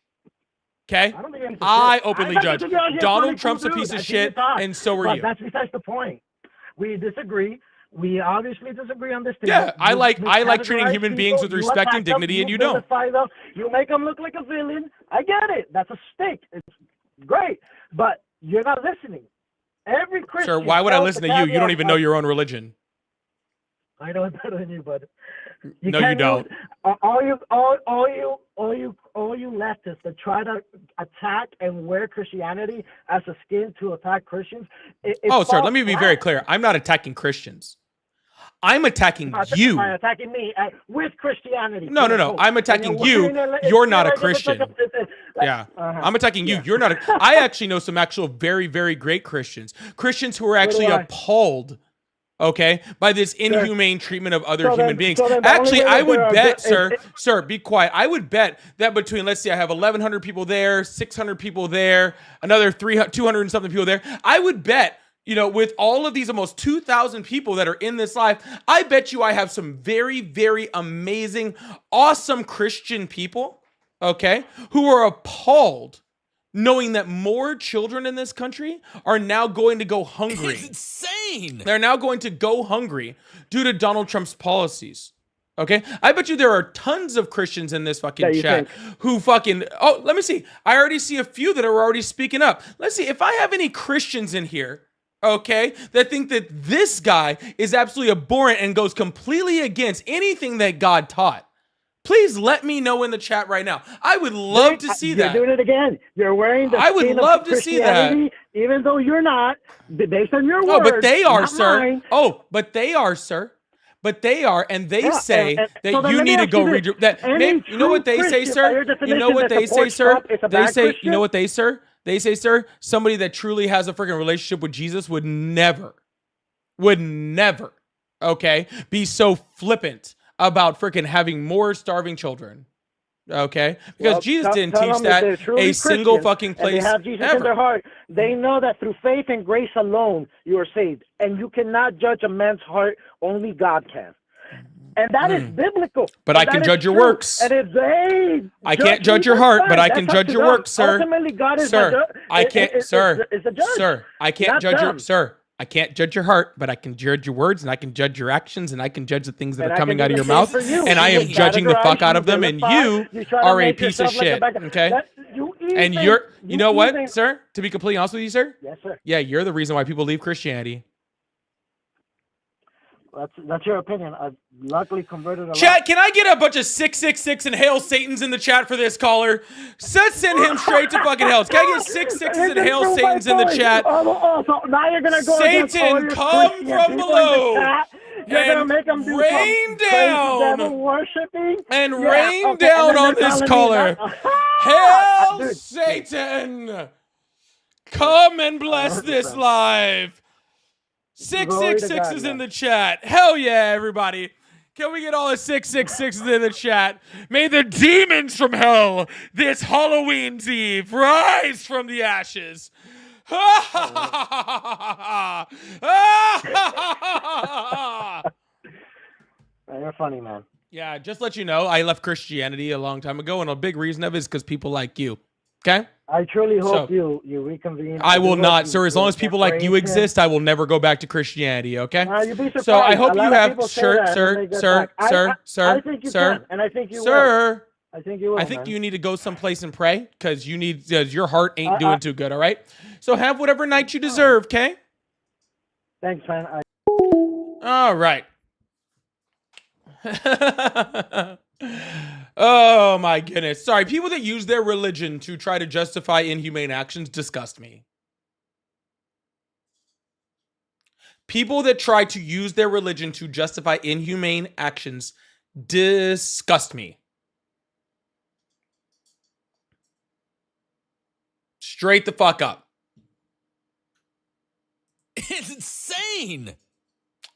Okay? I don't think anything I shit. openly I judge. think you're out here Donald funny Trump's a dude. piece of I see you shit, talk. and so are But you. that's besides the point. We disagree. We obviously disagree on this thing. Yeah, I You like treating categorize human beings people, with you respect and attack them, dignity, and you you don't. vilify them, you make them look like a villain. I get it. That's a stake. It's great, but you're not listening. Every Christian. Sir, why would I tells listen the to you? You don't caveat even know of- your own religion. I know it better than you, but No, you don't. All you leftists that try to attack and wear Christianity as a skin to attack Christians. Oh, sir, let me be very clear. I'm not attacking Christians. I'm attacking you. Attacking me with Christianity. No. I'm attacking you. You're not a Christian. Yeah. I'm attacking you. You're not a... I actually know some actual very, very great Christians. Christians who are actually I. appalled, okay, by this inhumane treatment of other So human then- beings. so then the Actually, only way I that would there are bet, good- sir, be quiet. I would bet that between, let's see, I have 1,100 people there, 600 people there, another 200 and something people there. I would bet, with all of these almost 2,000 people that are in this live, I bet you I have some very, very amazing, awesome Christian people, okay, who are appalled knowing that more children in this country are now going to go hungry. It's insane. They're now going to go hungry due to Donald Trump's policies. Okay? I bet you there are tons of Christians in this fucking you chat who fucking... Oh, let me see. I already see a few that are already speaking up. Let's see. If I have any Christians in here, okay, that think that this guy is absolutely abhorrent and goes completely against anything that God taught, please let me know in the chat right now. I would love to see that. You're doing it again. You're wearing the I would skin of love to see that. Christianity, even though you're not, based on your Oh, words. but they are, not sir. mine. Oh, but they are, sir. But they are, and they Yeah, say and that so then you let me need to ask go you read this. your... That, Any maybe, you know what they true say, Christian, sir? by your You know definition, what that they say, supports sir? Trump is a They bad say, you Christian? know what they, sir? They say, sir, somebody that truly has a freaking relationship with Jesus would never, okay, be so flippant about freaking having more starving children. Okay, because Well, Jesus didn't tell teach them if that they're truly a single Christian fucking and place they have Jesus in ever. their heart. They know that through faith and grace alone you are saved, and you cannot judge a man's heart. Only God can, and that is biblical. But And I can that is judge your true. works. And it's I can't judge your heart, but I can judge your works, sir. Ultimately, God is Sir, the ju- I can't, is sir, the judge. sir, I can't not judge your, them. sir, I can't judge your heart, but I can judge your words, and I can judge your actions, and I can judge the things that And are I coming can out do of your the mouth, same for you. and I am You judging the categorize, fuck out you of them, and vilify, you try to are a make piece of yourself like a shit, bad guy. okay? That- And you know what, sir? To be completely honest with you, sir? Yes, sir. Yeah, you're the reason why people leave Christianity. That's your opinion. I've luckily converted a lot. Chat, can I get a bunch of 666 and hail Satans in the chat for this caller? Send him straight to fucking hell. Can I get 666 and hail Satans in the chat? So now you're gonna go against all Satan, your come Christian from people in the below chat. You're gonna and make them do rain some crazy down devil worshiping and Yeah, rain okay, down and then on they're this telling me caller. that- Hail Dude, Satan! Come and bless this 100%. live. Glory to 666 God, is man. in the chat. Hell yeah, everybody. Can we get all the 666s in the chat? May the demons from hell this Halloween's Eve rise from the ashes. You're funny, man. Yeah, just let you know, I left Christianity a long time ago, and a big reason of it is because people like you. Okay? I truly hope So- you reconvene. I will do hope not, you sir. As do long as people like you separation. exist, I will never go back to Christianity, okay? You'd be surprised. So I hope A you lot of have, people say sir, that, and sir, they get sir, back. I think you sir, can, and I think you will. sir. I think you will. I think man. you need to go someplace and pray because your heart ain't I- doing too good, all right? So have whatever night you deserve, okay? Thanks, man. All right. Oh my goodness. Sorry, people that use their religion to try to justify inhumane actions disgust me. People that try to use their religion to justify inhumane actions disgust me. Straight the fuck up. It's insane.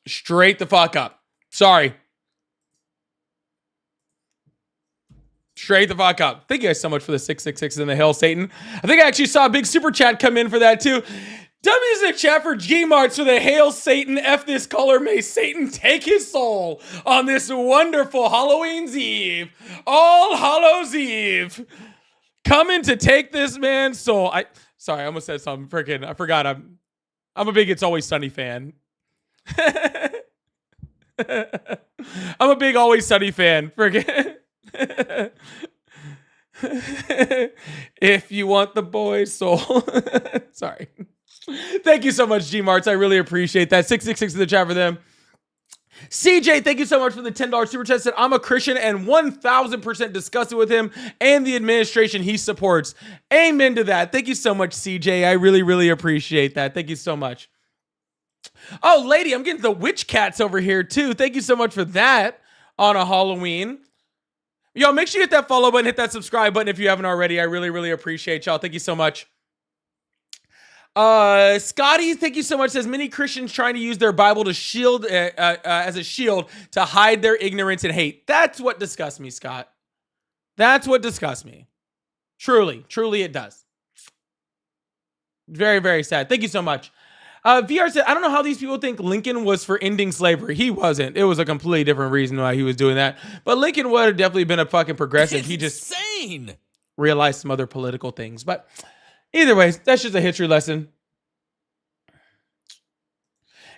Straight the fuck up. Sorry. Straight the fuck up. Thank you guys so much for the 666 in the hell, Satan. I think I actually saw a big super chat come in for that too. W's in the chat for G-Marts for the Hail Satan, F this color, may Satan take his soul on this wonderful Halloween's Eve. All Hallows Eve. Coming to take this man's soul. Sorry, I almost said something. I forgot. I'm a big It's Always Sunny fan. I'm a big Always Sunny fan. If you want the boy's soul. Sorry. Thank you so much, G-Marts. I really appreciate that. 666 in the chat for them. CJ, thank you so much for the $10 super chat. Said, I'm a Christian and 1000% disgusted with him and the administration he supports. Amen to that. Thank you so much, CJ. I really, really appreciate that. Thank you so much. Oh, lady, I'm getting the witch cats over here too. Thank you so much for that on a Halloween. Yo, make sure you hit that follow button, hit that subscribe button if you haven't already. I really, really appreciate y'all. Thank you so much. Scotty, thank you so much. Says many Christians trying to use their Bible to shield as a shield to hide their ignorance and hate. That's what disgusts me, Scott. That's what disgusts me. Truly, truly it does. Very, very sad. Thank you so much. VR said, I don't know how these people think Lincoln was for ending slavery. He wasn't. It was a completely different reason why he was doing that. But Lincoln would have definitely been a fucking progressive. It's He just insane. realized some other political things. But either way, that's just a history lesson.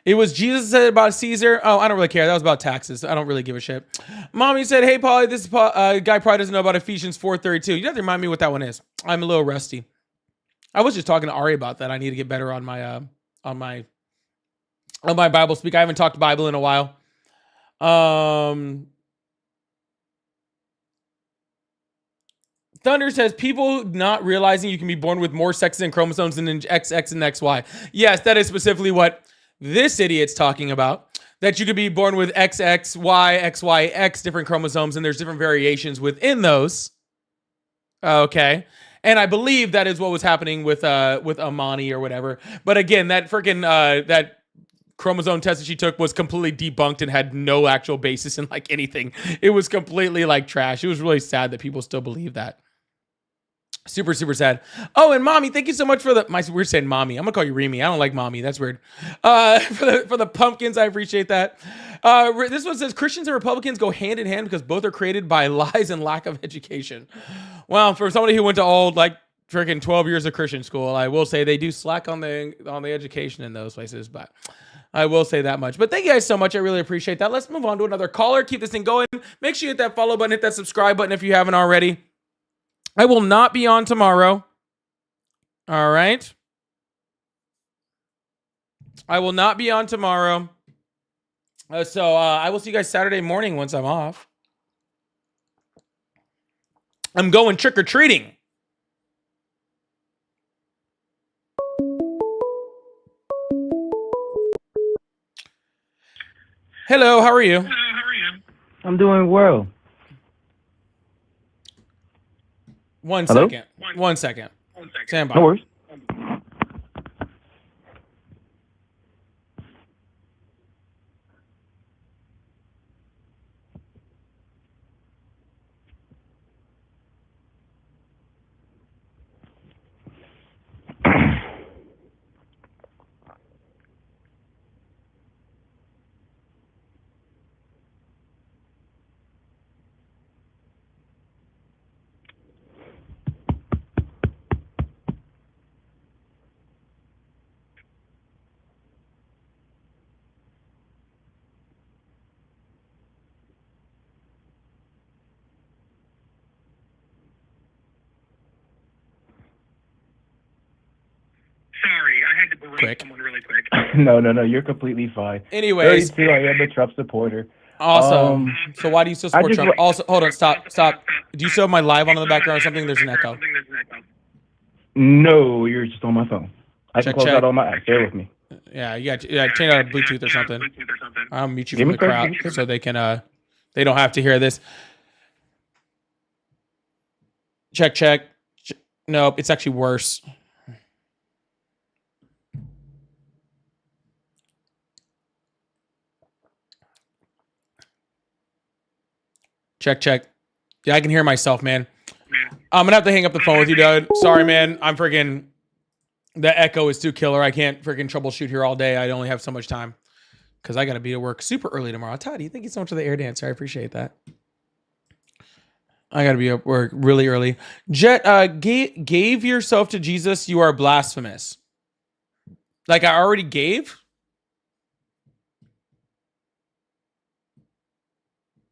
It was Jesus said about Caesar. Oh, I don't really care. That was about taxes. I don't really give a shit. Mommy said, hey, Paulie, this guy probably doesn't know about Ephesians 4:32. You have to remind me what that one is. I'm a little rusty. I was just talking to Ari about that. I need to get better on my Bible speak. I haven't talked Bible in a while. Thunder says, people not realizing you can be born with more sexes and chromosomes than in XX and XY. Yes, that is specifically what this idiot's talking about. That you could be born with XX, Y, XY, X different chromosomes, and there's different variations within those. Okay. And I believe that is what was happening with Amani or whatever. But again, that freaking that chromosome test that she took was completely debunked and had no actual basis in like anything. It was completely like trash. It was really sad that people still believe that. Super, super sad. Oh, and Mommy, thank you so much for we're saying Mommy. I'm gonna call you Remy. I don't like Mommy. That's weird. For the pumpkins, I appreciate that. This one says Christians and Republicans go hand in hand because both are created by lies and lack of education. Well, for somebody who went to old like freaking 12 years of Christian school, I will say they do slack on the education in those places, but I will say that much. But thank you guys so much. I really appreciate that. Let's move on to another caller. Keep this thing going. Make sure you hit that follow button, hit that subscribe button if you haven't already. I will not be on tomorrow. All right. I will not be on tomorrow. So I will see you guys Saturday morning once I'm off. I'm going trick-or-treating. Hello, how are you? I'm doing well. One Hello? second. One second. Stand by. No worries. Sorry, I had to berate Quick. someone really quick. No, you're completely fine. Anyways, 32, I am a Trump supporter. awesome. So why do you still support I just Trump? wa- Also, hold on, stop. Do you still have my live on in the background or something? There's an echo. No, you're just on my phone. I Check, can close check. out all my apps. Bear with me. Yeah, you got change out of Bluetooth or something. I'll mute you Give from me the crowd credit. so they can they don't have to hear this. Check. Nope, it's actually worse. Check. Yeah, I can hear myself, man. I'm gonna have to hang up the phone with you, dude. Sorry, man. I'm freaking. The echo is too killer. I can't freaking troubleshoot here all day. I only have so much time because I gotta be at work super early tomorrow. Todd, thank you so much for the air dancer. I appreciate that. I gotta be at work really early. Jet, gave yourself to Jesus. You are blasphemous. Like I already gave.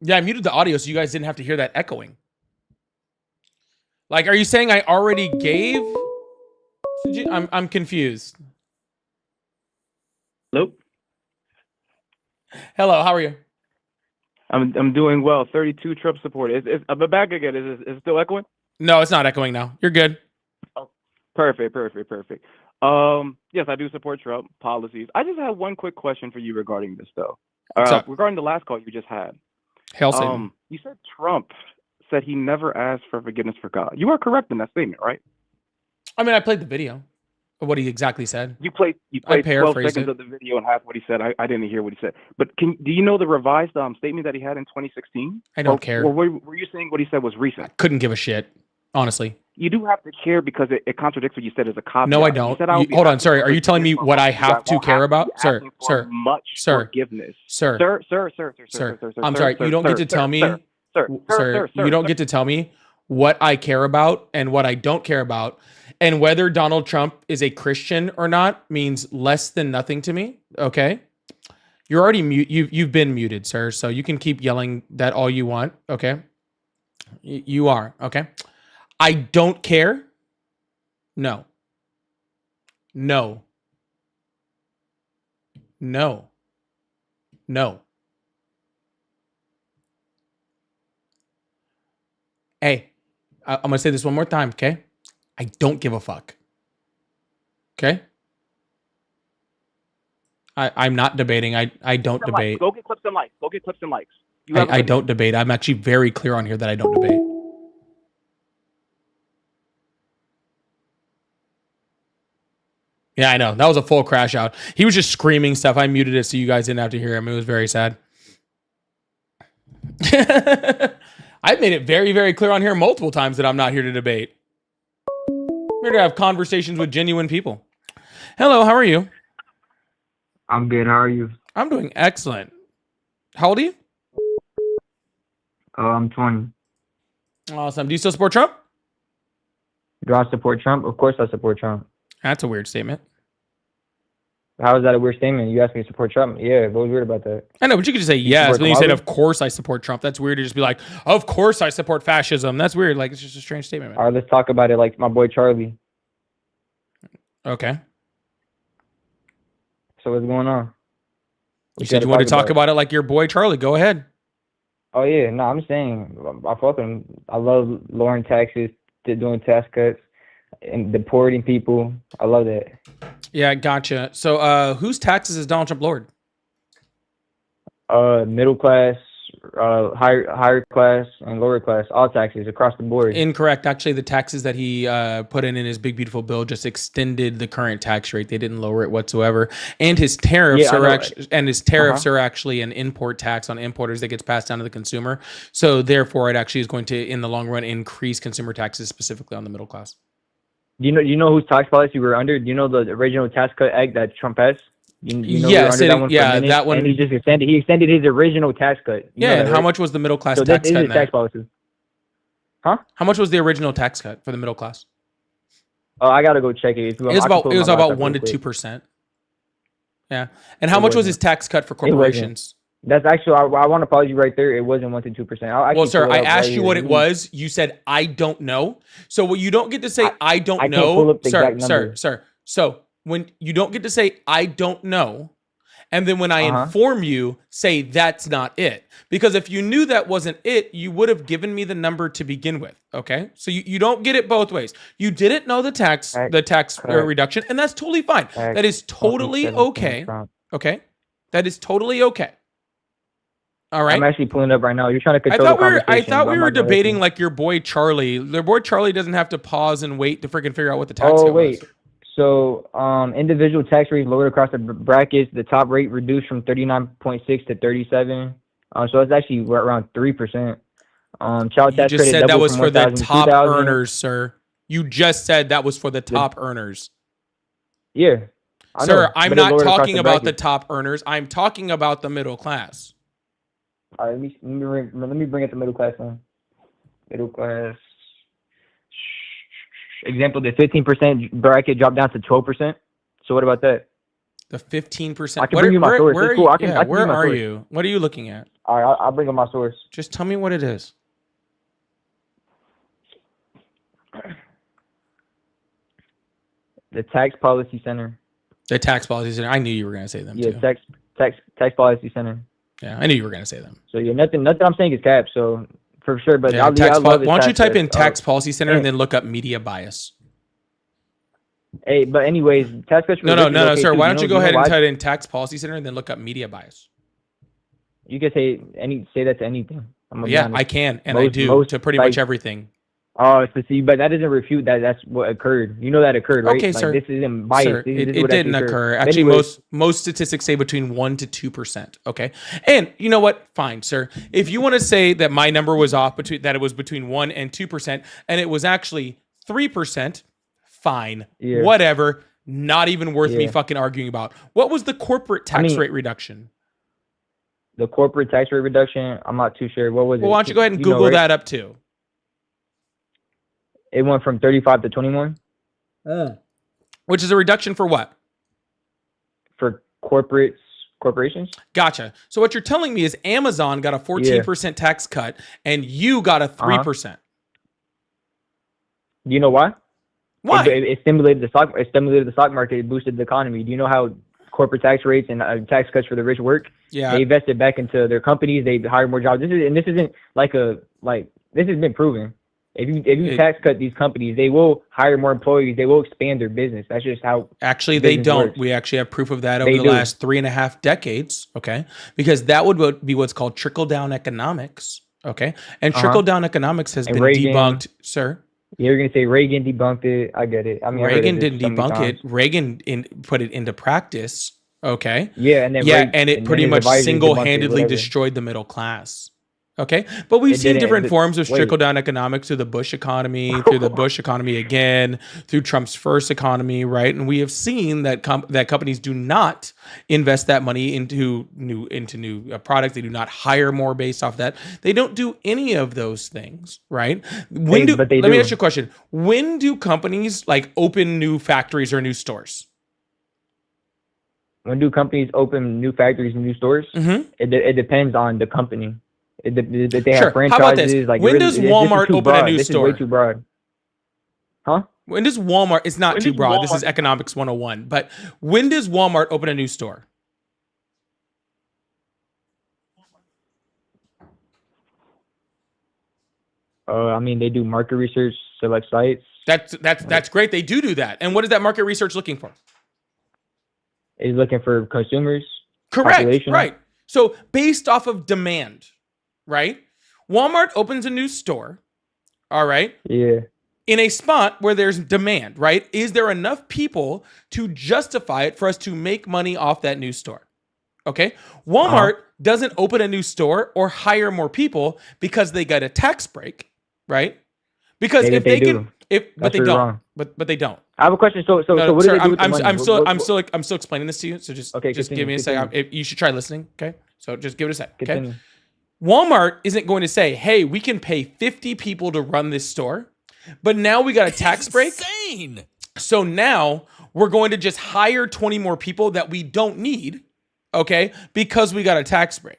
Yeah, I muted the audio so you guys didn't have to hear that echoing. Like, are you saying I already gave? I'm confused. Hello? Hello, how are you? I'm doing well. 32 Trump supporter. I'm back again. Is it still echoing? No, it's not echoing now. You're good. Perfect. Yes, I do support Trump policies. I just have one quick question for you regarding this, though. What's up? Regarding the last call you just had. Hail Satan. You said Trump said he never asked for forgiveness for God. You are correct in that statement, right? I mean, I played the video of what he exactly said. You played I 12 paraphrased seconds it. of the video and half what he said. I didn't hear what he said. But do you know the revised statement that he had in 2016? I don't care. Or were you saying what he said was recent? Couldn't give a shit, honestly. You do have to care because it contradicts what you said as a copy. No, I don't. Hold on, sorry. Are you telling me what I have to care about? Sir. Forgiveness. Sir. I'm sorry. You don't get to tell me. Sir, you don't get to tell me what I care about and what I don't care about. And whether Donald Trump is a Christian or not means less than nothing to me. Okay. You're already you've been muted, sir. So you can keep yelling that all you want. Okay. You are. Okay. I don't care. No. Hey, I'm going to say this one more time, okay? I don't give a fuck. Okay? I'm not debating. I don't debate. Go get clips and likes. I don't debate. I'm actually very clear on here that I don't debate. Yeah, I know. That was a full crash out. He was just screaming stuff. I muted it so you guys didn't have to hear him. It was very sad. I've made it very, very clear on here multiple times that I'm not here to debate. I'm here to have conversations with genuine people. Hello, how are you? I'm good. How are you? I'm doing excellent. How old are you? I'm 20. Awesome. Do you still support Trump? Do I support Trump? Of course I support Trump. That's a weird statement. How is that a weird statement? You asked me to support Trump. Yeah, what was weird about that? I know, but you could just say yes. support But then you said, Kamala? of course I support Trump. That's weird to just be like, of course I support fascism. That's weird. Like, it's just a strange statement, man. All right, let's talk about it like my boy Charlie. Okay. So what's going on? You What said you wanted to talk about it like your boy Charlie. Go ahead. Oh yeah, no, I'm saying I fuck him. I love lowering taxes, doing tax cuts, and deporting people. I love that. Yeah, gotcha. So whose taxes is Donald Trump lowered? Middle class, higher class, and lower class, all taxes across the board. Incorrect. Actually, the taxes that he put in his big beautiful bill just extended the current tax rate. They didn't lower it whatsoever. And his tariffs Yeah, I are know. actually are actually an import tax on importers that gets passed down to the consumer. So therefore, it actually is going to, in the long run, increase consumer taxes specifically on the middle class. Do you know whose tax policy we were under? Do you know the original tax cut act that Trump passed? You know we were Yes, under that one for a yeah, minute, that one. and he extended his original tax cut. You Yeah, know and that, how right? much was the middle class So tax this is cut? his in tax that? policy. How much was the original tax cut for the middle class? Oh, I gotta go check it. It was about 1 to 2%. Yeah, and how much was his tax cut for corporations? That's actually I want to pause you right there. It wasn't 1 to 2%. Well, sir, I asked you what it was. You said I don't know. So what you don't get to say I don't can't know, pull up the sir, exact number. sir. So when you don't get to say I don't know, and then when I inform you, say that's not it. Because if you knew that wasn't it, you would have given me the number to begin with. Okay, so you don't get it both ways. You didn't know the tax reduction, and that's totally fine. That is totally okay. Okay, that is totally okay. All right. I'm actually pulling it up right now. You're trying to control I thought we were debating like your boy Charlie. Their boy Charlie doesn't have to pause and wait to freaking figure out what the tax cut was. So, individual tax rates lowered across the brackets. The top rate reduced from 39.6 to 37. So it's actually around 3%. Child You tax just credit said that doubled was from for the 1,000 to top 2,000. earners, sir. You just said that was for the top earners. Yeah. I know, Sir, I'm but it not lowered across talking the about the bracket. top earners. I'm talking about the middle class. All right, let me bring up the middle class one. Middle class. Example, the 15% bracket dropped down to 12%. So what about that? The 15%. I can bring you my source. Where It's cool. I can where bring you my are source. you? What are you looking at? All right, I'll bring up my source. Just tell me what it is. The Tax Policy Center. The tax policy center. I knew you were going to say them Yeah, too. tax Policy Center. Yeah, I knew you were going to say them. So yeah, nothing I'm saying is cap. So for sure, but Yeah, I love why his don't you tax type in cuts. tax policy center and yeah. then look up media bias? Hey, but anyways, tax cuts. for No, the rich is okay sir. too. Why You don't you know- go ahead know and why? type in tax policy center and then look up media bias? You can say that to anything. I'm gonna be Yeah, honest. I can, and I do most, to pretty like, much everything. Oh, so see, but that doesn't refute that. That's what occurred. You know that occurred, right? Okay, like, sir. This isn't biased. Sir, This is it what didn't actually occur. occurred. Actually, Anyways, most statistics say between 1 to 2%. Okay, and you know what? Fine, sir. If you want to say that my number was off that it was between 1 and 2%, and it was actually 3%, fine. Yeah. Whatever. Not even worth me Yeah. fucking arguing about. What was the corporate tax mean, rate reduction? the corporate tax rate reduction, I'm not too sure. What was it? Well, why don't you go ahead and know, Google right? that up too? It went from 35 to 21 Which is a reduction for what? for corporations. Gotcha. So what you're telling me is Amazon got a 14% tax cut and you got a 3%. Do you know why? Why? It stimulated the stock. It stimulated the stock market. It boosted the economy. Do you know how corporate tax rates and tax cuts for the rich work? Yeah. They invested back into their companies. They hire more jobs. This isn't this has been proven. If you tax cut these companies, they will hire more employees. They will expand their business. That's just how. Actually, they business don't. works. We actually have proof of that over They the do. last 3.5 decades. Okay. Because that would be what's called trickle down economics. Okay. And trickle down economics has And been Reagan- debunked, sir. You're gonna say Reagan debunked it. I get it. I mean, I heard Reagan it didn't so many debunk it. times. Reagan put it into practice. Okay. Yeah, and then And it then pretty his much advisors debunked it, single-handedly whatever. destroyed the middle class. Okay, but we've It seen didn't. different forms of Wait. trickle-down economics through the Bush economy, through the Bush economy again, through Trump's first economy, right? And we have seen that that companies do not invest that money into new products. They do not hire more based off that. They don't do any of those things, right? But they let me do. ask you a question. When do companies like open new factories or new stores? when do companies open new factories and new stores? Mm-hmm. It depends on the company. If they Sure. have franchises, How about this? like When does this is Walmart too open a broad. new This store? is way too broad. Huh? When does Walmart? It's not When too does broad. This Walmart- is economics 101. But when does Walmart open a new store? I mean, they do market research, select sites. That's great. They do that. And what is that market research looking for? Is looking for consumers. Correct. Population. Right. So based off of demand, right? Walmart opens a new store. All right. Yeah. In a spot where there's demand, right? Is there enough people to justify it for us to make money off that new store? Okay. Walmart doesn't open a new store or hire more people because they got a tax break, right? Because Maybe if they they do. can, but That's they where you're don't. wrong. But they don't. I have a question. So No, what sir, do they do with the money? I'm still explaining this to you. So just Okay, just continue, give me a second. You should try listening. Okay. So just give it a sec. Okay. Continue. Walmart isn't going to say, hey, we can pay 50 people to run this store, but now we got a tax break. Insane. So now we're going to just hire 20 more people that we don't need, okay, because we got a tax break.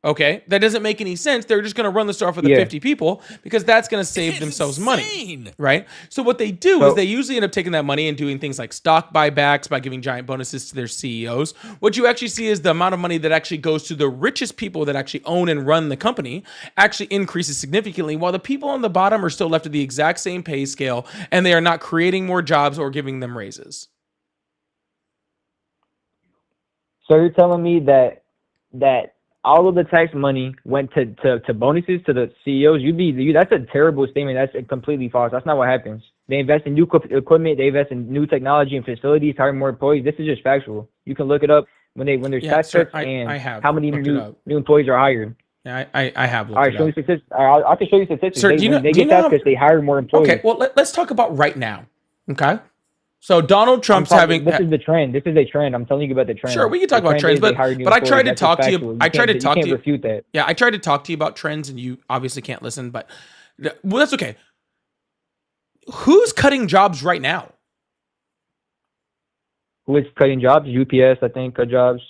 Okay, that doesn't make any sense. They're just going to run the store for the 50 people because that's going to save themselves money, Insane. right? So what they do is they usually end up taking that money and doing things like stock buybacks by giving giant bonuses to their CEOs. What you actually see is the amount of money that actually goes to the richest people that actually own and run the company actually increases significantly, while the people on the bottom are still left at the exact same pay scale and they are not creating more jobs or giving them raises. So you're telling me that all of the tax money went to bonuses to the CEOs? That's a terrible statement. That's completely false. That's not what happens. They invest in new equipment. They invest in new technology and facilities, hire more employees. This is just factual. You can look it up when there's tax cuts and I have how many looked it up. new employees are hired. Yeah, I have looked All right, it show me up. statistics. All right, I can show you statistics. Sir, do you know- they do you get know tax how- cuts, they hire more employees. Okay, well, let's talk about right now. Okay. So Donald Trump's having. This is the trend. This is a trend. I'm telling you about the trend. Sure, we can talk The about trend trends, is they hire new but I tried to employees. talk That's to factual. you. I tried to talk to You you. can't refute that. Yeah, I tried to talk to you about trends, and you obviously can't listen. But well, that's okay. Who's cutting jobs right now? Who is cutting jobs? UPS, I think, cut jobs.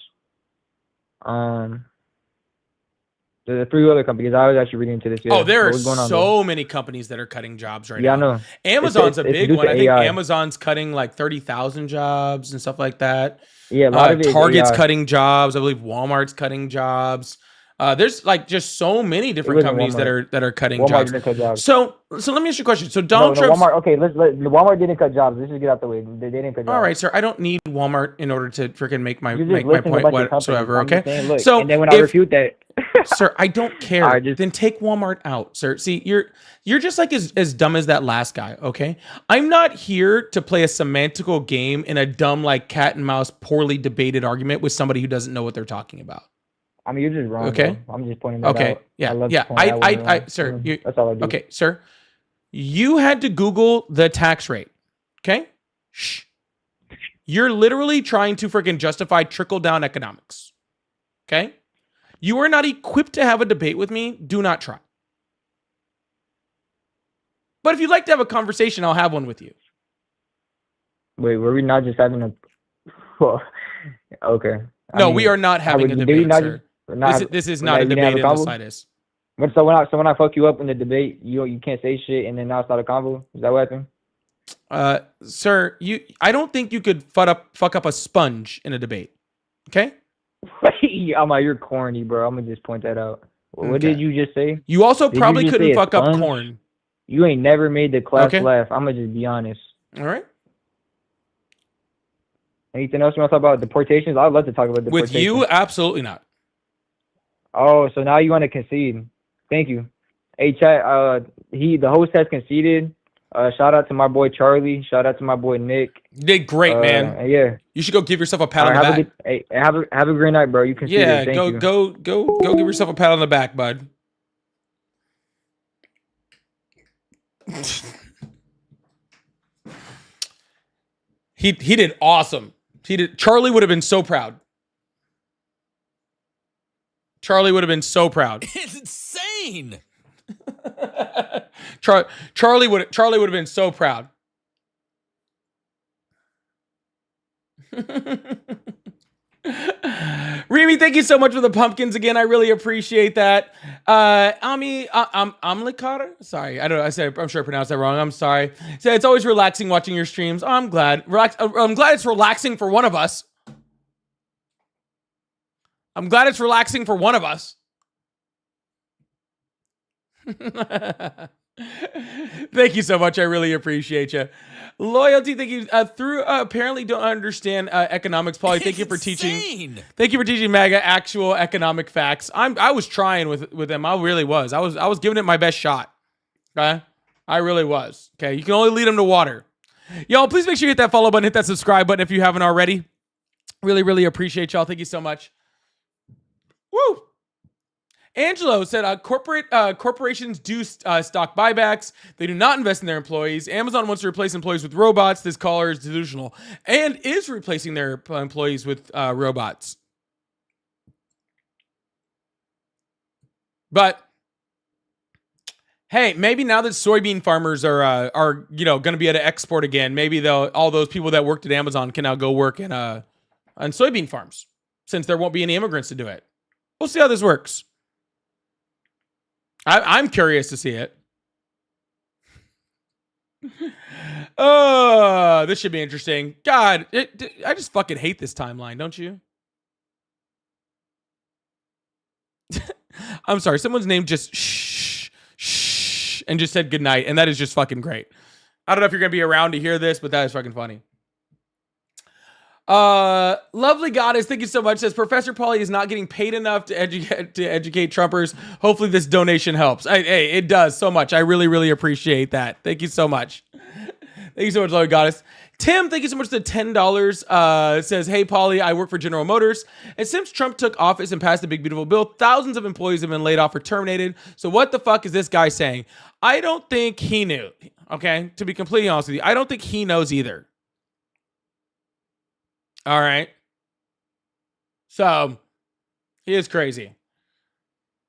There's 3 other companies. I was actually reading into this. Yeah. Oh, there are What's going on so many companies that are cutting jobs right Yeah, I now. know. Amazon's a It's big due one. to I think AI. Amazon's cutting like 30,000 jobs and stuff like that. Yeah, a lot of it is Target's AI. cutting jobs. I believe Walmart's cutting jobs. There's like just so many different wasn't companies Walmart. that are cutting Walmart jobs. didn't cut jobs. So let me ask you a question. So No, Donald Trump's Walmart. Okay, Walmart didn't cut jobs. Let's just get out the way. They didn't cut jobs. all right, sir. I don't need Walmart in order to freaking make my You're just make my listing a point bunch of whatsoever. companies. I'm Okay. just saying, look, So and then when I if- refute that, Sir, I don't care. I just- Then take Walmart out, sir. See, you're just like as dumb as that last guy, okay? I'm not here to play a semantical game in a dumb, like cat and mouse, poorly debated argument with somebody who doesn't know what they're talking about. I mean, you're just wrong. Okay. Bro. I'm just pointing that Okay. out. Yeah. love to Yeah. point out when you're wrong. Sir, you, That's all I do. okay, sir. You had to Google the tax rate. Okay? Shh. You're literally trying to freaking justify trickle down economics. Okay? You are not equipped to have a debate with me. Do not try. But if you'd like to have a conversation, I'll have one with you. Wait, were we not just having a? Well, okay. No, we are not having a did we debate, not sir. just- we're not This is we're not a we didn't have debate in the convo? slightest. But so when I fuck you up in the debate, you can't say shit, and then now it's not a convo. Is that what happened? Sir, I don't think you could fuck up a sponge in a debate. Okay? I'm like, you're corny, bro. I'm gonna just point that out. What Okay. did you just say? You also Did you probably just couldn't say a fuck up sponge? corn. You ain't never made the class Okay. laugh. I'm gonna just be honest. All right? Anything else you want to talk about? Deportations? I'd love to talk about deportations. With you, absolutely not. Oh, so now you want to concede? Thank you. Hey, chat. The host has conceded. Shout out to my boy Charlie. Shout out to my boy Nick. You did great, man. And yeah. You should go give yourself a pat All on right, the have a back. good, hey, have a great night, bro. You conceded. Yeah, Thank you. go give yourself a pat on the back, bud. He did awesome. Charlie would have been so proud. Charlie would have been so proud. It's insane. Charlie would have been so proud. Remy, thank you so much for the pumpkins again. I really appreciate that. Amlikara? Sorry, I don't know. I'm sure I pronounced that wrong. I'm sorry. So it's always relaxing watching your streams. Oh, I'm glad. I'm glad it's relaxing for one of us. I'm glad it's relaxing for one of us. Thank you so much. I really appreciate you. Loyalty, thank you. Through apparently don't understand economics, Paulie. Thank you for teaching. Thank you for teaching MAGA actual economic facts. I was trying with them. I really was. I was giving it my best shot. Okay, I really was. Okay, you can only lead them to water. Y'all, please make sure you hit that follow button, hit that subscribe button if you haven't already. Really, really appreciate y'all. Thank you so much. Woo! Angelo said corporations do stock buybacks. They do not invest in their employees. Amazon wants to replace employees with robots. This caller is delusional and is replacing their employees with robots. But hey, maybe now that soybean farmers are going to be able to export again, maybe all those people that worked at Amazon can now go work in on soybean farms since there won't be any immigrants to do it. We'll see how this works. I'm curious to see it. Oh, this should be interesting. God, I just fucking hate this timeline, don't you? I'm sorry, someone's name just shh and just said goodnight, and that is just fucking great. I don't know if you're gonna be around to hear this, but that is fucking funny. Lovely Goddess, thank you so much. Says Professor Paulie is not getting paid enough to educate Trumpers. Hopefully this donation helps. Hey, it does so much. I really, really appreciate that. Thank you so much. Thank you so much, Lovely Goddess. Tim, thank you so much for the $10. Says, hey, Paulie, I work for General Motors. And since Trump took office and passed the big, beautiful bill, thousands of employees have been laid off or terminated. So what the fuck is this guy saying? I don't think he knew. Okay, to be completely honest with you, I don't think he knows either. All right. So he is crazy.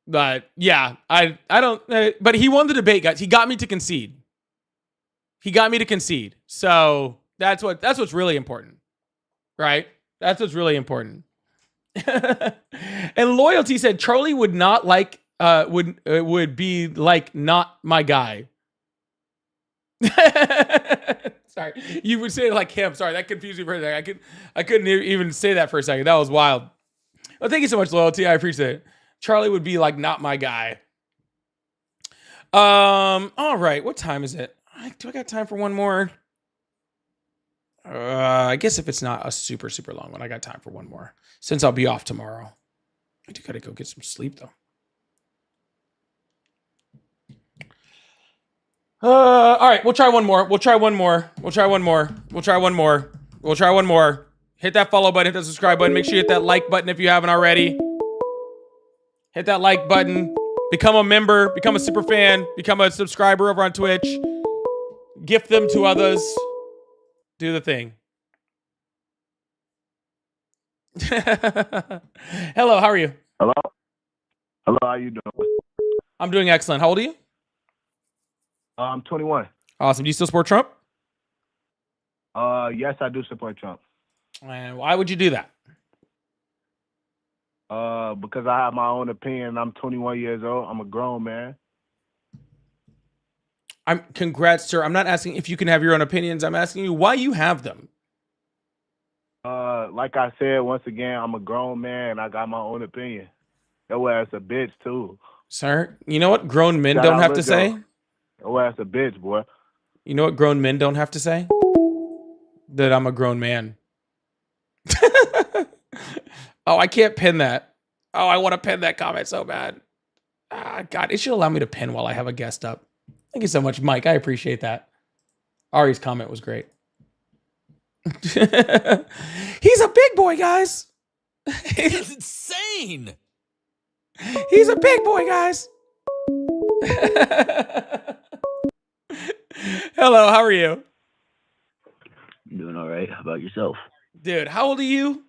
But yeah, I don't, but he won the debate, guys. He got me to concede. So that's what's really important. Right? That's what's really important. And Loyalty said Charlie would not like, would be like, not my guy. Sorry, you would say it like him. Sorry, that confused me for a second. I couldn't even say that for a second. That was wild. Well, thank you so much, Loyalty. I appreciate it. Charlie would be like not my guy. All right. What time is it? Do I got time for one more? I guess if it's not a super, super long one, I got time for one more. Since I'll be off tomorrow. I do gotta go get some sleep though. All right, we'll try one more. Hit that follow button, hit that subscribe button. Make sure you hit that like button if you haven't already. Hit that like button. Become a member, become a super fan, become a subscriber over on Twitch. Gift them to others. Do the thing. Hello, how are you? Hello, how you doing? I'm doing excellent. How old are you? I'm 21. Awesome. Do you still support Trump? Yes, I do support Trump. And why would you do that? Because I have my own opinion. I'm 21 years old. I'm a grown man. Congrats, sir. I'm not asking if you can have your own opinions. I'm asking you why you have them. Like I said, once again, I'm a grown man. I got my own opinion. Your ass a bitch too. Sir, you know what grown men don't have to say? Your ass a bitch, boy. You know what grown men don't have to say? That I'm a grown man. Oh, I can't pin that. Oh, I want to pin that comment so bad. Ah, God, it should allow me to pin while I have a guest up. Thank you so much, Mike. I appreciate that. Ari's comment was great. He's a big boy, guys. It's insane. He's a big boy, guys. Hello, how are you? I'm doing all right. How about yourself? Dude, how old are you?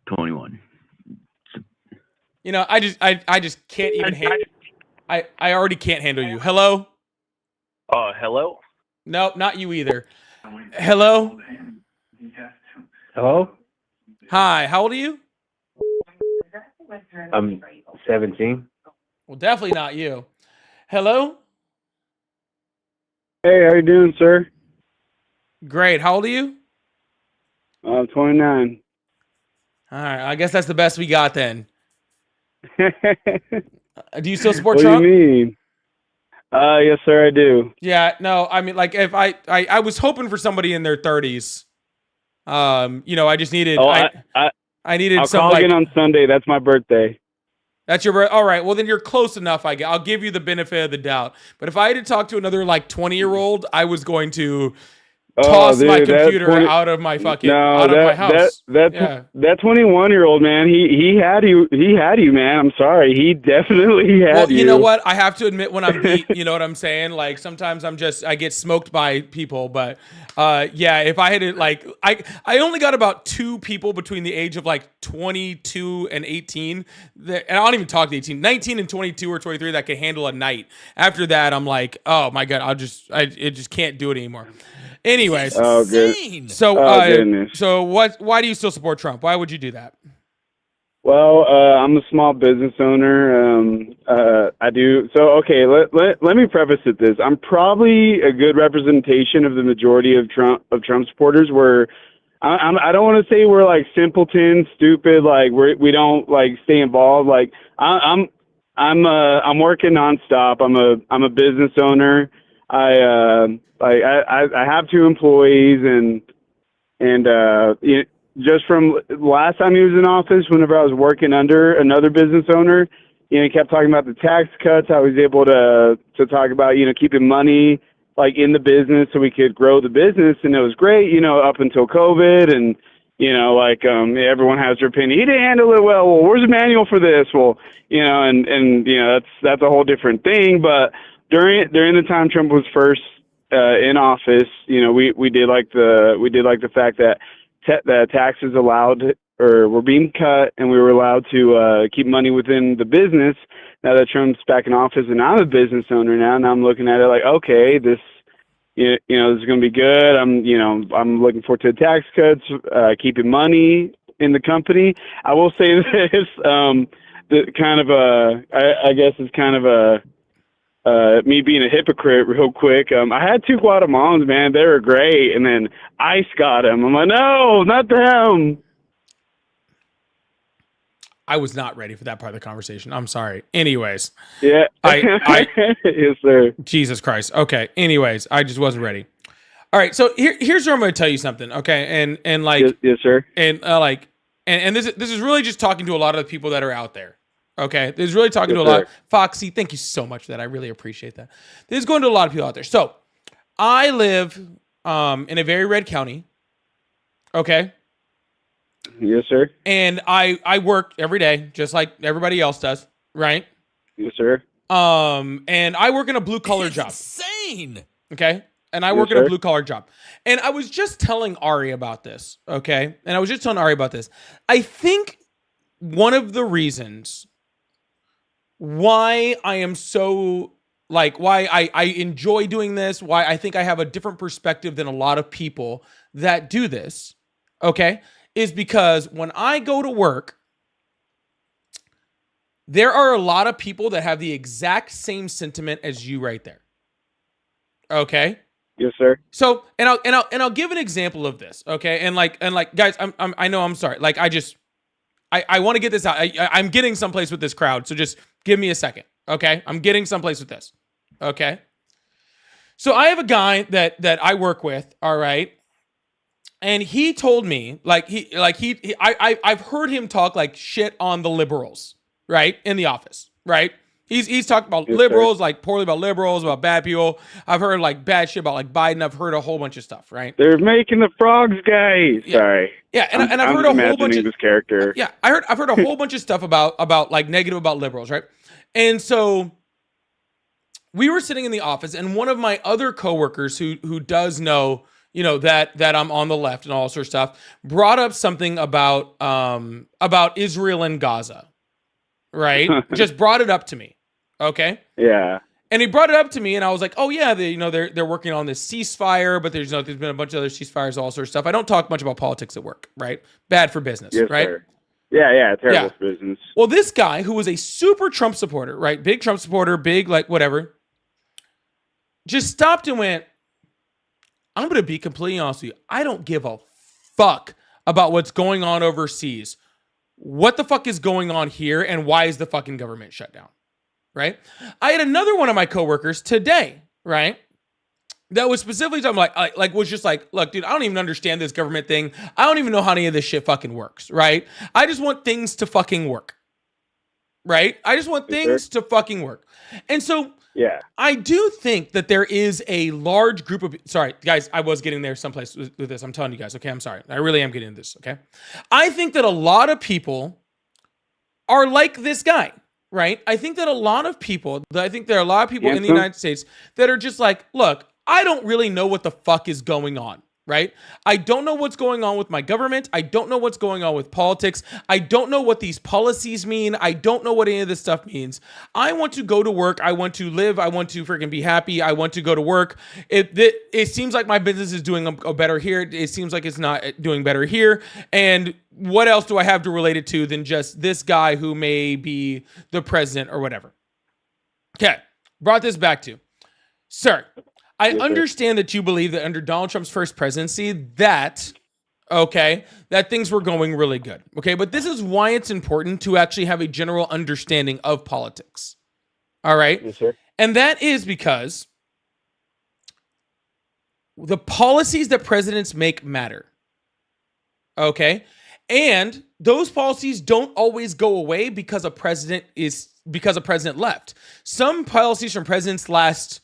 21. You know, I just can't even handle. I already can't handle you. Hello? Hello? Nope, not you either. Hello? Hello? Hi, how old are you? I'm 17. Well, definitely not you. Hello? Hey, how you doing, sir? Great. How old are you? I'm 29. All right, I guess that's the best we got then. What Do you still support do you Trump? mean? Yes, sir, I do. Yeah, no, I mean, like, if I was hoping for somebody in their 30s. You know, I just needed, Oh, I needed I'll some, call like, again on Sunday. That's my birthday. that's your birth. All right, well then you're close enough. I'll give you the benefit of the doubt. But if I had to talk to another like 20-year-old, I was going to toss my dude, computer out of my fucking No, out of my house. Yeah. that 21-year-old man. He had you. He had you, man. I'm sorry. He definitely had Well, you. you know what? I have to admit when I'm beat, you know what I'm saying? Like sometimes I get smoked by people, but yeah, if I had to like I only got about 2 people between the age of like 22 and 18 and I don't even talk to 18, 19 and 22 or 23 that can handle a night. After that, I'm like, "Oh my god, it just can't do it anymore." Anyways, Oh, good. so goodness. so why do you still support Trump? Why would you do that? Well, I'm a small business owner. I do. So, okay, let me preface it this. I'm probably a good representation of the majority of Trump supporters. I don't want to say we're like simpletons, stupid, like we don't like stay involved. Like I'm working nonstop. I'm a business owner. I have 2 employees just from last time he was in office, whenever I was working under another business owner, he kept talking about the tax cuts. I was able to talk about, keeping money like in the business so we could grow the business. And it was great, up until COVID and, everyone has their opinion. He didn't handle it well. Well, where's the manual for this? Well, that's a whole different thing. But during the time Trump was first in office, we did like the fact that the taxes allowed or were being cut, and we were allowed to keep money within the business. Now that Trump's back in office, and I'm a business owner now, and I'm looking at it like, okay, this is going to be good. I'm looking forward to the tax cuts, keeping money in the company. I will say this, I guess it's kind of a me being a hypocrite real quick. I had 2 Guatemalans, man. They were great. And then ICE got them. I'm like, no, not them. I was not ready for that part of the conversation. I'm sorry. Anyways. Yeah. Yes, sir. Jesus Christ. Okay. Anyways, I just wasn't ready. All right. So here's where I'm going to tell you something. Okay. And like, yes, sir. And and this is really just talking to a lot of the people that are out there. Okay. This is really talking Yes, to a lot. sir. Foxy, thank you so much for that. I really appreciate that. This is going to a lot of people out there. So I live in a very red county. Okay. Yes, sir. And I work every day, just like everybody else does, right? Yes, sir. And I work in a blue collar job. Insane. Okay. And I Yes, work in a sir. blue collar job. And I was just telling Ari about this. Okay. And I was just telling Ari about this. I think one of the reasons why I am so why I enjoy doing this, why I think I have a different perspective than a lot of people that do this, okay, is because when I go to work, there are a lot of people that have the exact same sentiment as you right there. Okay? Yes, sir. So, and I'll give an example of this, okay? And guys, I know I'm sorry. Like I want to get this out. I'm getting someplace with this crowd, so just give me a second, okay? I'm getting someplace with this, okay? So I have a guy that I work with, all right? And he told me, I've heard him talk like shit on the liberals, right? In the office, right? He's talked about Yes, liberals, like poorly about liberals, about bad people. I've heard like bad shit about like Biden. I've heard a whole bunch of stuff, right? They're making the frogs gay. Yeah. Sorry. Yeah, and I've I'm heard a whole imagining bunch of this character. yeah, I've heard a whole bunch of stuff about like negative about liberals, right? And so we were sitting in the office, and one of my other coworkers who does know, that I'm on the left and all sorts of stuff, brought up something about Israel and Gaza, right? Just brought it up to me, okay? Yeah. And he brought it up to me, and I was like, "Oh yeah, they're working on this ceasefire, but there's been a bunch of other ceasefires, all sorts of stuff." I don't talk much about politics at work, right? Bad for business, Yes, right? sir. Yeah, terrible Yeah. for business. Well, this guy who was a super Trump supporter, right? Big Trump supporter, big like whatever, just stopped and went, "I'm going to be completely honest with you. I don't give a fuck about what's going on overseas. What the fuck is going on here, and why is the fucking government shut down?" Right? I had another one of my coworkers today, right? That was specifically talking like was just like, "Look, dude, I don't even understand this government thing. I don't even know how any of this shit fucking works, right? I just want things to fucking work." Right? I just want things to fucking work. And so Yeah. I do think that there is a large group of, sorry, guys, I was getting there someplace with this. I'm telling you guys, okay? I'm sorry. I really am getting into this, okay? I think that a lot of people are like this guy, right? I think that there are a lot of people in the United States that are just like, "Look, I don't really know what the fuck is going on." Right? I don't know what's going on with my government. I don't know what's going on with politics. I don't know what these policies mean. I don't know what any of this stuff means. I want to go to work. I want to live. I want to freaking be happy. I want to go to work. It seems like my business is doing a better here. It seems like it's not doing better here. And what else do I have to relate it to than just this guy who may be the president or whatever? Okay. Brought this back to, sir, I understand that you believe that under Donald Trump's first presidency that things were going really good. Okay, but this is why it's important to actually have a general understanding of politics. All right? Yes, sir. And that is because the policies that presidents make matter. Okay? And those policies don't always go away because a president left. Some policies from presidents last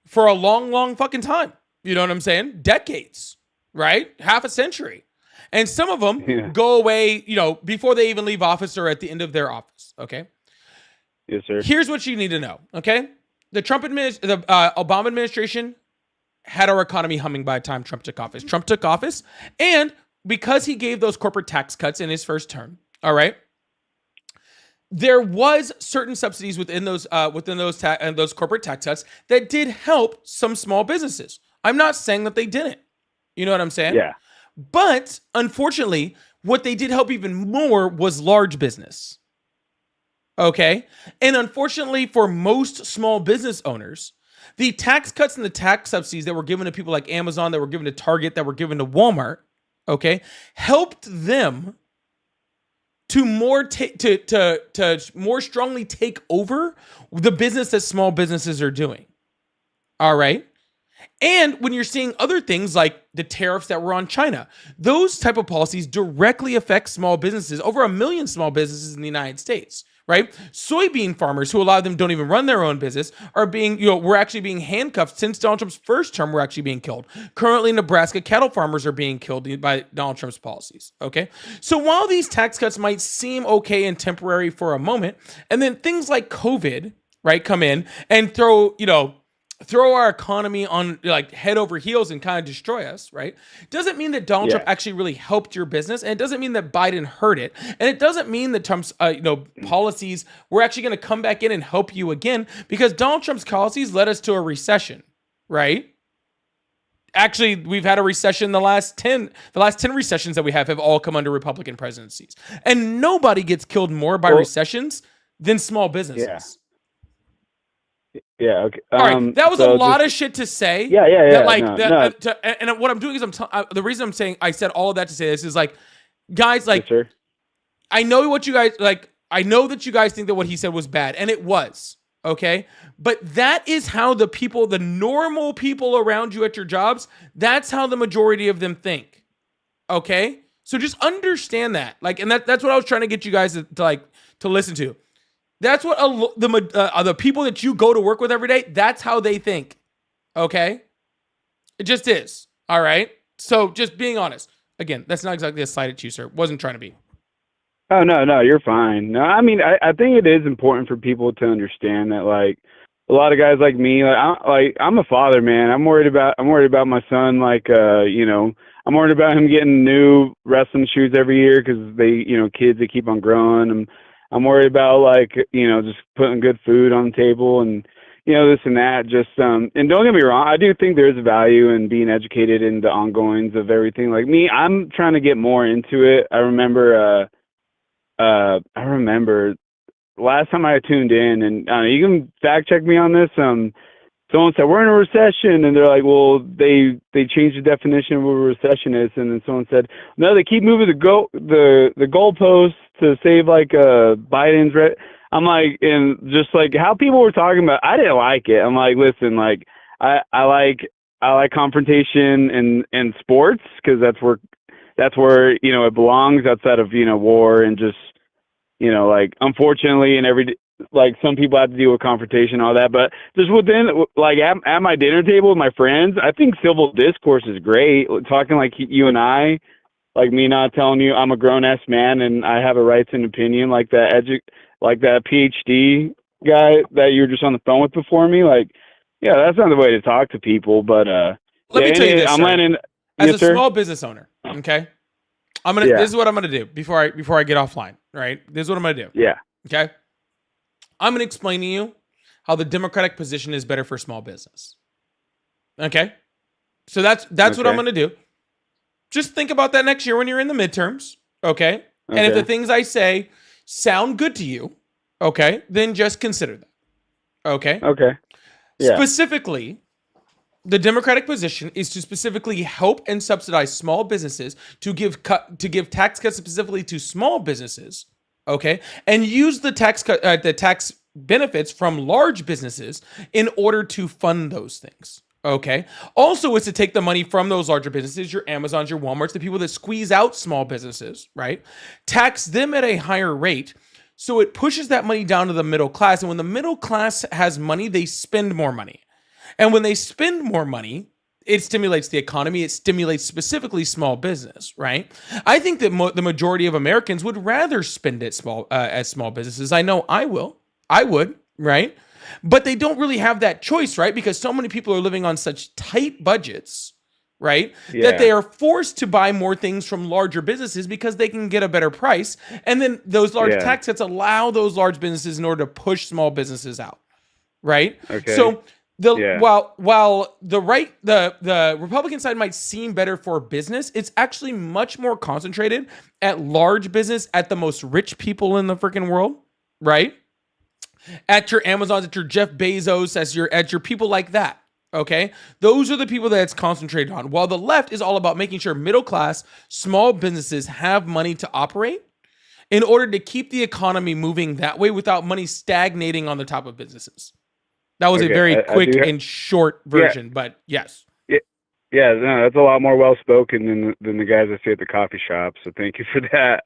for a long, long fucking time. You know what I'm saying? Decades, right? Half a century. And some of them go away, before they even leave office or at the end of their office, okay? Yes, sir. Here's what you need to know, okay? The Obama administration had our economy humming by the time Trump took office. Trump took office, and because he gave those corporate tax cuts in his first term, all right? There was certain subsidies within those corporate tax cuts that did help some small businesses. I'm not saying that they didn't. You know what I'm saying? Yeah. But unfortunately, what they did help even more was large business. Okay? And unfortunately for most small business owners, the tax cuts and the tax subsidies that were given to people like Amazon, that were given to Target, that were given to Walmart, okay, helped them to more strongly take over the business that small businesses are doing. All right? And when you're seeing other things like the tariffs that were on China, those type of policies directly affect small businesses, over 1 million small businesses in the United States, right? Soybean farmers, who a lot of them don't even run their own business, are we're actually being handcuffed. Since Donald Trump's first term, we're actually being killed. Currently, Nebraska cattle farmers are being killed by Donald Trump's policies, okay? So while these tax cuts might seem okay and temporary for a moment, and then things like COVID, right, come in and throw our economy on like head over heels and kind of destroy us, right? Doesn't mean that Donald Trump actually really helped your business, and it doesn't mean that Biden hurt it, and it doesn't mean that Trump's policies were actually going to come back in and help you again, because Donald Trump's policies led us to a recession, right? Actually, we've had a recession. The last 10 recessions that we have all come under Republican presidencies, and nobody gets killed more by recessions than small businesses. Yeah. Yeah. Okay. All right. That was a lot of shit to say. Yeah. And what I'm doing is the reason I'm saying I said all of that to say this is like, guys, like, Yes, sir. I know what you guys like. I know that you guys think that what he said was bad, and it was. Okay. But that is how the normal people around you at your jobs, that's how the majority of them think. Okay. So just understand that. Like, and that's what I was trying to get you guys to listen to. That's what the people that you go to work with every day, that's how they think. Okay? It just is. All right? So just being honest. Again, that's not exactly a slight at you, sir. Wasn't trying to be. Oh, no, you're fine. No, I mean, I think it is important for people to understand that, like, a lot of guys like me, I'm a father, man. I'm worried about my son, I'm worried about him getting new wrestling shoes every year because kids, they keep on growing. I'm worried about just putting good food on the table and this and that. Just and don't get me wrong, I do think there's value in being educated in the ongoings of everything. Like me, I'm trying to get more into it. I remember last time I tuned in, and you can fact check me on this. Someone said we're in a recession, and they're like, well, they changed the definition of what a recession is, and then someone said no, they keep moving the goalposts to save like Biden's. I'm like, and just like how people were talking about, I didn't like it. I'm like, listen, like I like confrontation in sports because that's where it belongs outside of war and just like unfortunately and like some people have to deal with confrontation and all that, but just within like at my dinner table with my friends, I think civil discourse is great. Talking like you and I, like me not telling you I'm a grown ass man and I have a rights and opinion, like that PhD guy that you were just on the phone with before me. Like, yeah, that's not the way to talk to people. But let me tell you this, I'm sir. landing As yes, a sir? small business owner, okay, Yeah. This is what I'm gonna do before I get offline. Right, this is what I'm gonna do. Yeah. Okay, I'm gonna explain to you how the Democratic position is better for small business. Okay, so that's what I'm gonna do. Just think about that next year when you're in the midterms. Okay, and if Okay. the things I say sound good to you, okay, then just consider that. Okay. Okay. Yeah. Specifically, the Democratic position is to specifically help and subsidize small businesses to give tax cuts specifically to small businesses, okay, and use the tax benefits from large businesses in order to fund those things. Okay. Also, it's to take the money from those larger businesses, your Amazons, your Walmarts, the people that squeeze out small businesses, right? Tax them at a higher rate. So it pushes that money down to the middle class. And when the middle class has money, they spend more money. And when they spend more money, it stimulates the economy. It stimulates specifically small business, right? I think that the majority of Americans would rather spend it as small businesses. I know I would, right? But they don't really have that choice, right? Because so many people are living on such tight budgets, right? Yeah. That they are forced to buy more things from larger businesses because they can get a better price. And then those large Yeah. tax cuts allow those large businesses in order to push small businesses out, right? Okay. So Yeah. while the Republican side might seem better for business, it's actually much more concentrated at large business, at the most rich people in the freaking world, right? At your Amazons, at your Jeff Bezos, at your people like that. Okay, those are the people that it's concentrated on. While the left is all about making sure middle class, small businesses have money to operate in order to keep the economy moving that way without money stagnating on the top of businesses. That was a Okay, very I quick do and short version, but yes. Yeah, no, that's a lot more well spoken than the guys I see at the coffee shop. So thank you for that.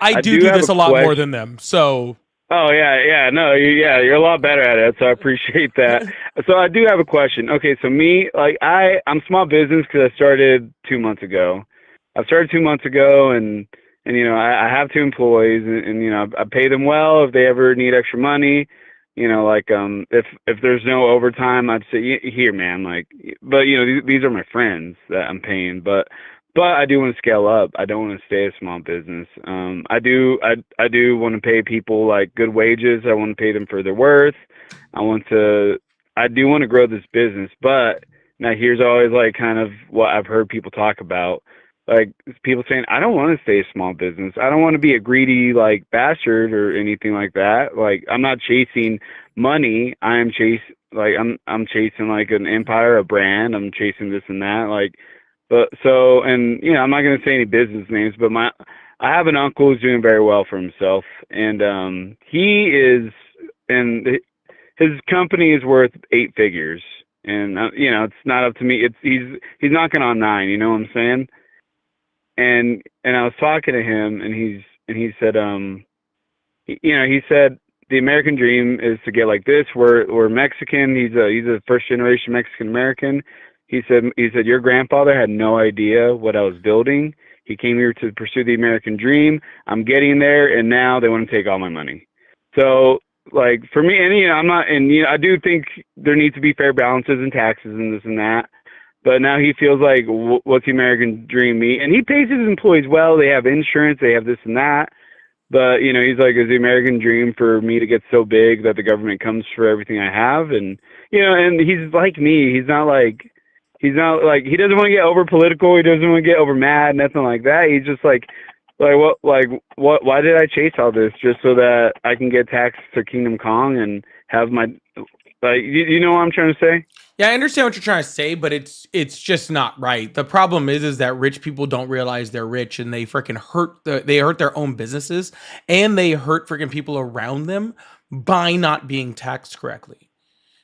I do have this a lot more question- than them. So Oh yeah, no, you're a lot better at it, so I appreciate that. So I do have a question. Okay, so me, like I'm small business because I started 2 months ago. I started 2 months ago, and I have 2 employees, and I pay them well if they ever need extra money. Like if there's no overtime, I'd say here, man. Like, but these are my friends that I'm paying, but I do want to scale up. I don't want to stay a small business. I do want to pay people like good wages. I want to pay them for their worth. I do want to grow this business, but now here's always like kind of what I've heard people talk about. Like people saying, I don't want to stay a small business. I don't want to be a greedy like bastard or anything like that. Like I'm not chasing money. I'm chasing like an empire, a brand. I'm chasing this and that. Like, but so, and I'm not going to say any business names, but I have an uncle who's doing very well for himself, and he is, and his company is worth 8 figures, and it's not up to me. He's knocking on 9. You know what I'm saying? And I was talking to him, and he said, he said the American dream is to get like this. We're Mexican. He's a first generation Mexican American. He said your grandfather had no idea what I was building. He came here to pursue the American dream. I'm getting there, and now they want to take all my money. So like for me, and I'm not, and I do think there needs to be fair balances and taxes and this and that. But now he feels like, what's the American dream mean? And he pays his employees well. They have insurance. They have this and that. But he's like, is the American dream for me to get so big that the government comes for everything I have? And and he's like me. He's not like he doesn't want to get over political. He doesn't want to get over mad, nothing like that. He's just like what why did I chase all this just so that I can get taxed to Kingdom Kong and have my you know what I'm trying to say? Yeah, I understand what you're trying to say, but it's just not right. The problem is that rich people don't realize they're rich, and they freaking hurt their own businesses, and they hurt freaking people around them by not being taxed correctly.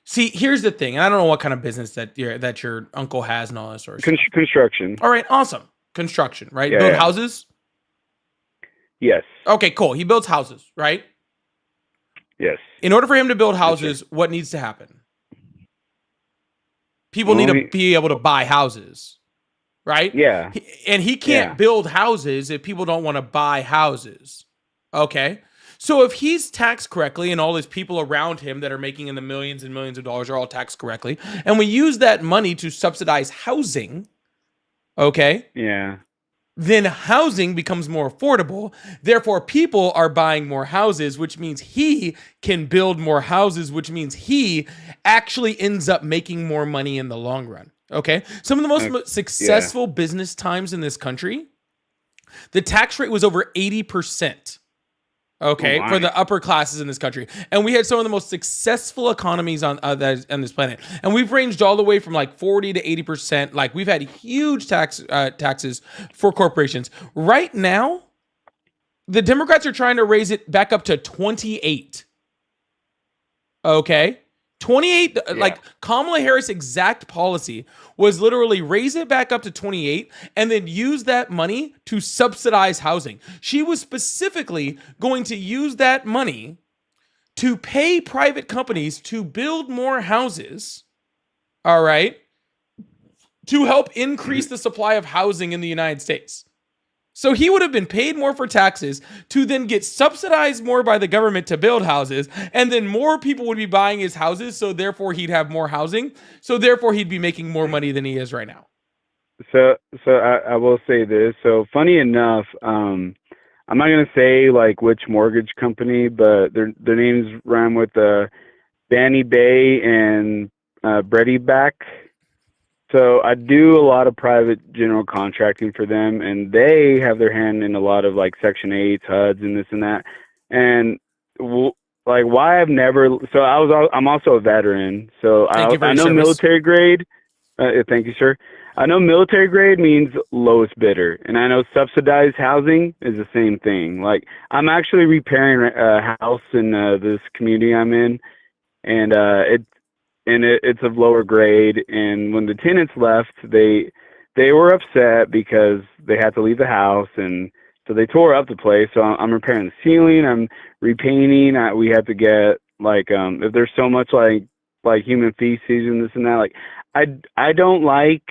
See, here's the thing, and I don't know what kind of business that your uncle has and all that sort of stuff. Construction. All right, awesome. Construction, right? Yeah, Build yeah. houses? Yes. Okay, cool. He builds houses, right? Yes. In order for him to build houses, what needs to happen? People need to be able to buy houses, right? Yeah. And he can't build houses if people don't want to buy houses. Okay? So if he's taxed correctly and all his people around him that are making in the millions and millions of dollars are all taxed correctly, and we use that money to subsidize housing, okay? Yeah. Then housing becomes more affordable. Therefore, people are buying more houses, which means he can build more houses, which means he actually ends up making more money in the long run. Okay? Some of the most successful business times in this country, the tax rate was over 80%. Okay, for the upper classes in this country, and we had some of the most successful economies on this planet, and we've ranged all the way from like 40 to 80%. Like we've had huge taxes for corporations. Right now, the Democrats are trying to raise it back up to 28. Okay, 28. Like Kamala Harris' exact policy was literally raise it back up to 28 and then use that money to subsidize housing. She was specifically going to use that money to pay private companies to build more houses, all right, to help increase the supply of housing in the United States. So he would have been paid more for taxes to then get subsidized more by the government to build houses, and then more people would be buying his houses, so therefore he'd have more housing, so therefore he'd be making more money than he is right now. So I will say this. So funny enough, I'm not gonna say like which mortgage company, but their names rhyme with Banny Bay and Brady Back. So I do a lot of private general contracting for them, and they have their hand in a lot of like Section 8s, HUDs, and this and that. And like why I've never, so I'm also a veteran, so I know service. Military grade. Thank you, sir. I know military grade means lowest bidder, and I know subsidized housing is the same thing. Like I'm actually repairing a house in this community I'm in, and it's of lower grade. And when the tenants left, they were upset because they had to leave the house, and so they tore up the place. So I'm repairing the ceiling, I'm repainting. We have to get like if there's so much like human feces and this and that. Like I don't like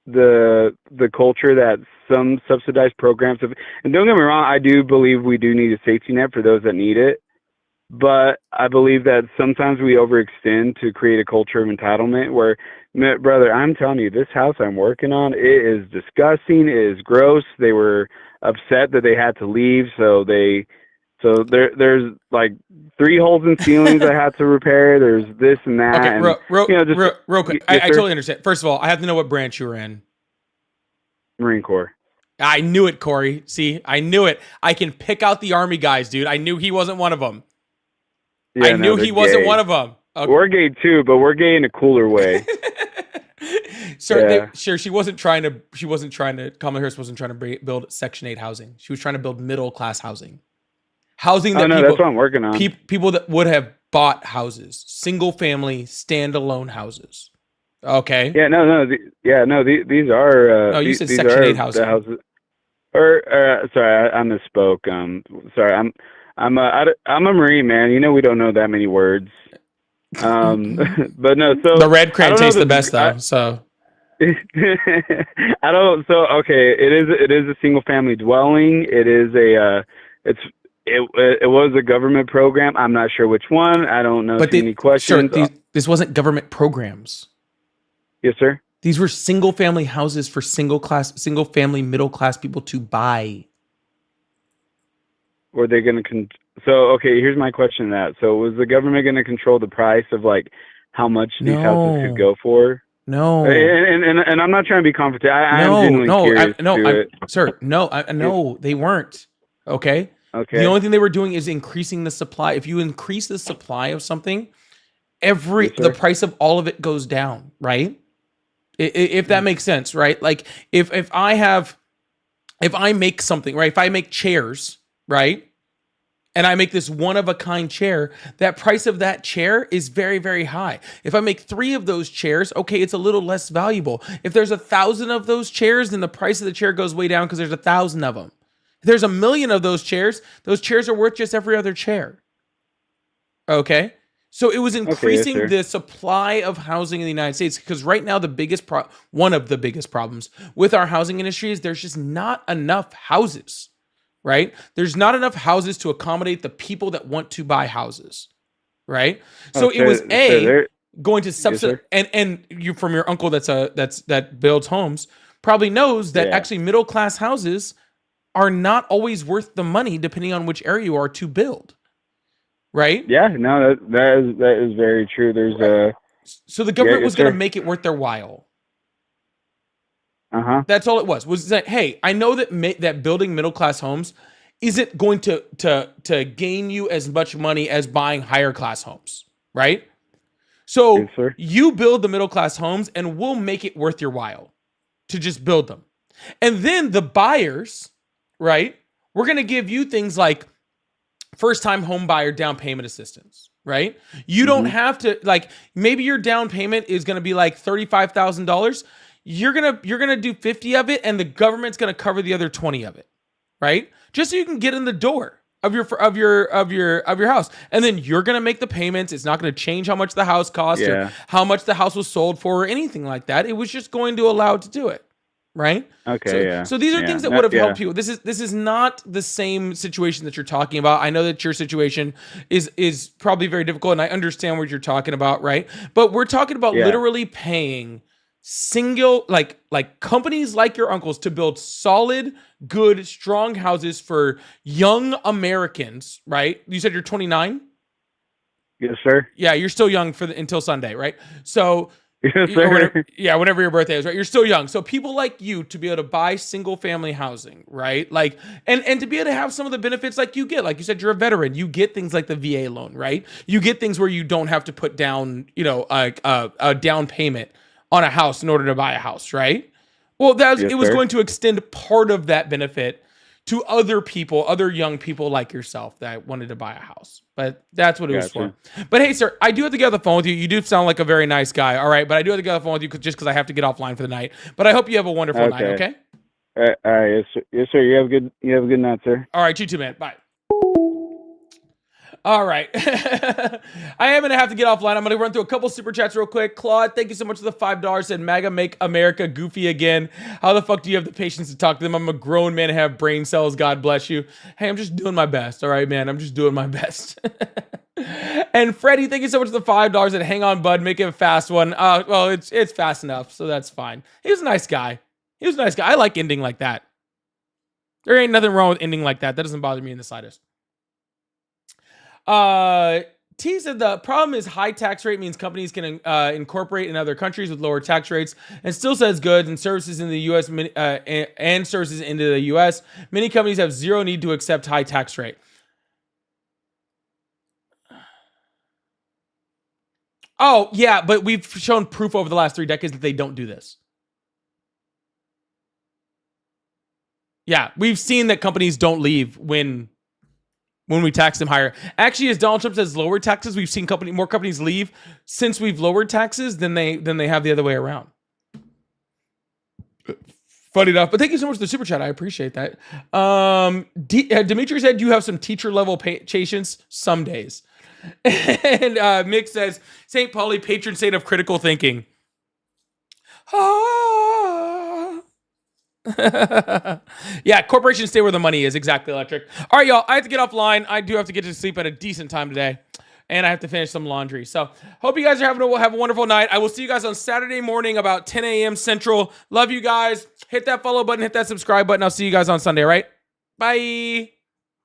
the culture that some subsidized programs have. And don't get me wrong, I do believe we do need a safety net for those that need it. But I believe that sometimes we overextend to create a culture of entitlement where, brother, I'm telling you, this house I'm working on, it is disgusting. It is gross. They were upset that they had to leave. So there's like 3 holes in ceilings I had to repair. There's this and that. Okay, and, real quick. Yes, I totally understand. First of all, I have to know what branch you were in. Marine Corps. I knew it, Corey. See, I knew it. I can pick out the Army guys, dude. I knew he wasn't one of them. Yeah, I knew he wasn't one of them. Okay. We're gay too, but we're gay in a cooler way. Sure, she wasn't trying to, Kamala Harris wasn't trying to build Section 8 housing. She was trying to build middle class housing. Housing that that's what I'm working on. People that would have bought houses, single family, standalone houses. Okay. Yeah, these are. No, you said Section 8 housing. Houses. Sorry, I misspoke. Sorry, I'm a Marine, man. You know we don't know that many words. But no, so the red crayon tastes the best though. So I don't. So okay, it is a single family dwelling. It is it was a government program. I'm not sure which one. I don't know. Any questions? Sure, this wasn't government programs. Yes, sir. These were single family houses for single family, middle class people to buy. were they going to so okay, here's my question to that. So was the government going to control the price of like how much these houses could go for? No. And I'm not trying to be confident. I'm genuinely curious. Sir, no, they weren't. Okay. Okay. The only thing they were doing is increasing the supply. If you increase the supply of something, the price of all of it goes down, right? If that makes sense, right? Like if I make something, right? If I make chairs, right? And I make this one-of-a-kind chair, that price of that chair is very, very high. If I make 3 of those chairs, okay, it's a little less valuable. If there's 1,000 of those chairs, then the price of the chair goes way down because there's 1,000 of them. If there's 1,000,000 of those chairs are worth just every other chair. Okay? So it was increasing the supply of housing in the United States because right now one of the biggest problems with our housing industry is there's just not enough houses. Right? There's not enough houses to accommodate the people that want to buy houses. Right? So it was going to subsidize, and you from your uncle that builds homes probably knows that actually middle class houses are not always worth the money depending on which area you are to build. Right? Yeah, no, that is very true. There's so the government was going to make it worth their while. That's all it was that, hey, I know that building middle class homes isn't going to gain you as much money as buying higher class homes, right? So you build the middle class homes and we'll make it worth your while to just build them. And then the buyers, right? We're going to give you things like first time home buyer down payment assistance, right? You don't have to, like, maybe your down payment is going to be like $35,000. You're gonna do 50 of it, and the government's gonna cover the other 20 of it, right? Just so you can get in the door of your house, and then you're gonna make the payments. It's not gonna change how much the house cost or how much the house was sold for or anything like that. It was just going to allow it to do it, right? Okay. So these are things that would have helped people. This is not the same situation that you're talking about. I know that your situation is probably very difficult, and I understand what you're talking about, right? But we're talking about literally paying like companies like your uncle's to build solid, good, strong houses for young Americans, right? You said you're 29? Yes, sir. Yeah, you're still young until Sunday, right? So yes, sir. Whenever your birthday is, right? You're still young. So people like you to be able to buy single family housing, right? Like, and to be able to have some of the benefits like you get, like you said, you're a veteran, you get things like the VA loan, right? You get things where you don't have to put down, a down payment on a house in order to buy a house, right? Well, it was going to extend part of that benefit to other people, other young people like yourself that wanted to buy a house. But that's what it was for. But hey, sir, I do have to get on the phone with you. You do sound like a very nice guy, all right? But I do have to get on the phone with you just because I have to get offline for the night. But I hope you have a wonderful night, okay? All right, yes, sir. You have a good night, sir. All right, you too, man. Bye. All right. I am going to have to get offline. I'm going to run through a couple super chats real quick. Claude, thank you so much for the $5. Said, MAGA make America goofy again. How the fuck do you have the patience to talk to them? I'm a grown man and have brain cells. God bless you. Hey, I'm just doing my best. All right, man. I'm just doing my best. And Freddie, thank you so much for the $5. And hang on, bud. Make it a fast one. Well, it's fast enough, so that's fine. He was a nice guy. I like ending like that. There ain't nothing wrong with ending like that. That doesn't bother me in the slightest. T said the problem is high tax rate means companies can incorporate in other countries with lower tax rates and still says goods and services in the U.S. And services into the U.S. Many companies have zero need to accept high tax rate. Oh, yeah, but we've shown proof over the last 3 decades that they don't do this. Yeah, we've seen that companies don't leave when we tax them higher. Actually, as Donald Trump says, lower taxes, we've seen more companies leave since we've lowered taxes than they have the other way around. Funny enough, but thank you so much for the super chat. I appreciate that. Dimitri said you have some teacher level patience some days. And Mick says, St. Pauli, patron saint of critical thinking. Yeah, corporations stay where the money is. Exactly, Electric. All right, y'all. I have to get offline. I do have to get to sleep at a decent time today, and I have to finish some laundry. So, hope you guys are have a wonderful night. I will see you guys on Saturday morning about 10 a.m. Central. Love you guys. Hit that follow button. Hit that subscribe button. I'll see you guys on Sunday. All right. Bye.